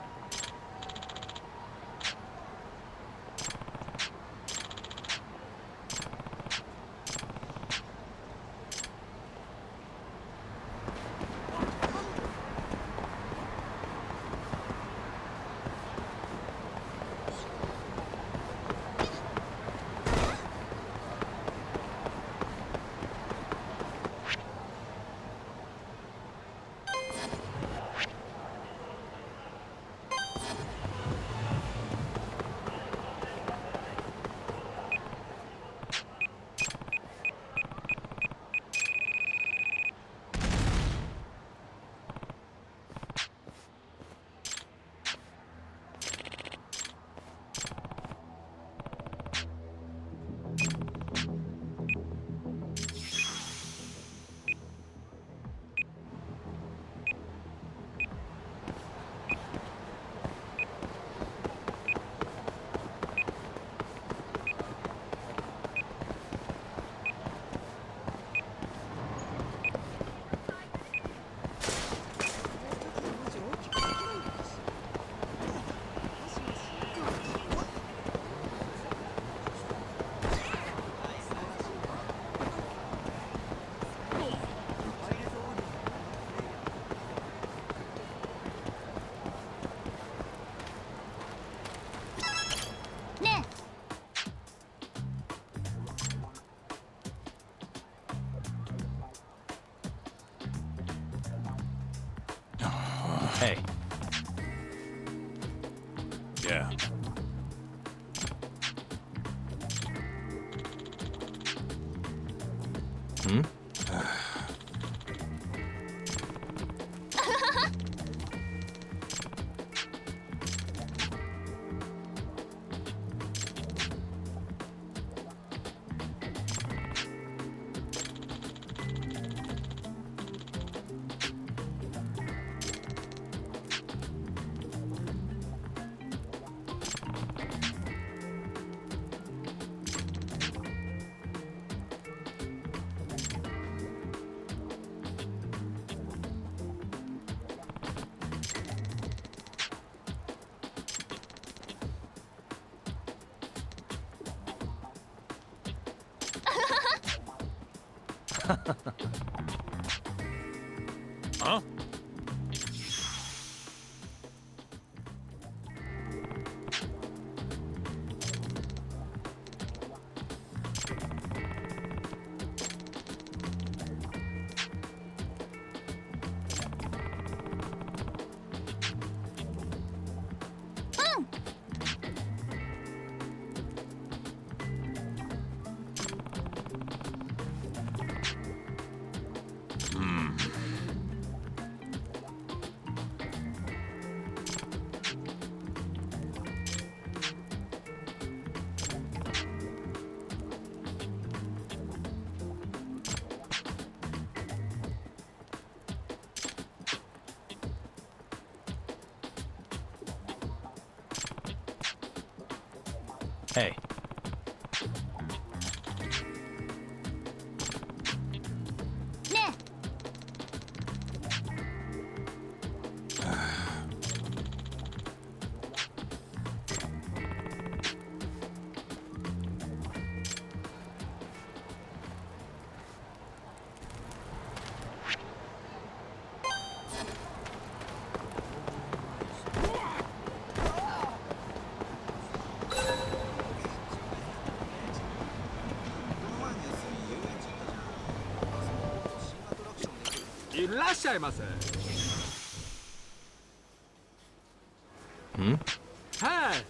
Yeah. Hmm? Huh? Hmm. Hey. Nah. Hmm? Hey!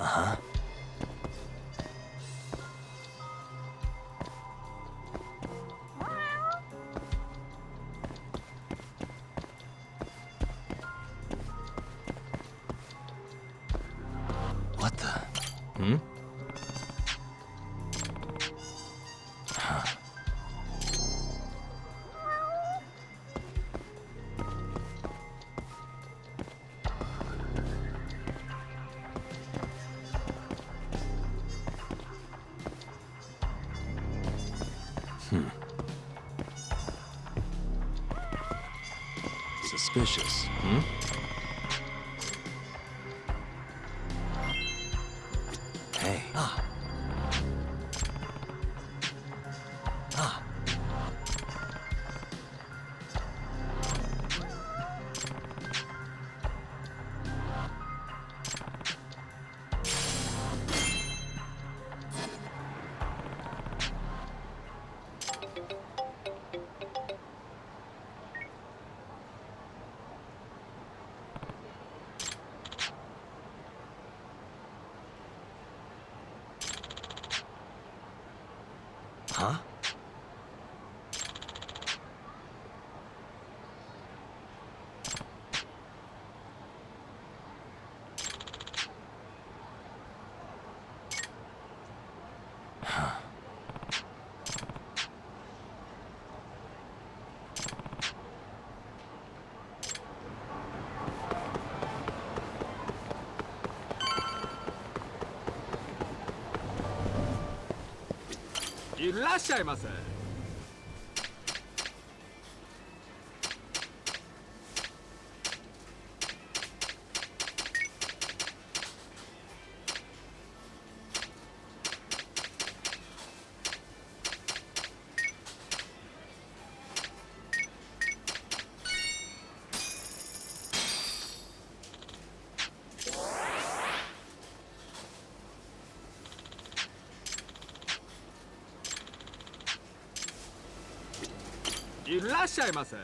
Uh-huh. What the? Hmm? Huh. Hmm. Suspicious, hmm? Hey. Ah. Ah. Huh? らっしゃいませ。いらっしゃいませ。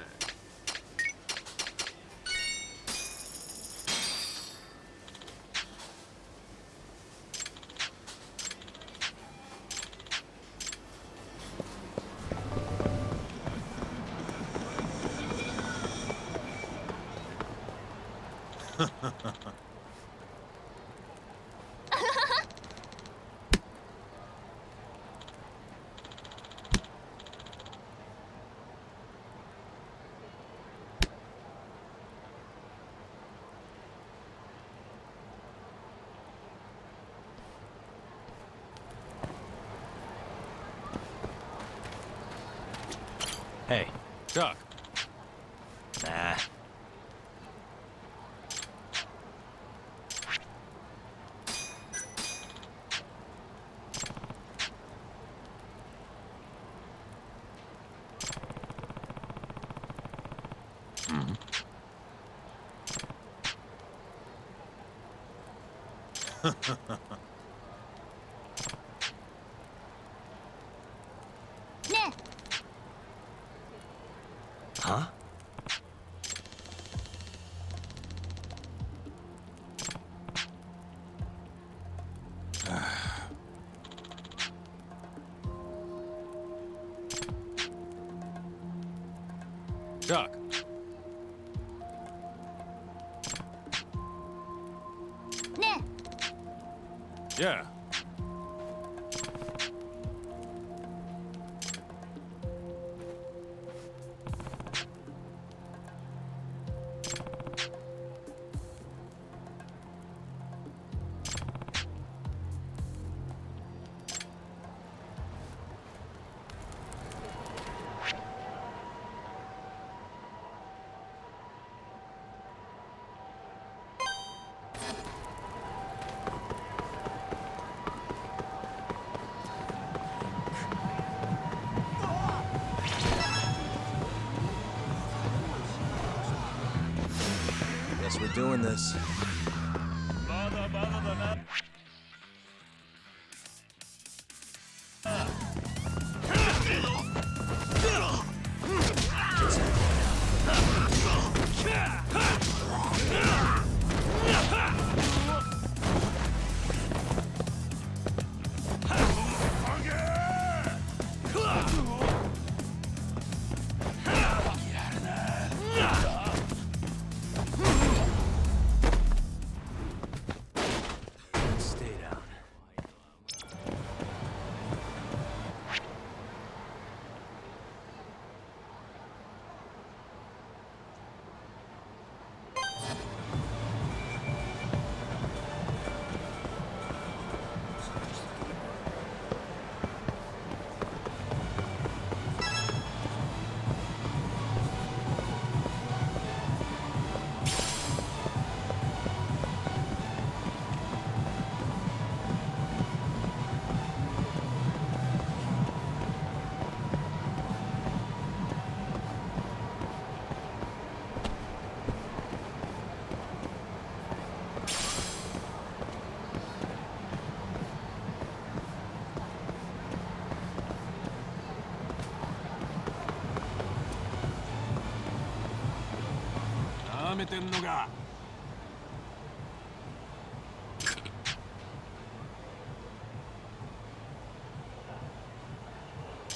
Hey, Chuck. nah. Huh? Chuck. Yeah. Guess we're doing this. Stay down.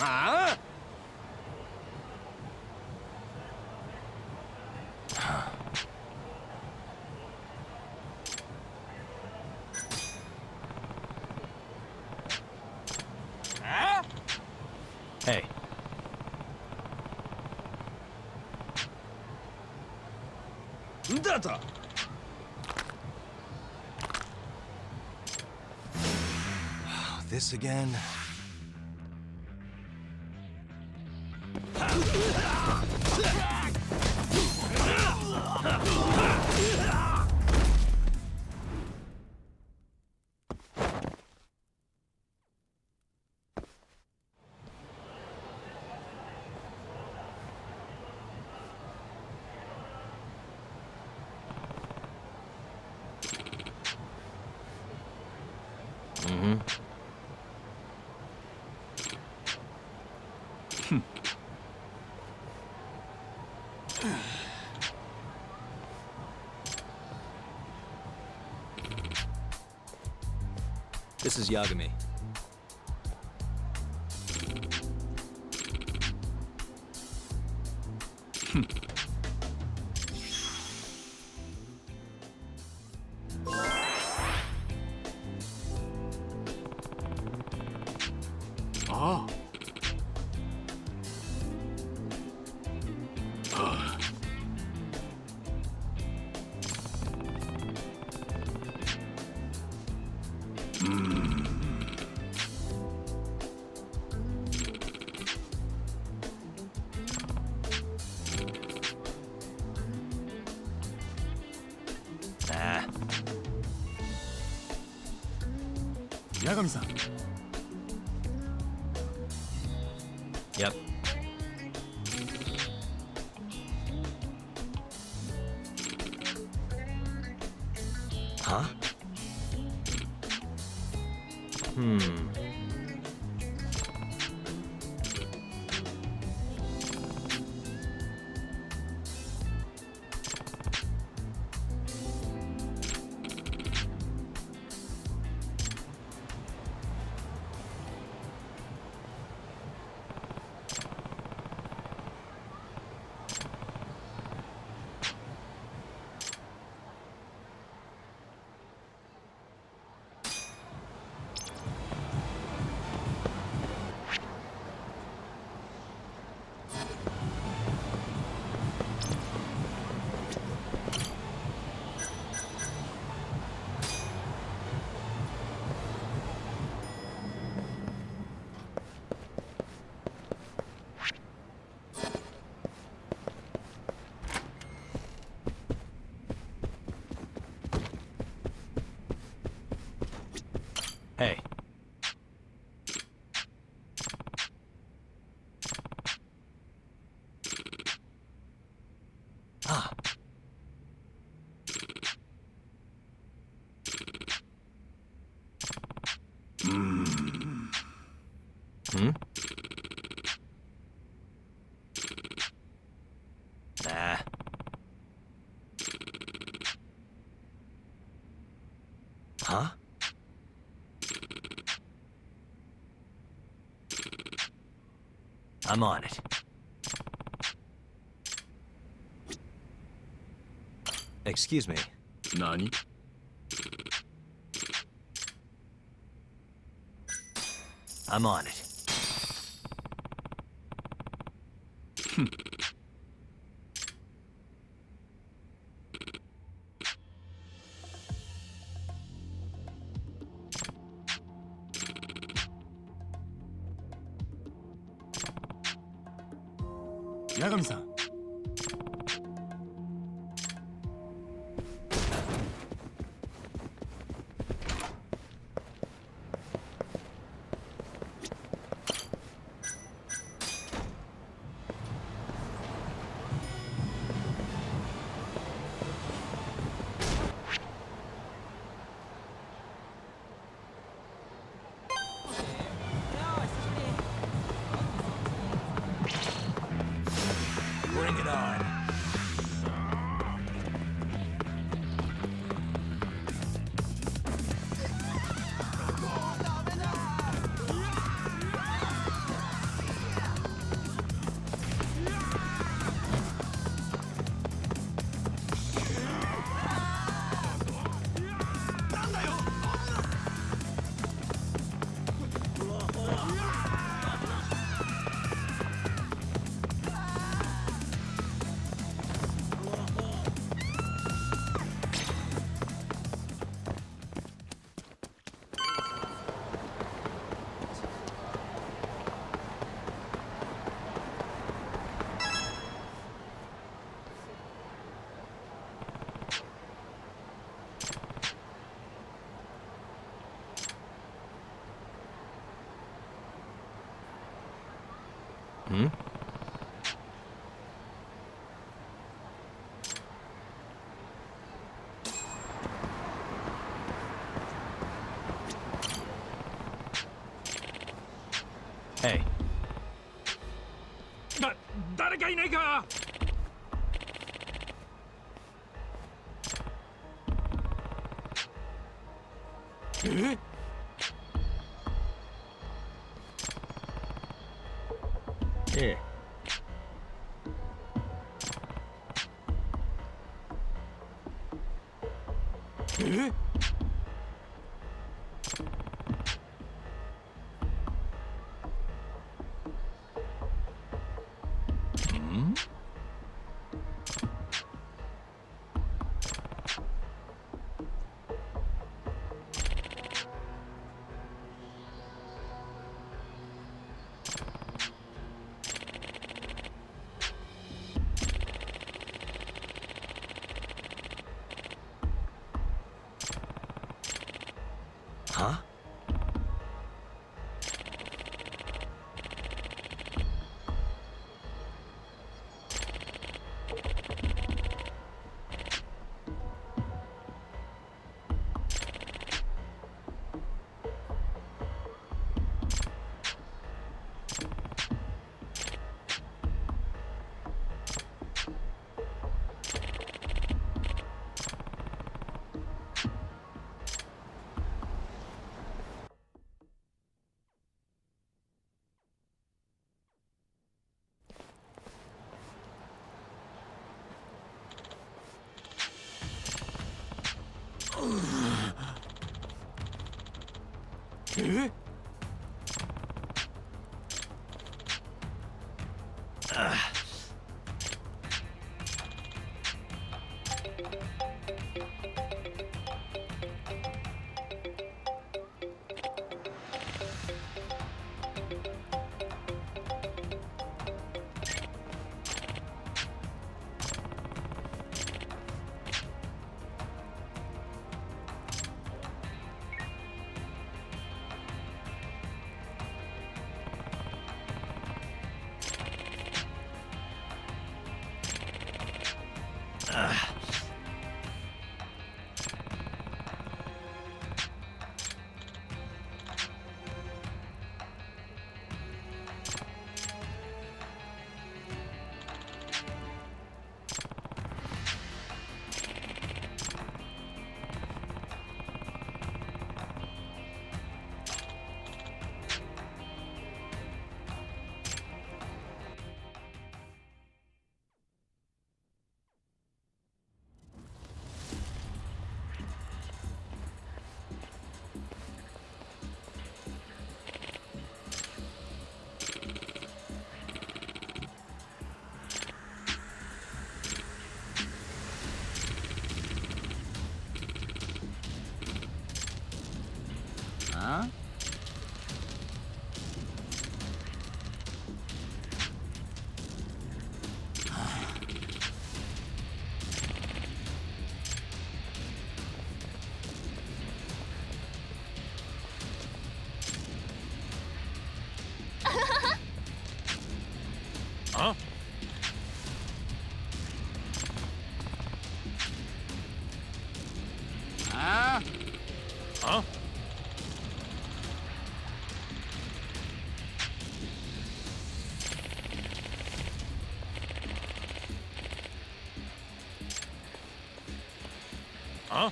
Huh? Hey. Data. This again? Hmm? This is Yagami. Oh. Ah. Yagami-san. Yep. Huh? Hey. Ah. Hmm? Nah. Huh? I'm on it. Excuse me. Nani? I'm on it. Yagami-san. Bring it on. Hmm? ええ。Huh? Huh? Huh? Huh? Huh? Huh?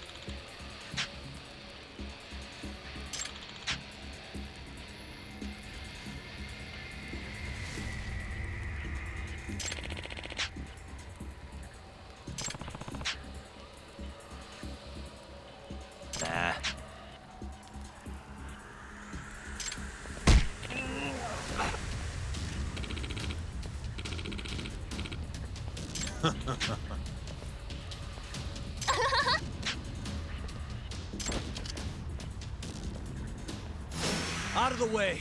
Nah. Out of the way.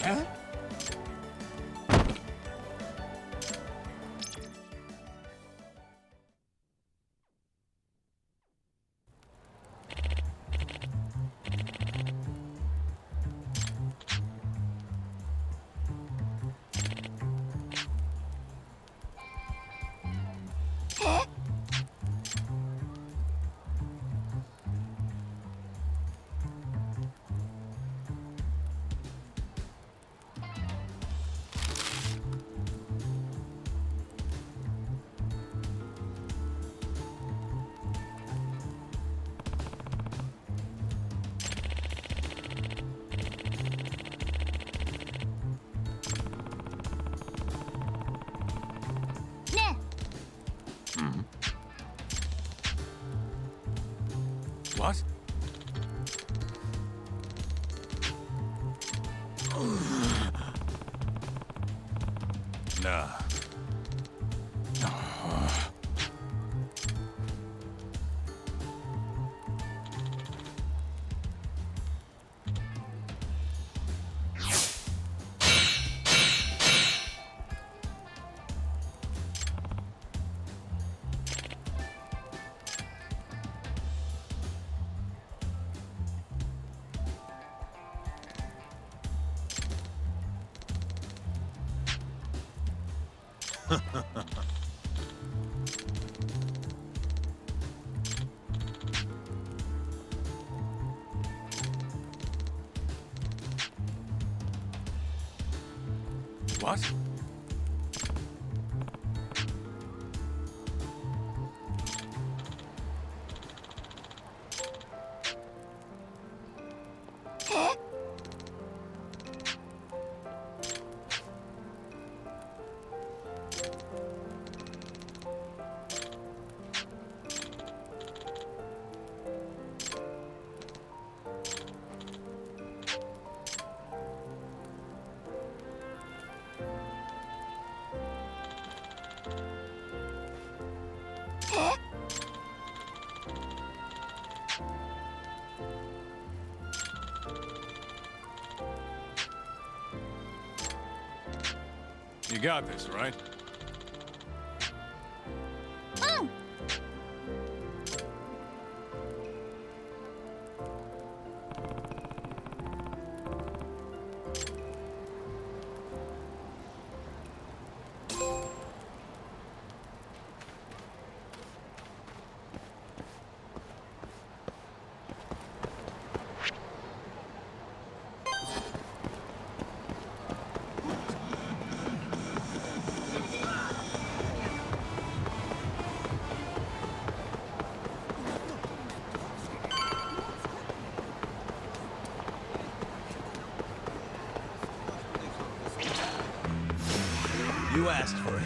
Huh? What? Nah. What? You got this, right? You asked for it.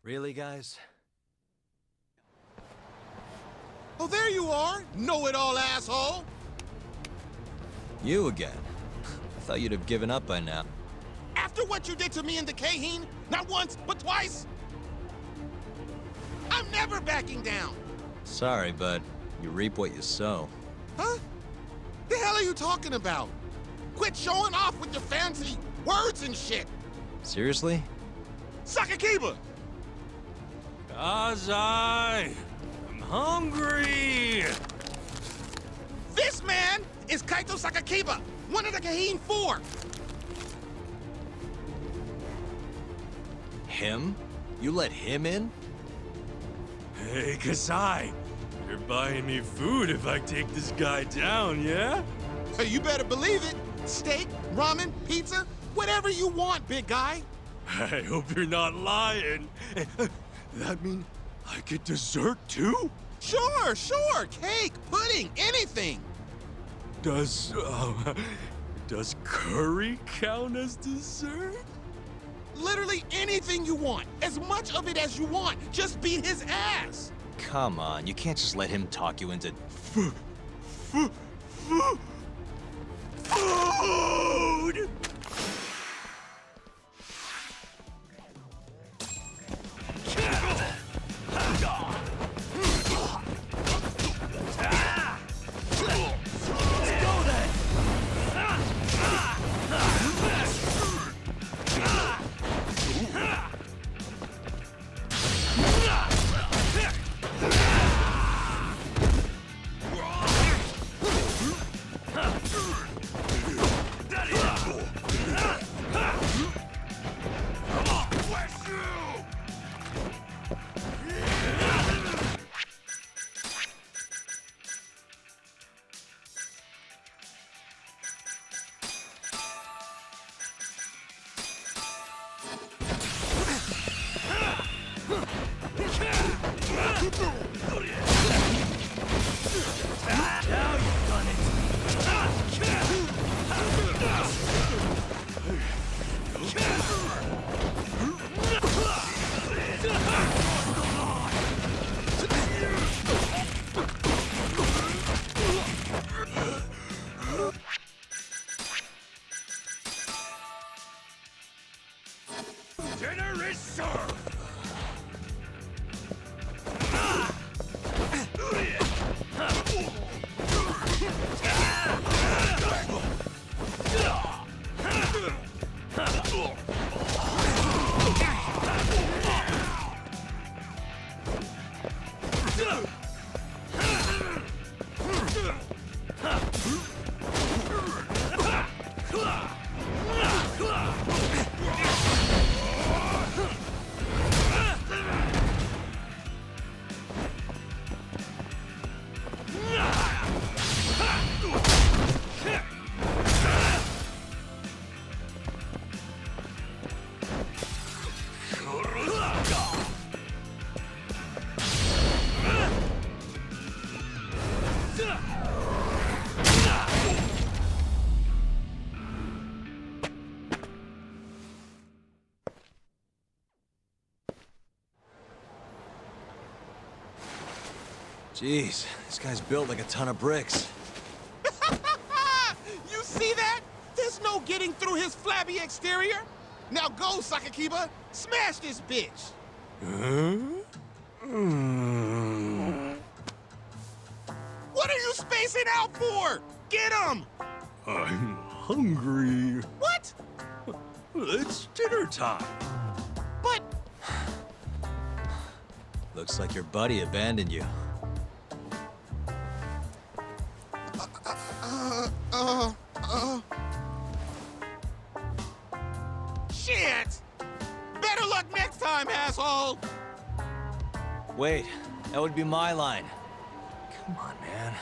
Really, guys? Oh, there you are! Know-it-all asshole! You again. I thought you'd have given up by now. After what you did to me and the Kaheen, not once, but twice, I'm never backing down! Sorry, but you reap what you sow. Huh? The hell are you talking about? Quit showing off with your fancy words and shit! Seriously? Sakakiba! 'Cause I'm hungry! This man is Kaito Sakakiba, one of the Kaheen 4! Him? You let him in? Hey, Kasai! Better buy me food if I take this guy down, yeah? Hey, you better believe it. Steak, ramen, pizza, whatever you want, big guy. I hope you're not lying. That mean I get dessert too? Sure, sure. Cake, pudding, anything. Does curry count as dessert? Literally anything you want. As much of it as you want. Just beat his ass. Come on, you can't just let him talk you into... Food! Dinner is served! Jeez, this guy's built like a ton of bricks. You see that? There's no getting through his flabby exterior. Now go, Sakakiba. Smash this bitch. What are you spacing out for? Get him! I'm hungry. What? It's dinner time. But... Looks like your buddy abandoned you. Shit! Better luck next time, asshole! Wait, that would be my line. Come on, man.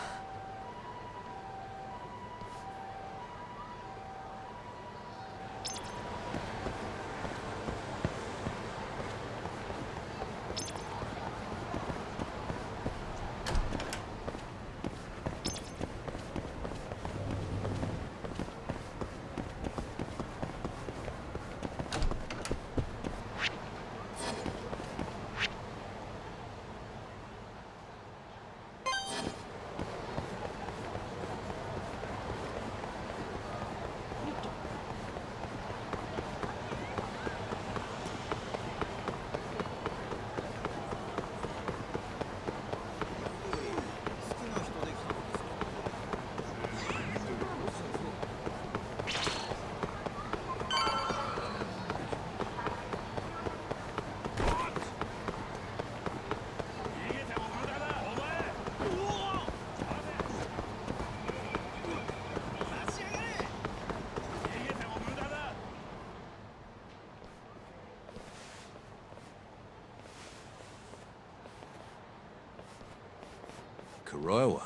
Kuroiwa.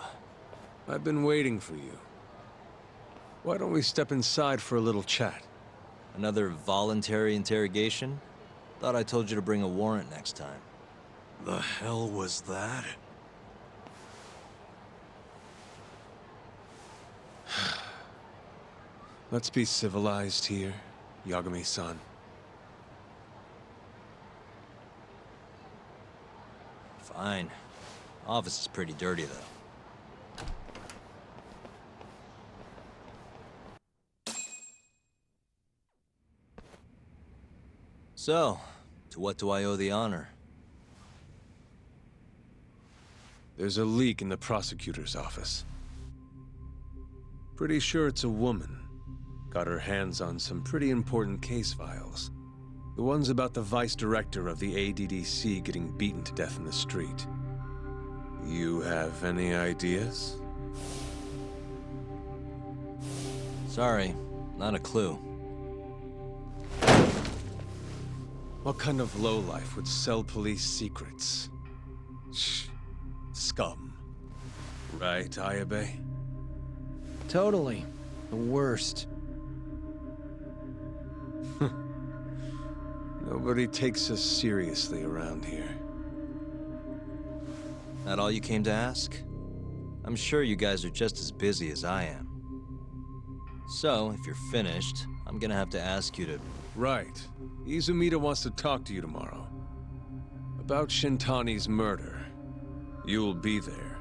I've been waiting for you. Why don't we step inside for a little chat? Another voluntary interrogation? Thought I told you to bring a warrant next time. The hell was that? Let's be civilized here, Yagami-san. Fine. Office is pretty dirty, though. So, to what do I owe the honor? There's a leak in the prosecutor's office. Pretty sure it's a woman. Got her hands on some pretty important case files. The ones about the vice director of the ADDC getting beaten to death in the street. You have any ideas? Sorry, not a clue. What kind of lowlife would sell police secrets? Shh. Scum. Right, Ayabe? Totally. The worst. Nobody takes us seriously around here. That all you came to ask? I'm sure you guys are just as busy as I am. So, if you're finished, I'm gonna have to ask you to... Right. Izumida wants to talk to you tomorrow. About Shintani's murder. You'll be there.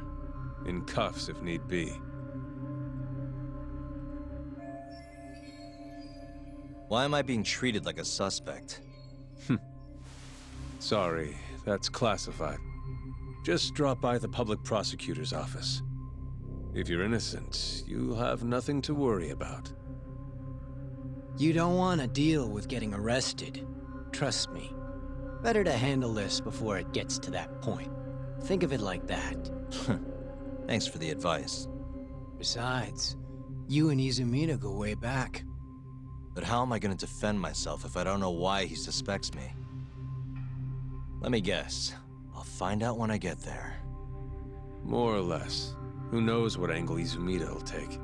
In cuffs if need be. Why am I being treated like a suspect? Sorry, that's classified. Just drop by the public prosecutor's office. If you're innocent, you'll have nothing to worry about. You don't want to deal with getting arrested. Trust me. Better to handle this before it gets to that point. Think of it like that. Thanks for the advice. Besides, you and Izumida go way back. But how am I gonna defend myself if I don't know why he suspects me? Let me guess. I'll find out when I get there. More or less. Who knows what angle Izumida will take.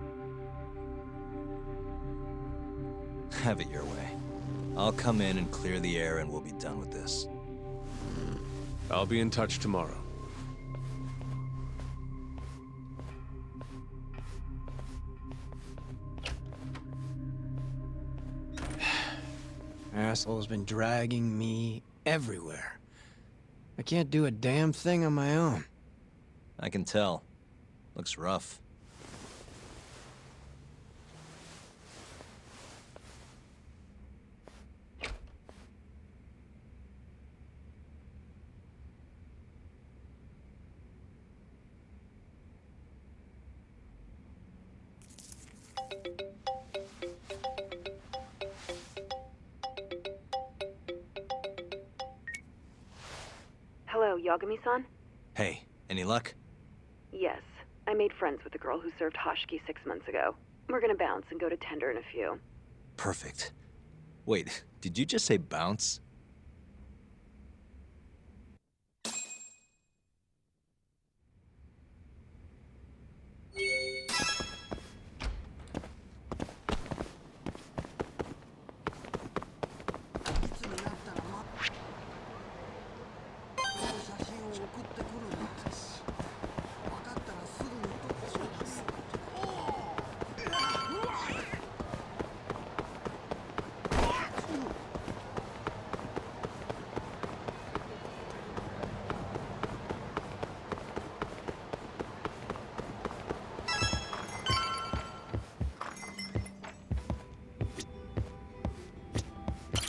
Have it your way. I'll come in and clear the air and we'll be done with this. I'll be in touch tomorrow. Asshole's been dragging me everywhere. I can't do a damn thing on my own. I can tell. Looks rough. Hello, Yagami-san? Hey, any luck? Yes. I made friends with the girl who served Hoshiki 6 months ago. We're gonna bounce and go to Tender in a few. Perfect. Wait, did you just say bounce?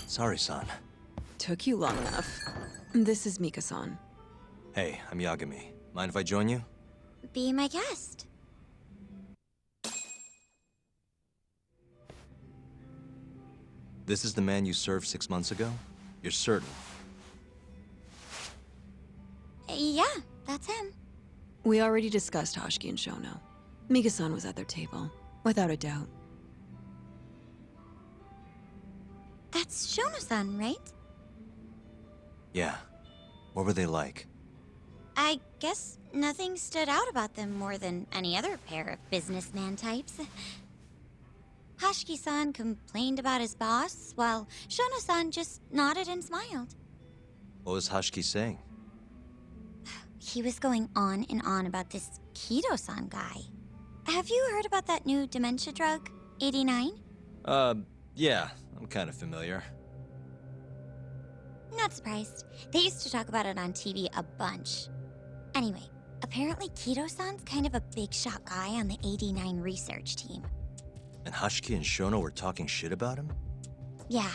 Sorry, son. Took you long enough. This is Mika-san. Hey, I'm Yagami. Mind if I join you? Be my guest. This is the man you served 6 months ago? You're certain? Yeah, that's him. We already discussed Hoshiki and Shono. Mika-san was at their table, without a doubt. That's Shono-san, right? Yeah. What were they like? I guess nothing stood out about them more than any other pair of businessman types. Hashiki-san complained about his boss, while Shono-san just nodded and smiled. What was Hashiki saying? He was going on and on about this Kido-san guy. Have you heard about that new dementia drug, 89? Yeah, I'm kind of familiar. Not surprised. They used to talk about it on TV a bunch. Anyway, apparently Kido-san's kind of a big shot guy on the 89 research team. And Hashiki and Shono were talking shit about him? Yeah.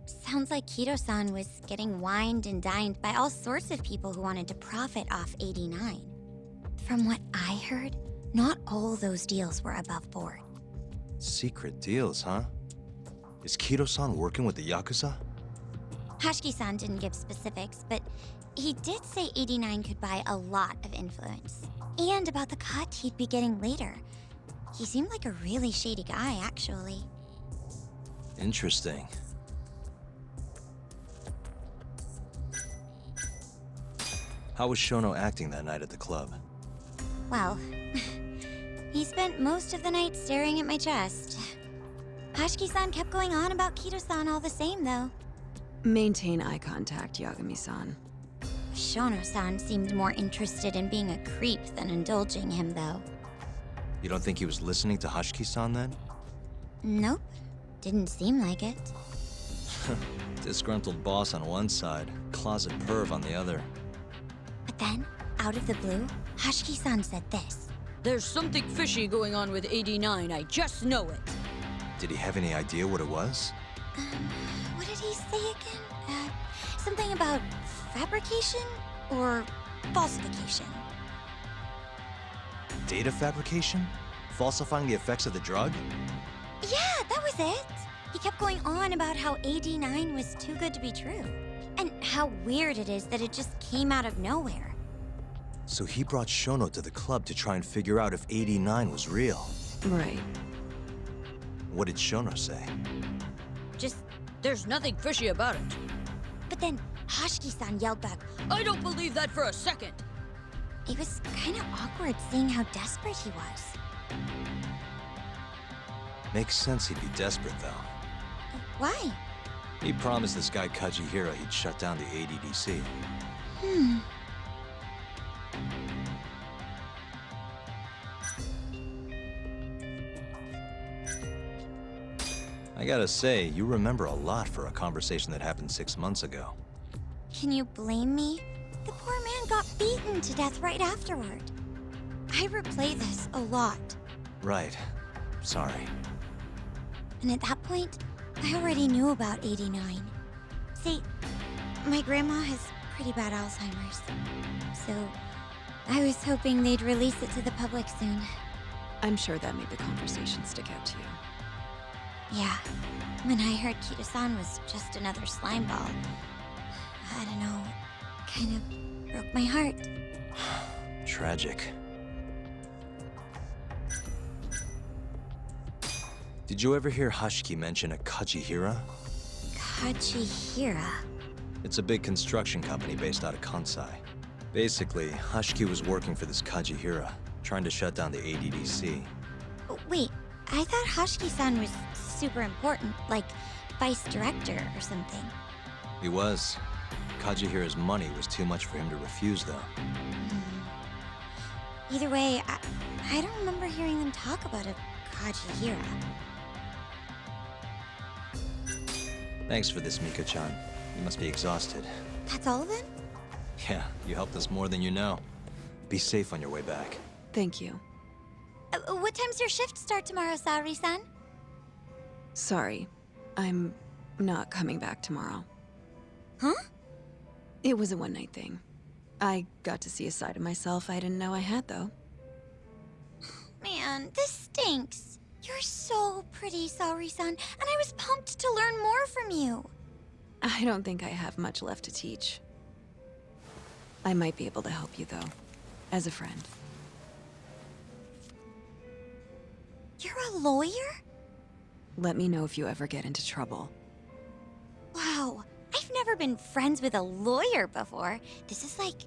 Sounds like Kido-san was getting wined and dined by all sorts of people who wanted to profit off 89. From what I heard, not all those deals were above board. Secret deals, huh? Is Kido-san working with the Yakuza? Hashiki-san didn't give specifics, but he did say 89 could buy a lot of influence. And about the cut he'd be getting later. He seemed like a really shady guy, actually. Interesting. How was Shono acting that night at the club? Well, he spent most of the night staring at my chest. Hashiki-san kept going on about Kido-san all the same, though. Maintain eye contact, Yagami-san. Shono-san seemed more interested in being a creep than indulging him, though. You don't think he was listening to Hashiki-san then? Nope. Didn't seem like it. Disgruntled boss on one side, closet perv on the other. But then, out of the blue, Hashiki-san said this. There's something fishy going on with 89, I just know it. Did he have any idea what it was? What did he say again? Something about fabrication or falsification? Data fabrication? Falsifying the effects of the drug? Yeah, that was it. He kept going on about how 89 was too good to be true. And how weird it is that it just came out of nowhere. So he brought Shono to the club to try and figure out if 89 was real. Right. What did Shono say? Just, there's nothing fishy about it. But then Hashiki-san yelled back, I don't believe that for a second. It was kind of awkward seeing how desperate he was. Makes sense he'd be desperate, though. Why? He promised this guy Kajihira he'd shut down the ADDC. I gotta say, you remember a lot for a conversation that happened 6 months ago. Can you blame me? The poor man got beaten to death right afterward. I replay this a lot. Right. Sorry. And at that point, I already knew about 89. See, my grandma has pretty bad Alzheimer's. So, I was hoping they'd release it to the public soon. I'm sure that made the conversation stick out to you. Yeah. When I heard Kido-san was just another slime ball, I don't know, kind of broke my heart. Tragic. Did you ever hear Hashiki mention a Kajihira? Kajihira? It's a big construction company based out of Kansai. Basically, Hashiki was working for this Kajihira, trying to shut down the ADDC. Wait, I thought Hashiki-san was super important, like vice director or something. He was. Kajihira's money was too much for him to refuse, though. Either way, I don't remember hearing them talk about a Kajihira. Thanks for this, Miko-chan. You must be exhausted. That's all then? Yeah, you helped us more than you know. Be safe on your way back. Thank you. What time's your shift start tomorrow, Saori-san? Sorry. I'm not coming back tomorrow. Huh? It was a one-night thing. I got to see a side of myself I didn't know I had, though. Man, this stinks. You're so pretty, Saori-san, and I was pumped to learn more from you. I don't think I have much left to teach. I might be able to help you, though, as a friend. You're a lawyer? Let me know if you ever get into trouble. Wow, I've never been friends with a lawyer before. This is like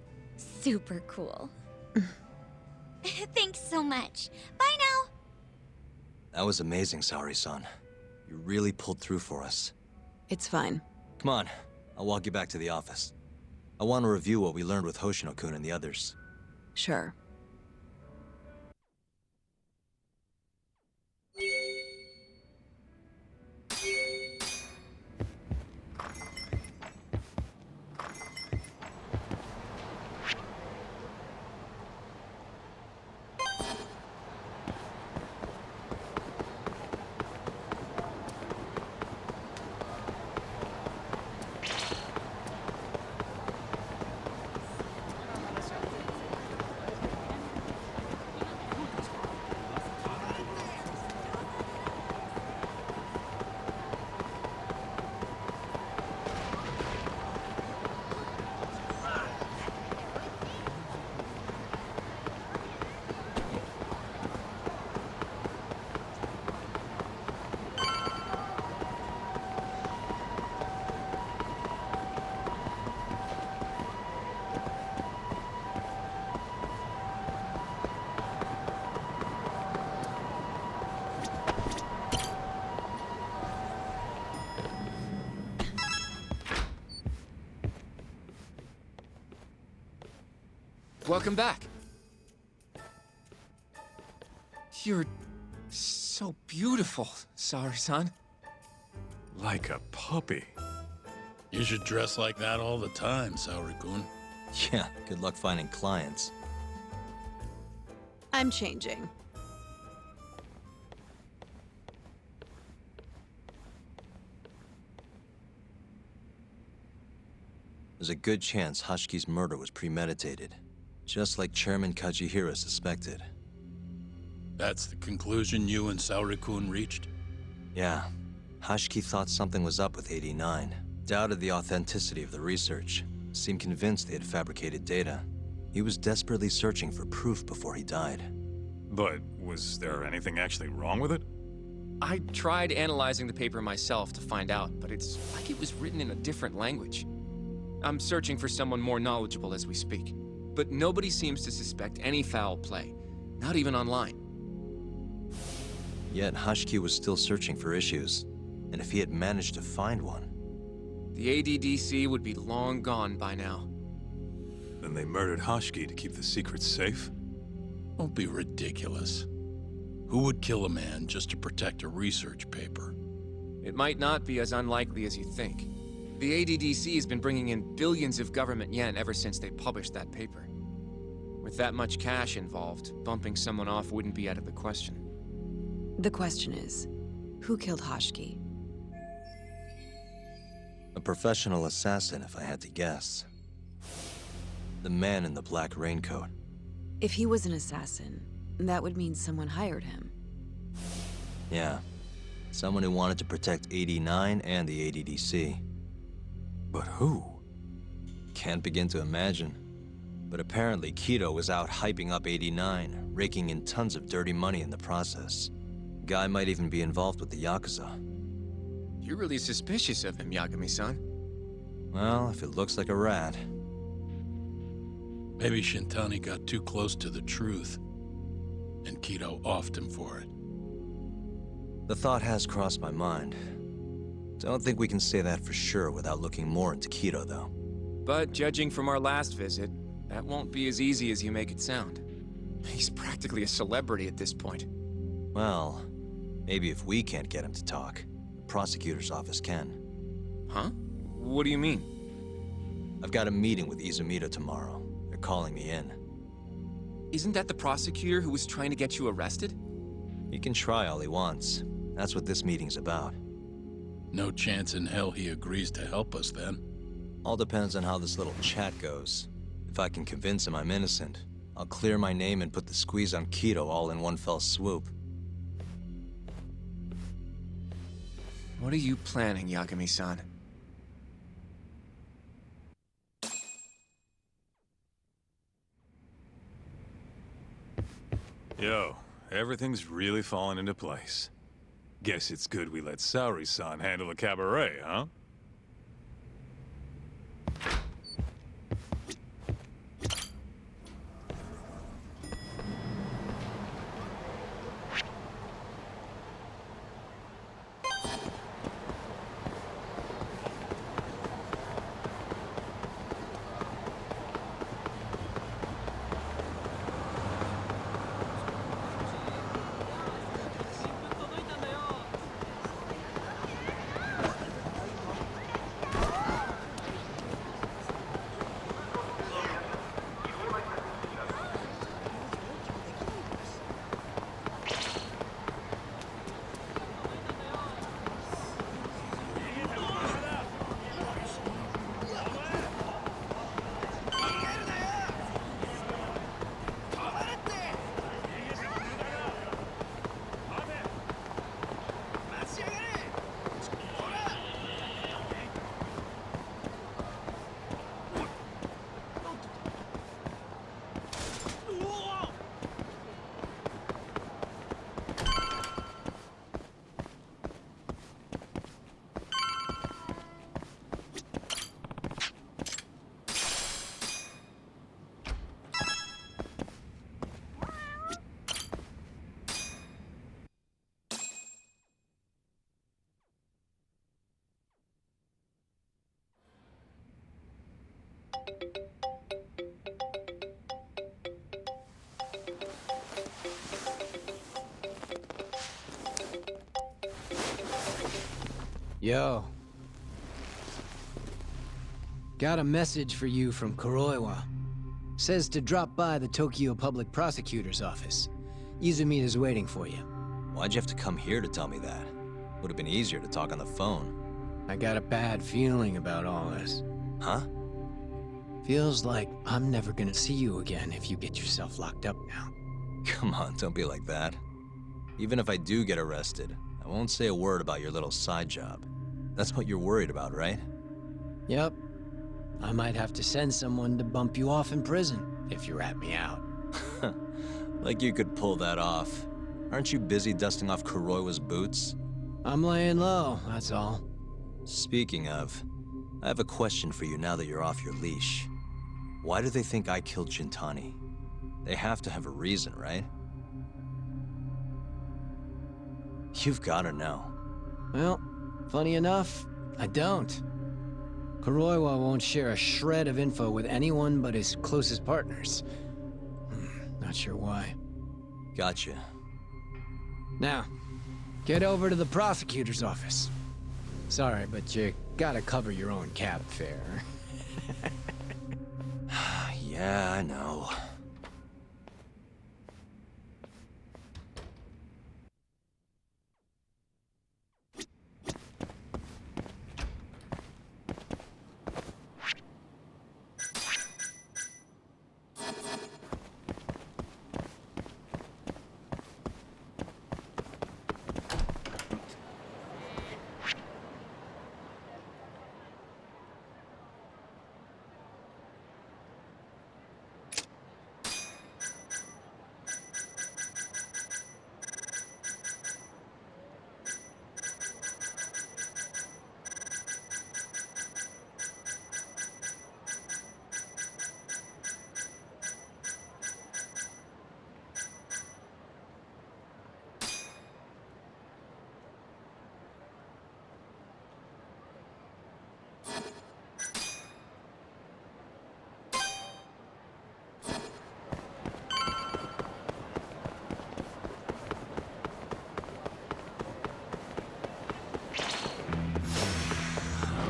super cool. Thanks so much. Bye now! That was amazing, Saori-san. You really pulled through for us. It's fine. Come on, I'll walk you back to the office. I want to review what we learned with Hoshino-kun and the others. Sure. Welcome back. You're so beautiful, Saori-san. Like a puppy. You should dress like that all the time, Saori-kun. Yeah, good luck finding clients. I'm changing. There's a good chance Hashiki's murder was premeditated, just like Chairman Kajihira suspected. That's the conclusion you and Saori-kun reached? Yeah. Hashiki thought something was up with 89, doubted the authenticity of the research, seemed convinced they had fabricated data. He was desperately searching for proof before he died. But was there anything actually wrong with it? I tried analyzing the paper myself to find out, but it's like it was written in a different language. I'm searching for someone more knowledgeable as we speak, but nobody seems to suspect any foul play, not even online. Yet Hashiki was still searching for issues, and if he had managed to find one... The ADDC would be long gone by now. Then they murdered Hashiki to keep the secret safe? Don't be ridiculous. Who would kill a man just to protect a research paper? It might not be as unlikely as you think. The ADDC has been bringing in billions of government yen ever since they published that paper. With that much cash involved, bumping someone off wouldn't be out of the question. The question is, who killed Hashiki? A professional assassin, if I had to guess. The man in the black raincoat. If he was an assassin, that would mean someone hired him. Yeah. Someone who wanted to protect 89 and the ADDC. But who? Can't begin to imagine. But apparently Kido was out hyping up 89, raking in tons of dirty money in the process. Guy might even be involved with the Yakuza. You're really suspicious of him, Yagami-san. Well, if it looks like a rat. Maybe Shintani got too close to the truth, and Kido offed him for it. The thought has crossed my mind. Don't think we can say that for sure without looking more into Kido, though. But judging from our last visit, that won't be as easy as you make it sound. He's practically a celebrity at this point. Well, maybe if we can't get him to talk, the prosecutor's office can. Huh? What do you mean? I've got a meeting with Izumito tomorrow. They're calling me in. Isn't that the prosecutor who was trying to get you arrested? He can try all he wants. That's what this meeting's about. No chance in hell he agrees to help us, then. All depends on how this little chat goes. If I can convince him I'm innocent, I'll clear my name and put the squeeze on Kido all in one fell swoop. What are you planning, Yagami-san? Yo, everything's really falling into place. Guess it's good we let Saori-san handle the cabaret, huh? Yo. Got a message for you from Kuroiwa. Says to drop by the Tokyo Public Prosecutor's office. Izumina's waiting for you. Why'd you have to come here to tell me that? Would have been easier to talk on the phone. I got a bad feeling about all this. Huh? Feels like I'm never gonna see you again if you get yourself locked up now. Come on, don't be like that. Even if I do get arrested, I won't say a word about your little side job. That's what you're worried about, right? Yep. I might have to send someone to bump you off in prison if you rat me out. Like you could pull that off. Aren't you busy dusting off Kuroiwa's boots? I'm laying low, that's all. Speaking of, I have a question for you now that you're off your leash. Why do they think I killed Shintani? They have to have a reason, right? You've gotta know. Well, funny enough, I don't. Kuroiwa won't share a shred of info with anyone but his closest partners. Not sure why. Gotcha. Now, get over to the prosecutor's office. Sorry, but you gotta cover your own cab fare. Yeah, I know.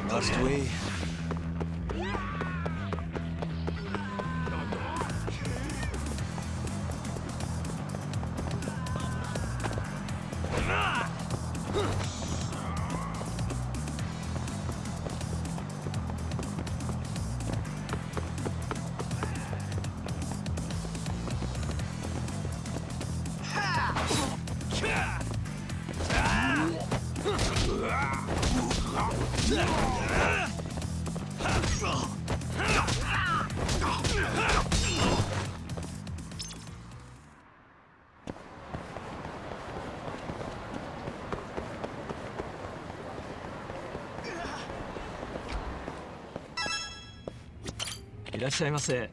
Must we?いらっしゃいませ。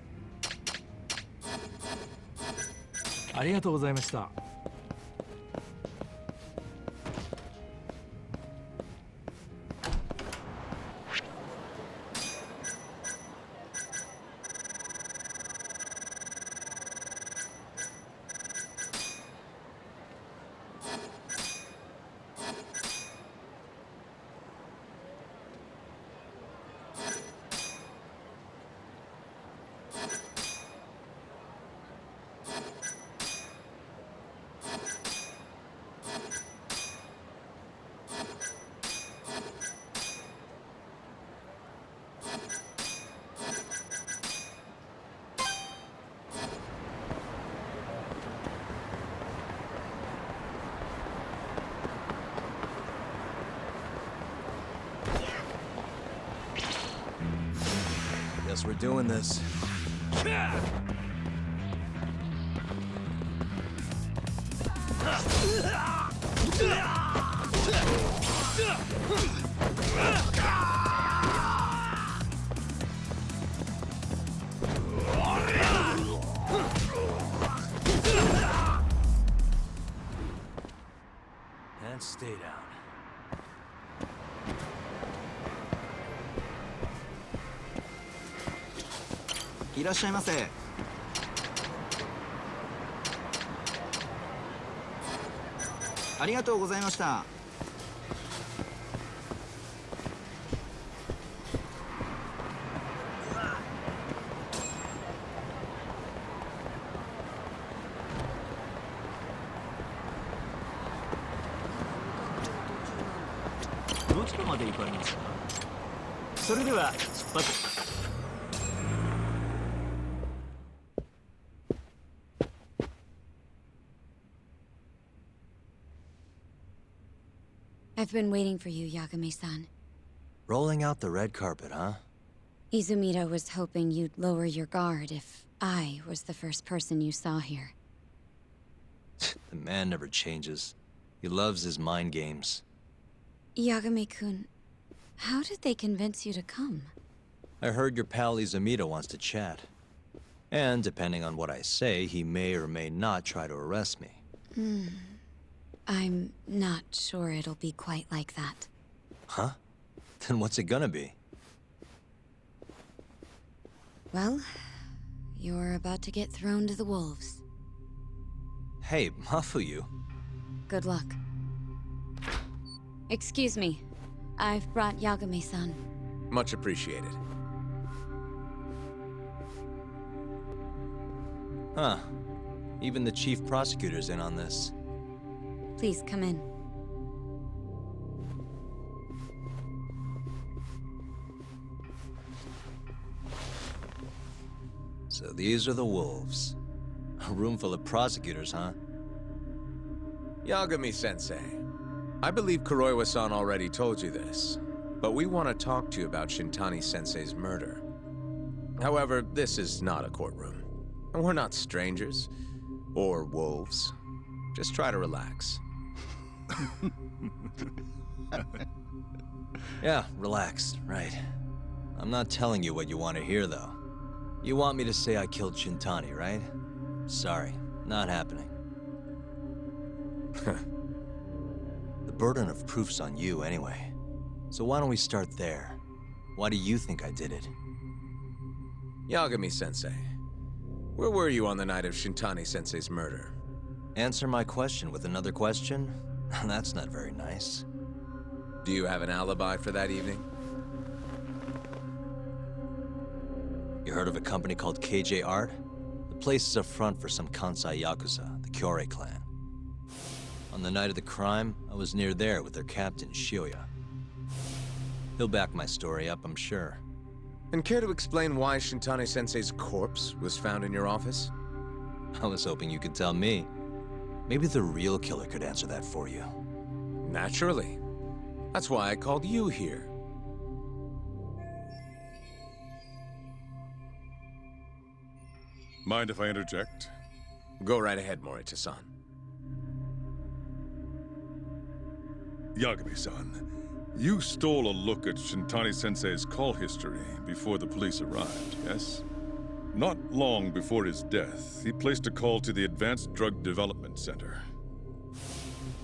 ありがとうございました。Guess we're doing this. And stay down. いらっしゃいませ。ありがとうございました。まで行かれますか？それでは出発。I've been waiting for you, Yagami-san. Rolling out the red carpet, huh? Izumida was hoping you'd lower your guard if I was the first person you saw here. The man never changes. He loves his mind games. Yagami-kun, how did they convince you to come? I heard your pal Izumida wants to chat. And depending on what I say, he may or may not try to arrest me. I'm not sure it'll be quite like that. Huh? Then what's it gonna be? Well, you're about to get thrown to the wolves. Hey, Mafuyu. Good luck. Excuse me. I've brought Yagami-san. Much appreciated. Huh. Even the chief prosecutor's in on this. Please come in. So these are the wolves. A room full of prosecutors, huh? Yagami-sensei, I believe Kuroiwa-san already told you this, but we want to talk to you about Shintani-sensei's murder. However, this is not a courtroom. And we're not strangers, or wolves. Just try to relax. Yeah, relax, right. I'm not telling you what you want to hear, though. You want me to say I killed Shintani, right? Sorry, not happening. The burden of proof's on you, anyway. So why don't we start there? Why do you think I did it? Yagami-sensei, where were you on the night of Shintani-sensei's murder? Answer my question with another question? That's not very nice. Do you have an alibi for that evening? You heard of a company called KJ Art? The place is a front for some Kansai Yakuza, the Kyorei clan. On the night of the crime, I was near there with their captain, Shioya. He'll back my story up, I'm sure. And care to explain why Shintani-sensei's corpse was found in your office? I was hoping you could tell me. Maybe the real killer could answer that for you. Naturally. That's why I called you here. Mind if I interject? Go right ahead, Morita-san. Yagami-san, you stole a look at Shintani-sensei's call history before the police arrived, yes? Not long before his death, he placed a call to the Advanced Drug Development Center.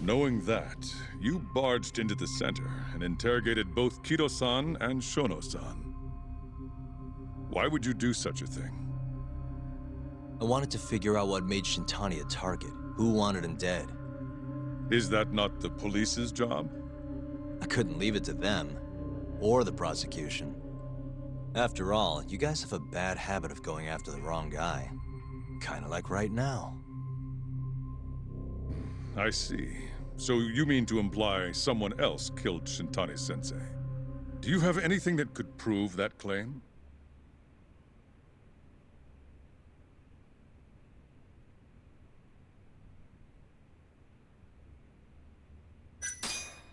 Knowing that, you barged into the center and interrogated both Kido-san and Shono-san. Why would you do such a thing? I wanted to figure out what made Shintani a target. Who wanted him dead? Is that not the police's job? I couldn't leave it to them. Or the prosecution. After all, you guys have a bad habit of going after the wrong guy. Kinda like right now. I see. So you mean to imply someone else killed Shintani-sensei? Do you have anything that could prove that claim?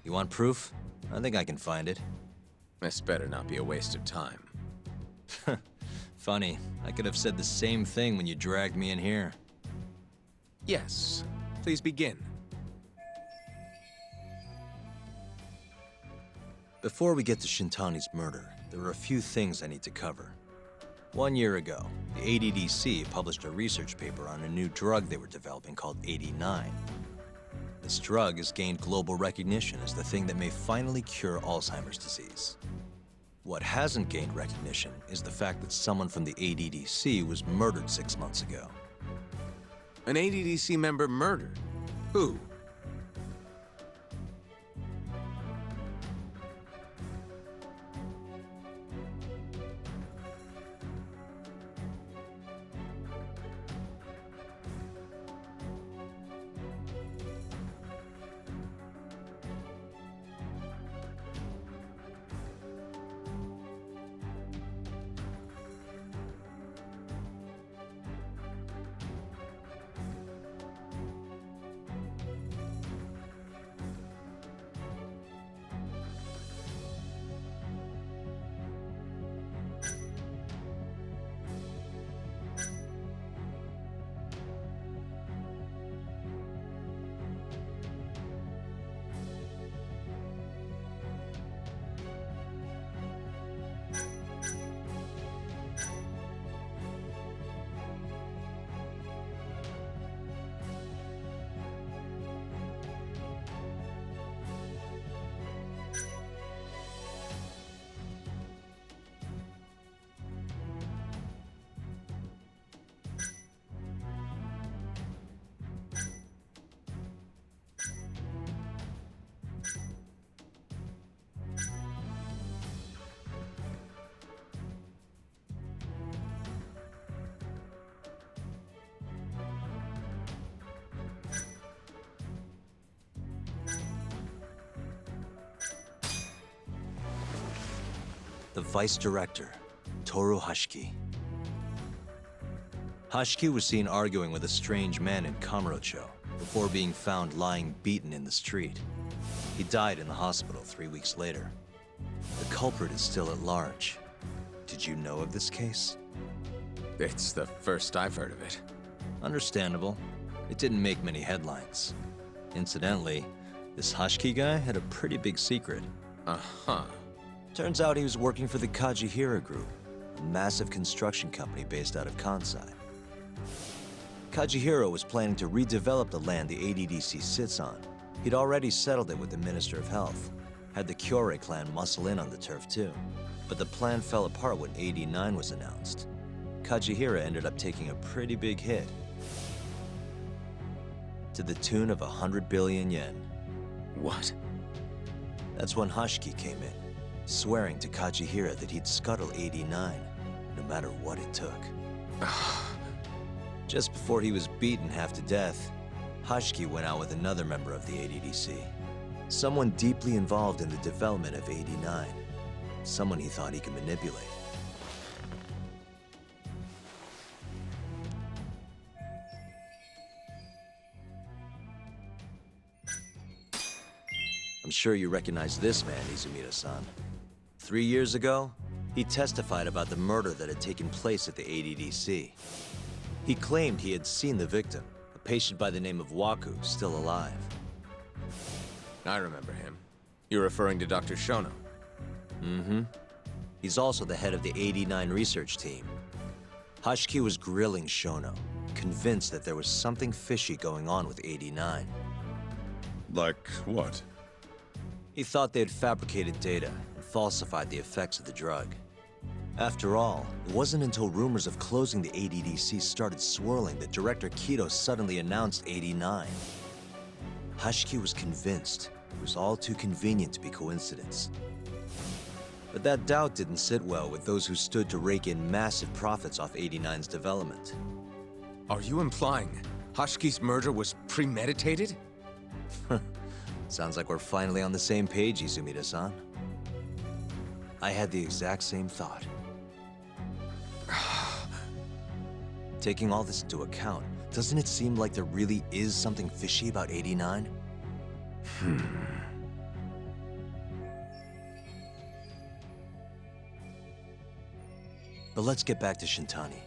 You want proof? I think I can find it. This better not be a waste of time. Funny, I could have said the same thing when you dragged me in here. Yes, please begin. Before we get to Shintani's murder, there are a few things I need to cover. 1 year ago, the ADDC published a research paper on a new drug they were developing called 89. This drug has gained global recognition as the thing that may finally cure Alzheimer's disease. What hasn't gained recognition is the fact that someone from the ADDC was murdered 6 months ago. An ADDC member murdered? Who? the vice director, Toru Hashiki. Hashiki was seen arguing with a strange man in Kamurocho before being found lying beaten in the street. He died in the hospital 3 weeks later. The culprit is still at large. Did you know of this case? It's the first I've heard of it. Understandable. It didn't make many headlines. Incidentally, this Hashiki guy had a pretty big secret. Uh-huh. Turns out he was working for the Kajihira Group, a massive construction company based out of Kansai. Kajihira was planning to redevelop the land the ADDC sits on. He'd already settled it with the Minister of Health, had the Kyorei clan muscle in on the turf too. But the plan fell apart when AD9 was announced. Kajihira ended up taking a pretty big hit, to the tune of 100 billion yen. What? That's when Hashiki came in, swearing to Kajihira that he'd scuttle AD9, no matter what it took. Just before he was beaten half to death, Hashiki went out with another member of the ADDC. Someone deeply involved in the development of AD9. Someone he thought he could manipulate. I'm sure you recognize this man, Izumida-san. 3 years ago, he testified about the murder that had taken place at the ADDC. He claimed he had seen the victim, a patient by the name of Waku, still alive. I remember him. You're referring to Dr. Shono? Mm-hmm. He's also the head of the AD9 research team. Hashiki was grilling Shono, convinced that there was something fishy going on with AD9. Like what? He thought they had fabricated data and falsified the effects of the drug. After all, it wasn't until rumors of closing the ADDC started swirling that Director Kido suddenly announced AD9. Hashiki was convinced it was all too convenient to be coincidence. But that doubt didn't sit well with those who stood to rake in massive profits off AD9's development. Are you implying Hashiki's murder was premeditated? Sounds like we're finally on the same page, Izumida-san. I had the exact same thought. Taking all this into account, doesn't it seem like there really is something fishy about AD9? But let's get back to Shintani.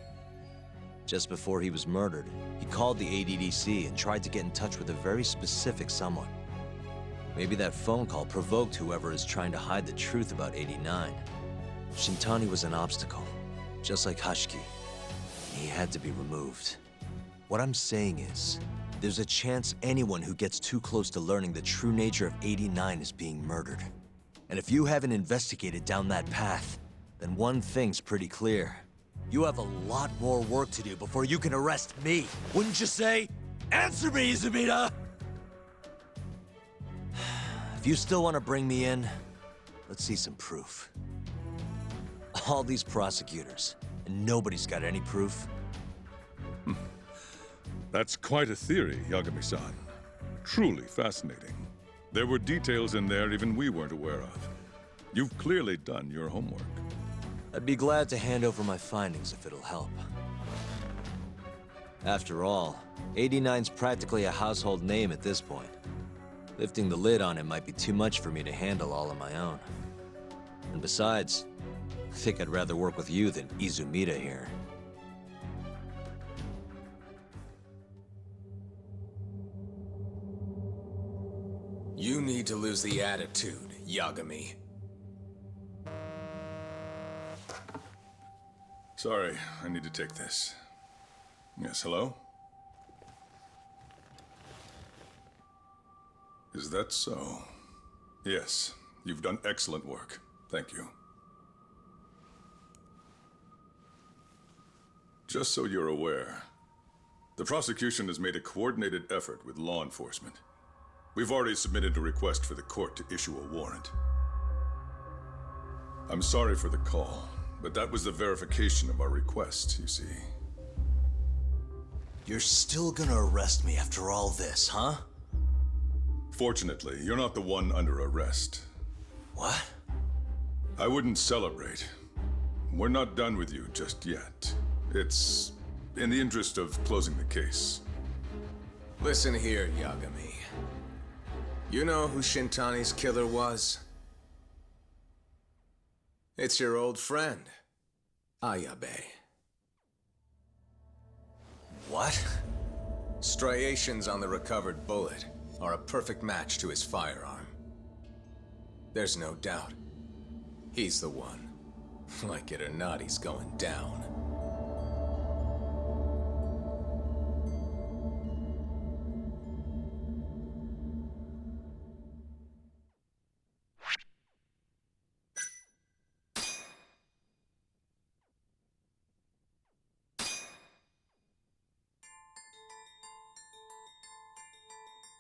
Just before he was murdered, he called the ADDC and tried to get in touch with a very specific someone. Maybe that phone call provoked whoever is trying to hide the truth about AD9. Shintani was an obstacle, just like Hashiki. He had to be removed. What I'm saying is, there's a chance anyone who gets too close to learning the true nature of AD9 is being murdered. And if you haven't investigated down that path, then one thing's pretty clear. You have a lot more work to do before you can arrest me. Wouldn't you say? Answer me, Izumida! If you still want to bring me in, let's see some proof. All these prosecutors, and nobody's got any proof. That's quite a theory, Yagami-san. Truly fascinating. There were details in there even we weren't aware of. You've clearly done your homework. I'd be glad to hand over my findings if it'll help. After all, AD9's practically a household name at this point. Lifting the lid on it might be too much for me to handle all on my own. And besides, I think I'd rather work with you than Izumida here. You need to lose the attitude, Yagami. Sorry, I need to take this. Yes, hello? Is that so? Yes, you've done excellent work. Thank you. Just so you're aware, the prosecution has made a coordinated effort with law enforcement. We've already submitted a request for the court to issue a warrant. I'm sorry for the call, but that was the verification of our request, you see. You're still gonna arrest me after all this, huh? Fortunately, you're not the one under arrest. What? I wouldn't celebrate. We're not done with you just yet. It's in the interest of closing the case. Listen here, Yagami. You know who Shintani's killer was? It's your old friend, Ayabe. What? Striations on the recovered bullet are a perfect match to his firearm. There's no doubt. He's the one. Like it or not, he's going down.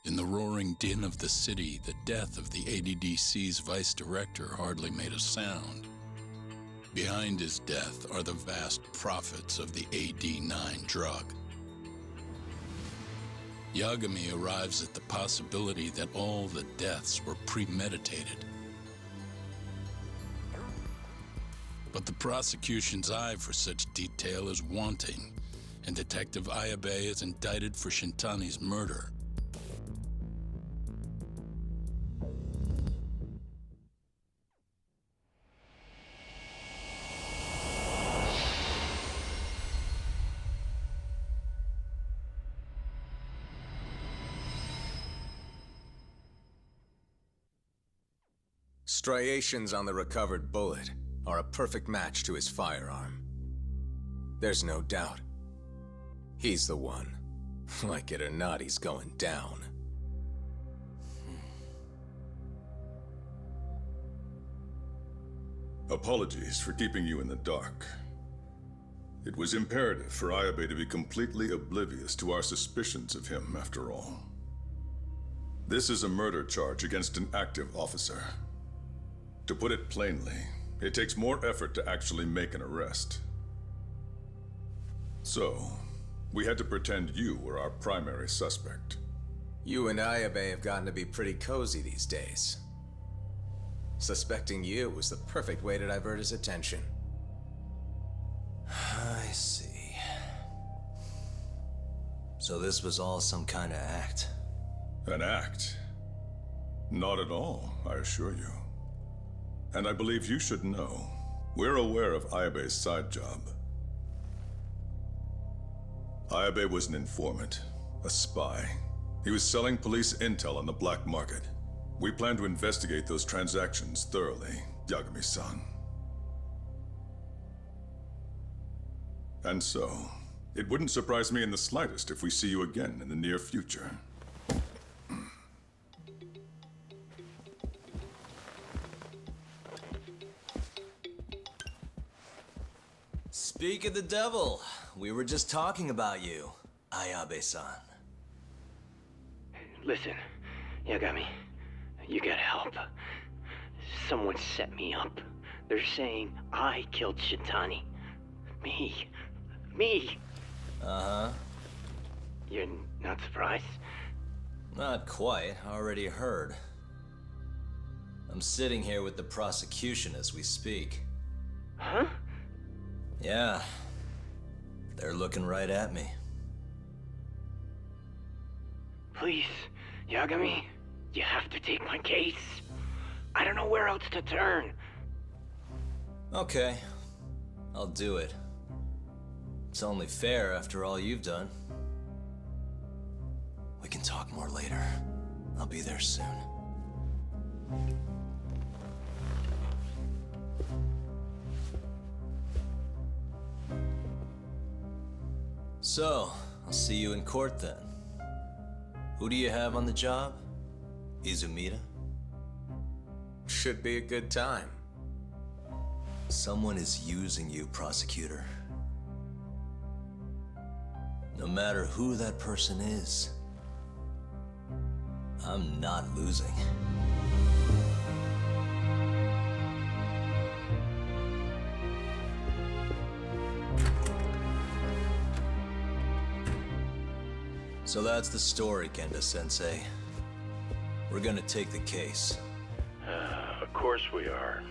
In the roaring din of the city, the death of the ADDC's vice director hardly made a sound. Behind his death are the vast profits of the AD9 drug. Yagami arrives at the possibility that all the deaths were premeditated. But the prosecution's eye for such detail is wanting, and Detective Ayabe is indicted for Shintani's murder. Striations on the recovered bullet are a perfect match to his firearm. There's no doubt. He's the one. Like it or not, he's going down. Apologies for keeping you in the dark. It was imperative for Ayabe to be completely oblivious to our suspicions of him, after all. This is a murder charge against an active officer. To put it plainly, it takes more effort to actually make an arrest. So, we had to pretend you were our primary suspect. You and Ayabe have gotten to be pretty cozy these days. Suspecting you was the perfect way to divert his attention. I see. So this was all some kind of act? An act? Not at all, I assure you. And I believe you should know, we're aware of Ayabe's side job. Ayabe was an informant, a spy. He was selling police intel on the black market. We plan to investigate those transactions thoroughly, Yagami-san. And so, it wouldn't surprise me in the slightest if we see you again in the near future. Speak of the devil, we were just talking about you, Ayabe-san. Listen, Yagami, you gotta help. Someone set me up. They're saying I killed Shintani. Me. Uh-huh. You're not surprised? Not quite, already heard. I'm sitting here with the prosecution as we speak. Huh? Yeah. They're looking right at me. Please, Yagami, you have to take my case. I don't know where else to turn. Okay. I'll do it. It's only fair after all you've done. We can talk more later. I'll be there soon. So, I'll see you in court then. Who do you have on the job? Izumida? Should be a good time. Someone is using you, prosecutor. No matter who that person is, I'm not losing. So that's the story, Kenda-sensei. We're gonna take the case. Of course we are.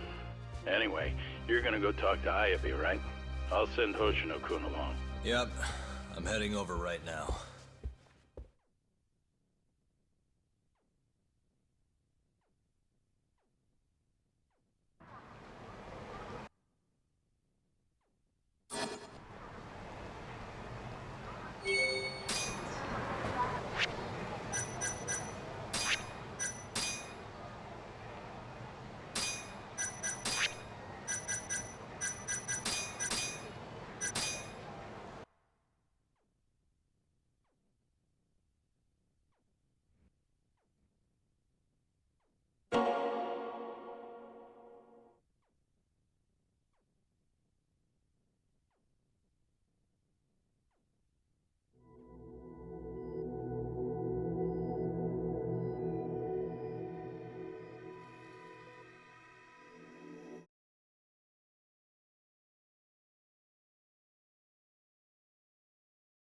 Anyway, you're gonna go talk to Ayabe, right? I'll send Hoshino-kun along. Yep. I'm heading over right now.